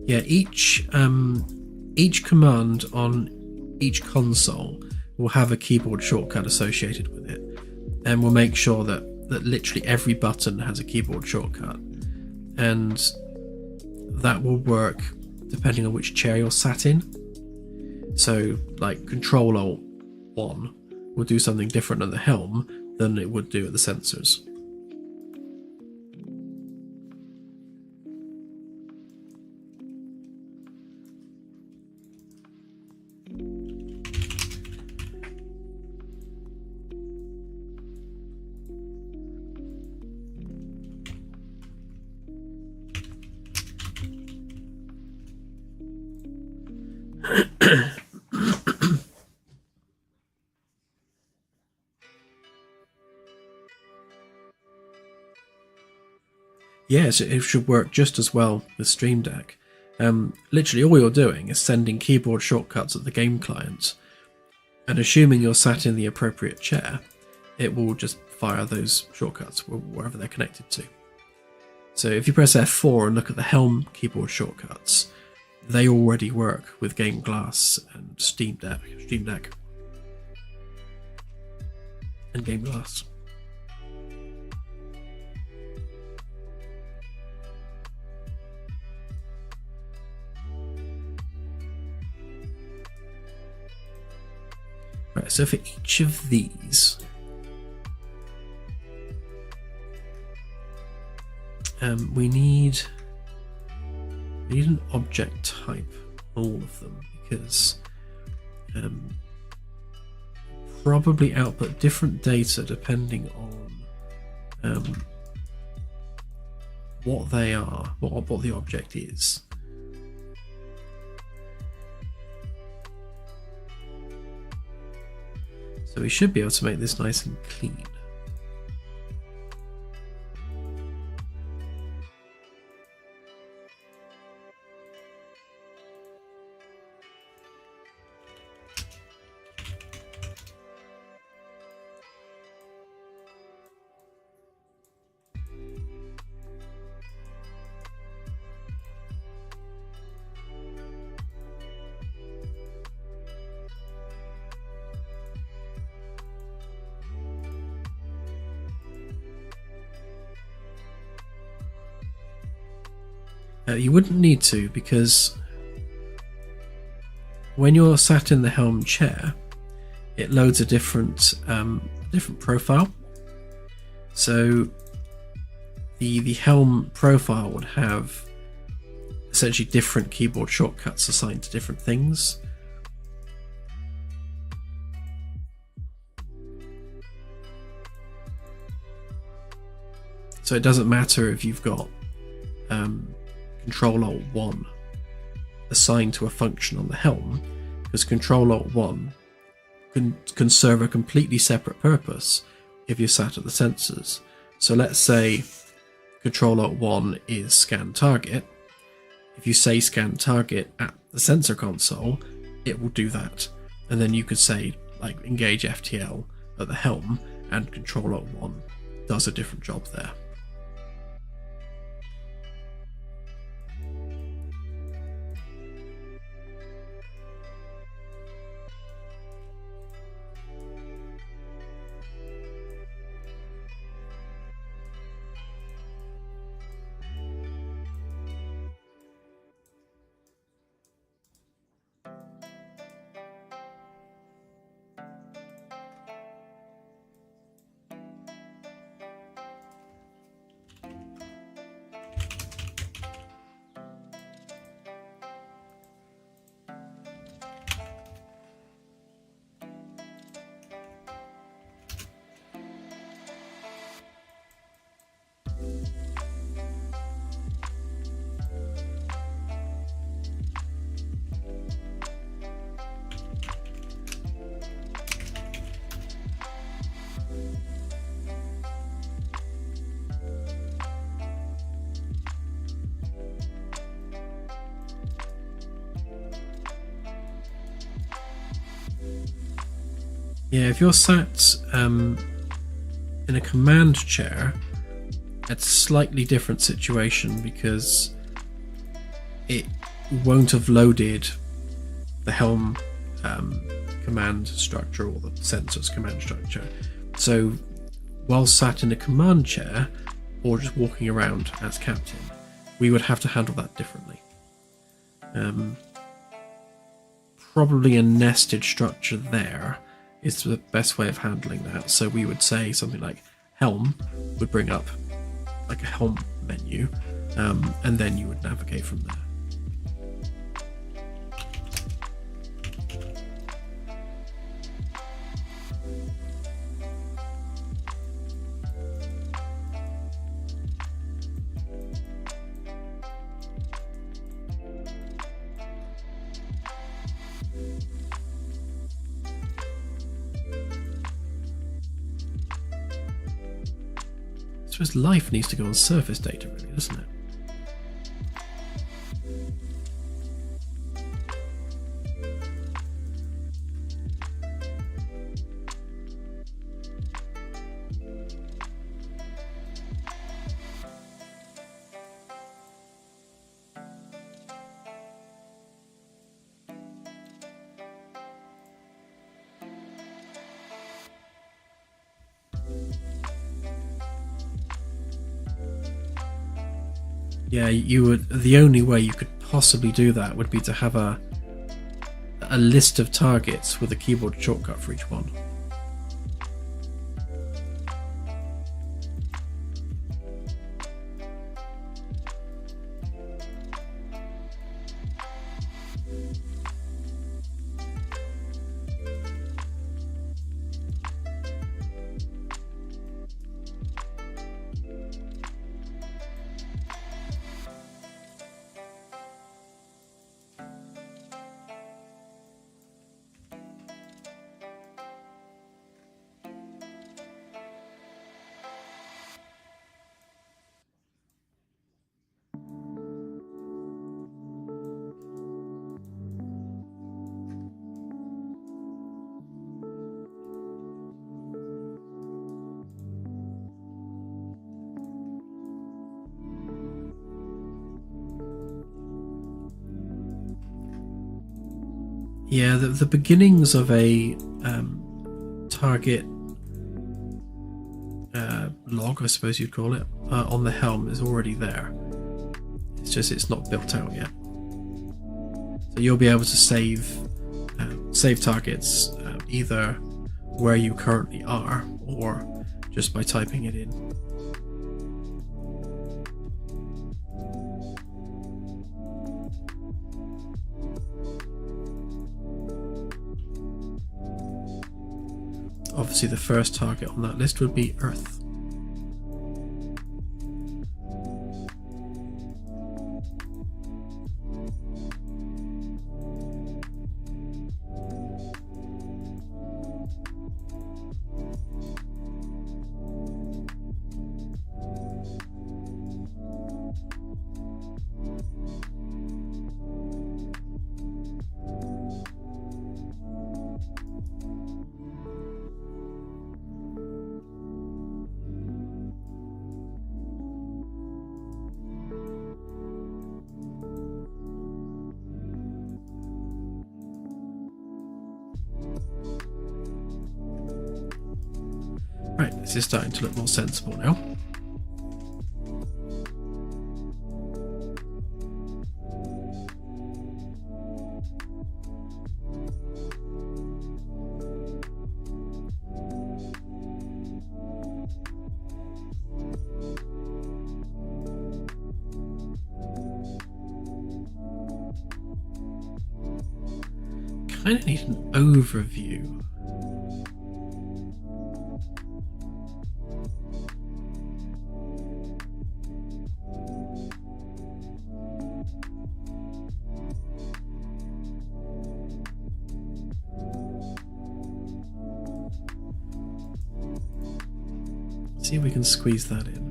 Yeah, each command on each console will have a keyboard shortcut associated with it, and we'll make sure that literally every button has a keyboard shortcut, and that will work depending on which chair you're sat in. So, like Control Alt 1 will do something different at the helm than it would do at the sensors. Yes, it should work just as well with Stream Deck. Literally all you're doing is sending keyboard shortcuts at the game client, and assuming you're sat in the appropriate chair, it will just fire those shortcuts wherever they're connected to. So if you press F4 and look at the helm keyboard shortcuts, they already work with Game Glass and Stream Deck and Game Glass. Right, so for each of these, we need an object type, all of them, because probably output different data depending on what they are, what the object is. So we should be able to make this nice and clean. You wouldn't need to, because when you're sat in the helm chair, it loads a different profile. So the helm profile would have essentially different keyboard shortcuts assigned to different things. So it doesn't matter if you've got Control-Alt-1 assigned to a function on the helm, because Control-Alt-1 can serve a completely separate purpose if you're sat at the sensors. So let's say Control-Alt-1 is scan target. If you say scan target at the sensor console, it will do that. And then you could say like engage FTL at the helm, and Control-Alt-1 does a different job there. Yeah, if you're sat in a command chair, it's a slightly different situation, because it won't have loaded the helm command structure or the sensors command structure. So while sat in a command chair or just walking around as captain, we would have to handle that differently. Probably a nested structure there is the best way of handling that. So we would say something like helm would bring up like a helm menu, and then you would navigate from there. I suppose life needs to go on surface data, really, doesn't it? Yeah, you would. The only way you could possibly do that would be to have a list of targets with a keyboard shortcut for each one. Yeah, the beginnings of a target log, I suppose you'd call it, on the helm is already there. It's just it's not built out yet. So you'll be able to save targets either where you currently are or just by typing it in. Obviously the first target on that list would be Earth. Right, this is starting to look more sensible now. Kind of need an overview. See if we can squeeze that in.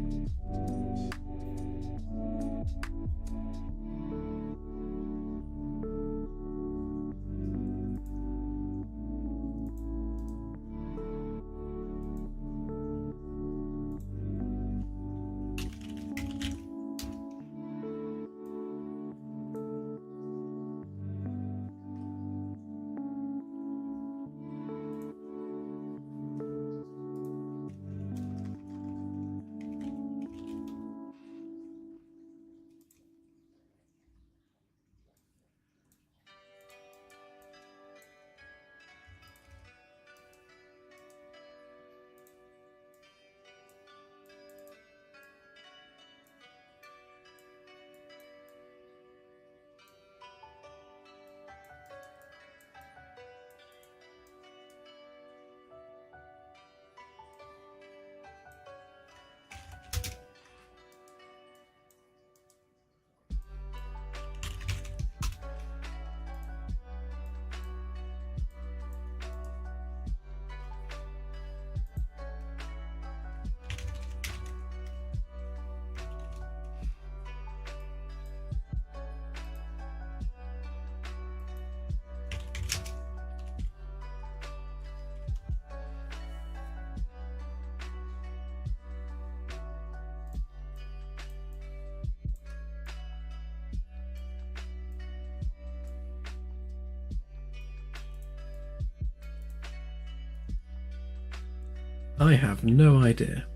I have no idea.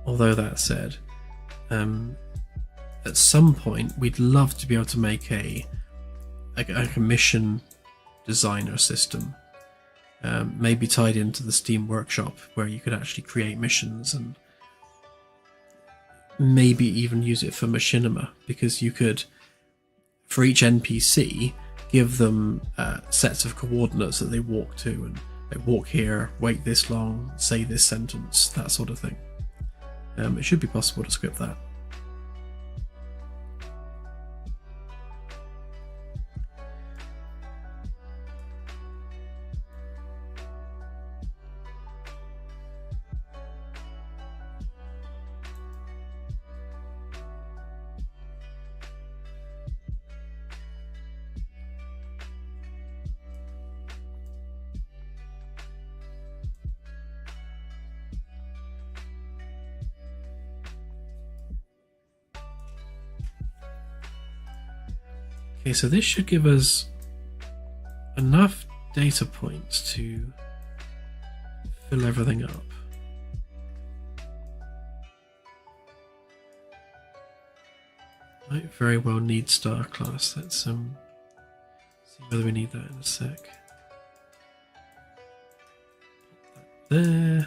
Although that said, at some point we'd love to be able to make a mission designer system, maybe tied into the Steam Workshop, where you could actually create missions and maybe even use it for machinima, because you could, for each NPC, give them sets of coordinates that they walk to, and they walk here, wait this long, say this sentence, that sort of thing. It should be possible to script that. Okay, so this should give us enough data points to fill everything up. Might very well need star class. Let's see whether we need that in a sec. There.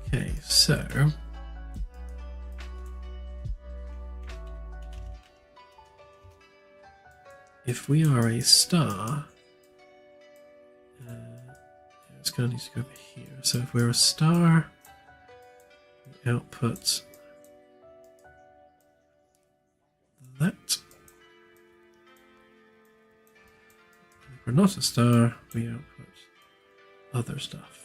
Okay, so if we are a star, it's going to need to go over here. So if we're a star, we output that. If we're not a star, we output other stuff.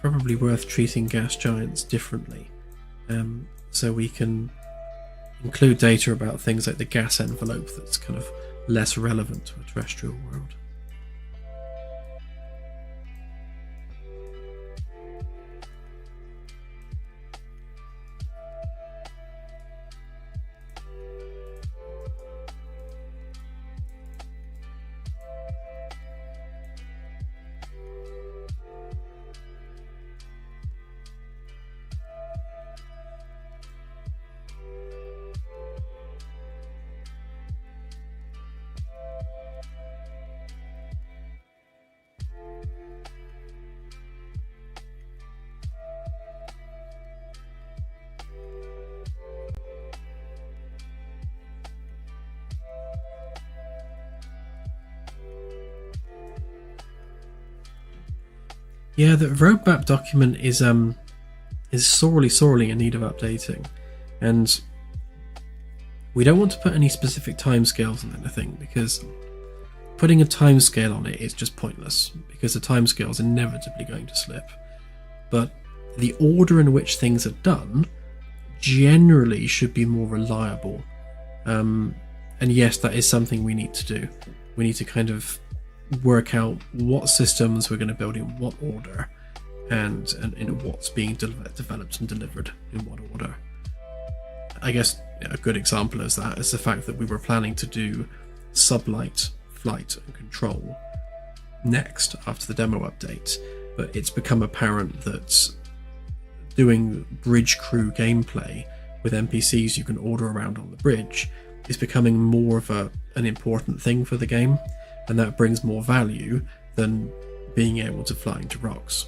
Probably worth treating gas giants differently, so we can include data about things like the gas envelope that's kind of less relevant to a terrestrial world. Yeah, the roadmap document is sorely in need of updating, and we don't want to put any specific timescales on anything, because putting a timescale on it is just pointless, because the timescale is inevitably going to slip. But the order in which things are done generally should be more reliable, and yes, that is something we need to do. We need to kind of work out what systems we're going to build in what order, and what's being developed and delivered in what order. I guess a good example of that is the fact that we were planning to do sublight, flight and control next after the demo update, but it's become apparent that doing bridge crew gameplay with NPCs you can order around on the bridge is becoming more of an important thing for the game, and that brings more value than being able to fly into rocks.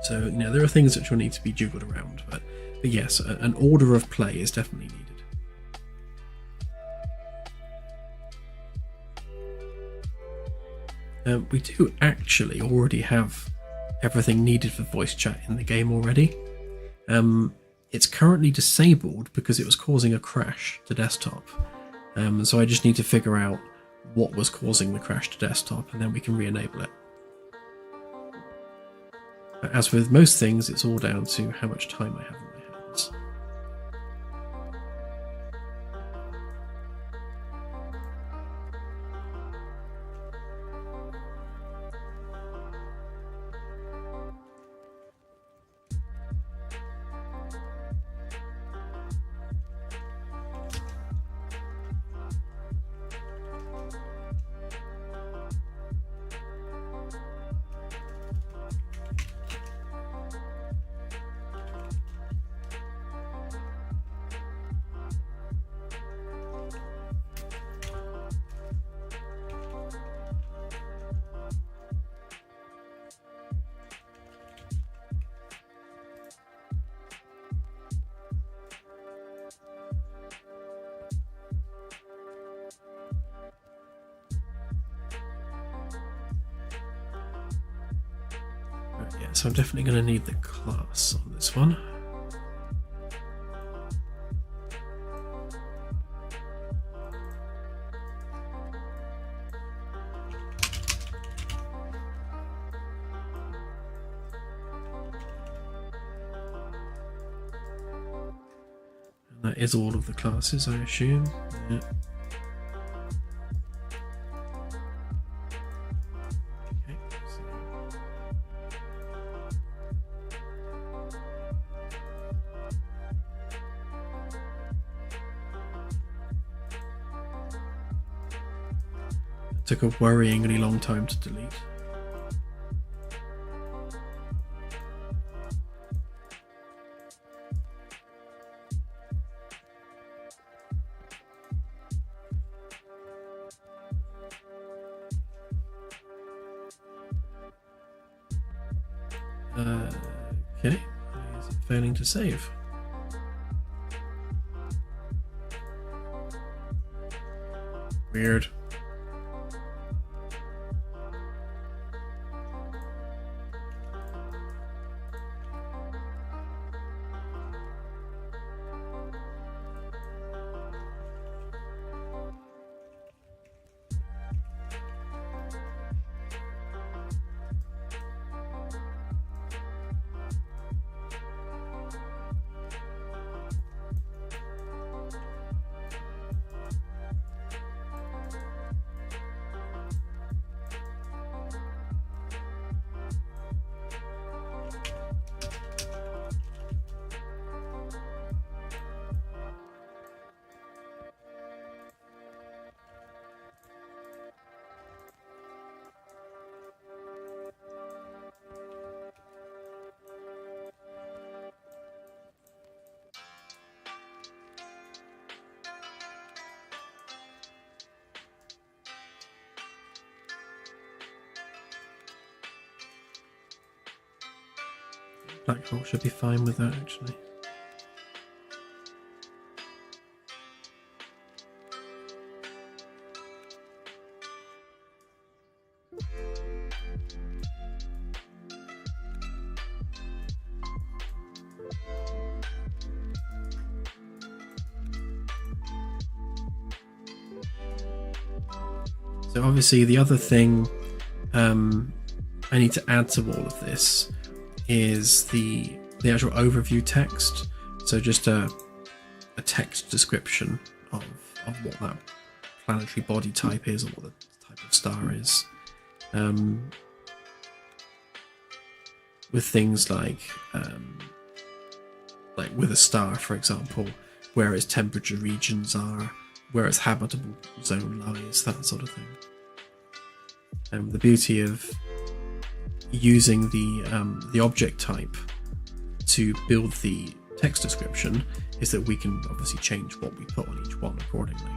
So, there are things which will need to be jiggled around, but yes, an order of play is definitely needed. We do actually already have everything needed for voice chat in the game already. It's currently disabled because it was causing a crash to desktop. So I just need to figure out what was causing the crash to desktop, and then we can re-enable it. But as with most things, it's all down to how much time I have in my hands. Yeah, so I'm definitely going to need the class on this one. And that is all of the classes, I assume. Yeah. Took a worryingly long time to delete. Okay, is it failing to save? Weird. Black hole should be fine with that, actually. So obviously the other thing I need to add to all of this is the actual overview text. So just a text description of what that planetary body type is, or what the type of star is. With things like with a star, for example, where its temperature regions are, where its habitable zone lies, that sort of thing. The beauty of using the object type to build the text description is that we can obviously change what we put on each one accordingly.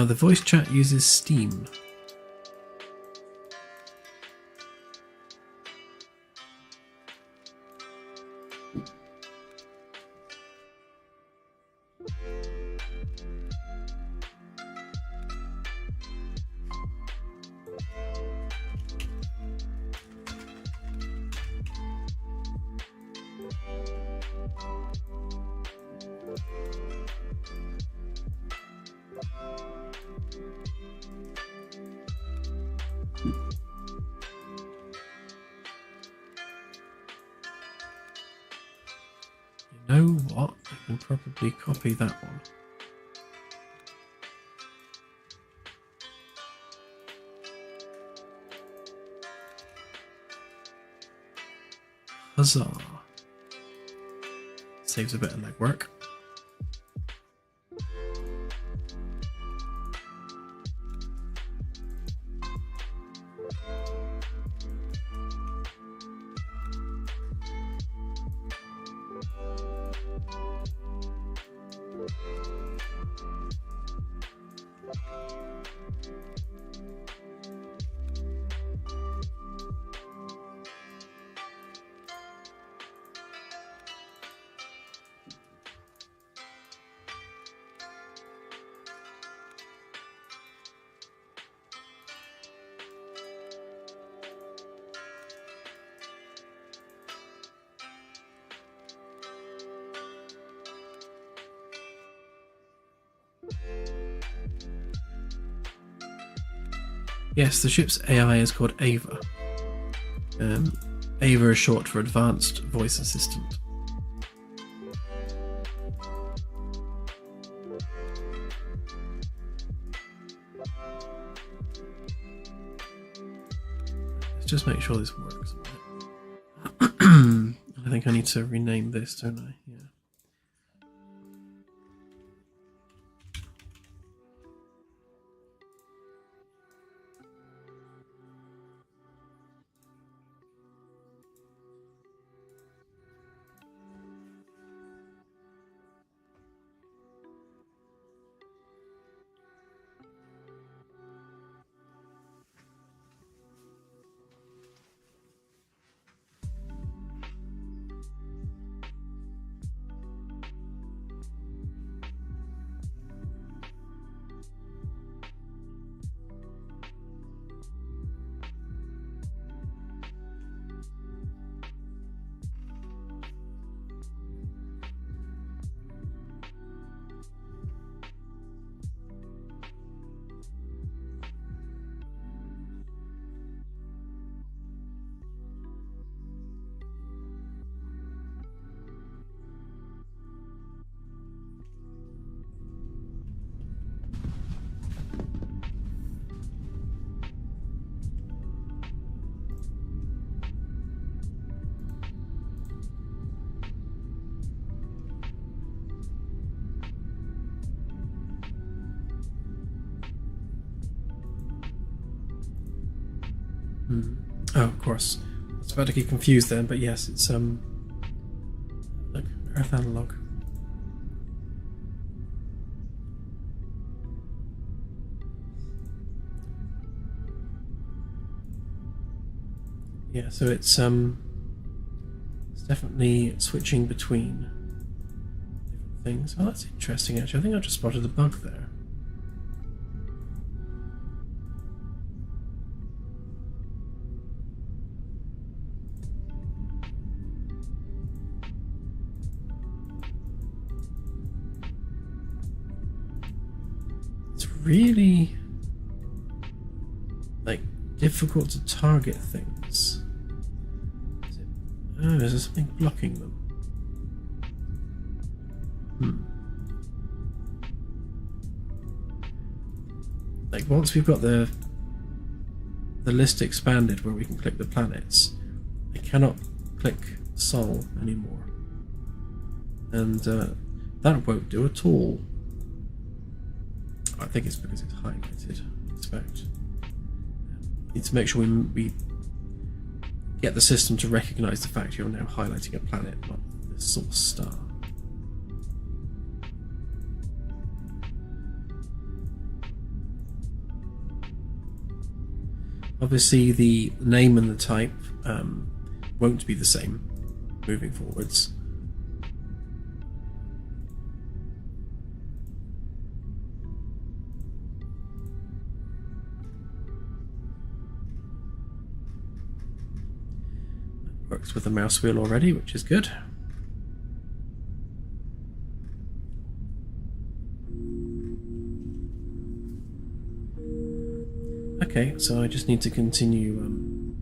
The voice chat uses Steam. You know what? I can probably copy that one. Huzzah. Saves a bit of legwork. Yes, the ship's AI is called Ava. Ava is short for Advanced Voice Assistant. Let's just make sure this works. I think I need to rename this, don't I? Yeah. Oh, of course. I was about to get confused then, but yes, it's look, Earth analog. Yeah, so it's definitely switching between different things. Oh, that's interesting actually. I think I just spotted a bug there. Really difficult to target things. Is there something blocking them? Once we've got the list expanded where we can click the planets, I cannot click Sol anymore, and that won't do at all. I think it's because it's highlighted. I expect. Need to make sure we get the system to recognise the fact you're now highlighting a planet, not the source star. Obviously, the name and the type won't be the same moving forwards. Works with the mouse wheel already, which is good. Okay, so I just need to continue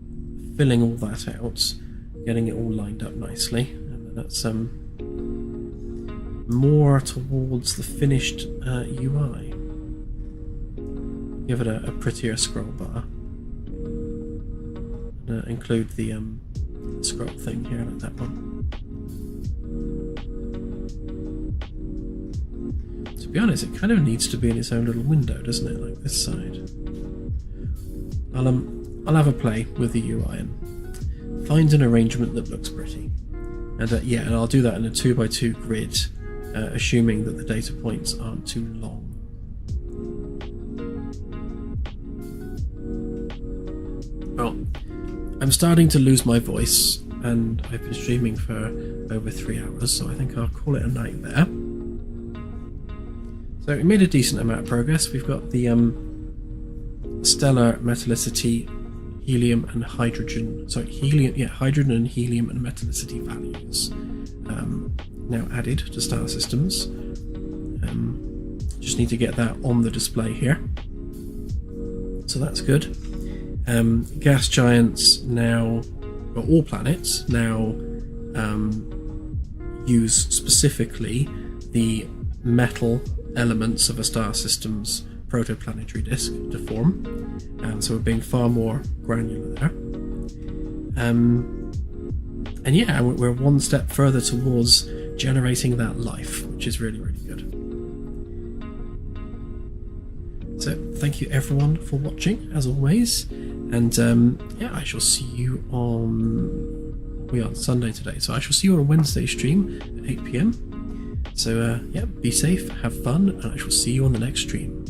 filling all that out, getting it all lined up nicely, and then that's more towards the finished UI. Give it a prettier scroll bar. And, include the scroll thing here, like that one. To be honest, it kind of needs to be in its own little window, doesn't it? Like this side. I'll have a play with the UI and find an arrangement that looks pretty. And yeah, and I'll do that in a 2x2 grid, assuming that the data points aren't too long. Well, I'm starting to lose my voice, and I've been streaming for over 3 hours, so I think I'll call it a night there. So we made a decent amount of progress. We've got the stellar metallicity, helium and hydrogen. Sorry, hydrogen and helium and metallicity values now added to star systems. Just need to get that on the display here. so that's good. Gas giants now, or all planets now, use specifically the metal elements of a star system's protoplanetary disk to form, so we're being far more granular there. And yeah, we're one step further towards generating that life, which is really, really good. So thank you everyone for watching, as always, and yeah, I shall see you we're on Sunday today, so I shall see you on a Wednesday stream at 8 PM. So yeah, be safe, have fun, and I shall see you on the next stream.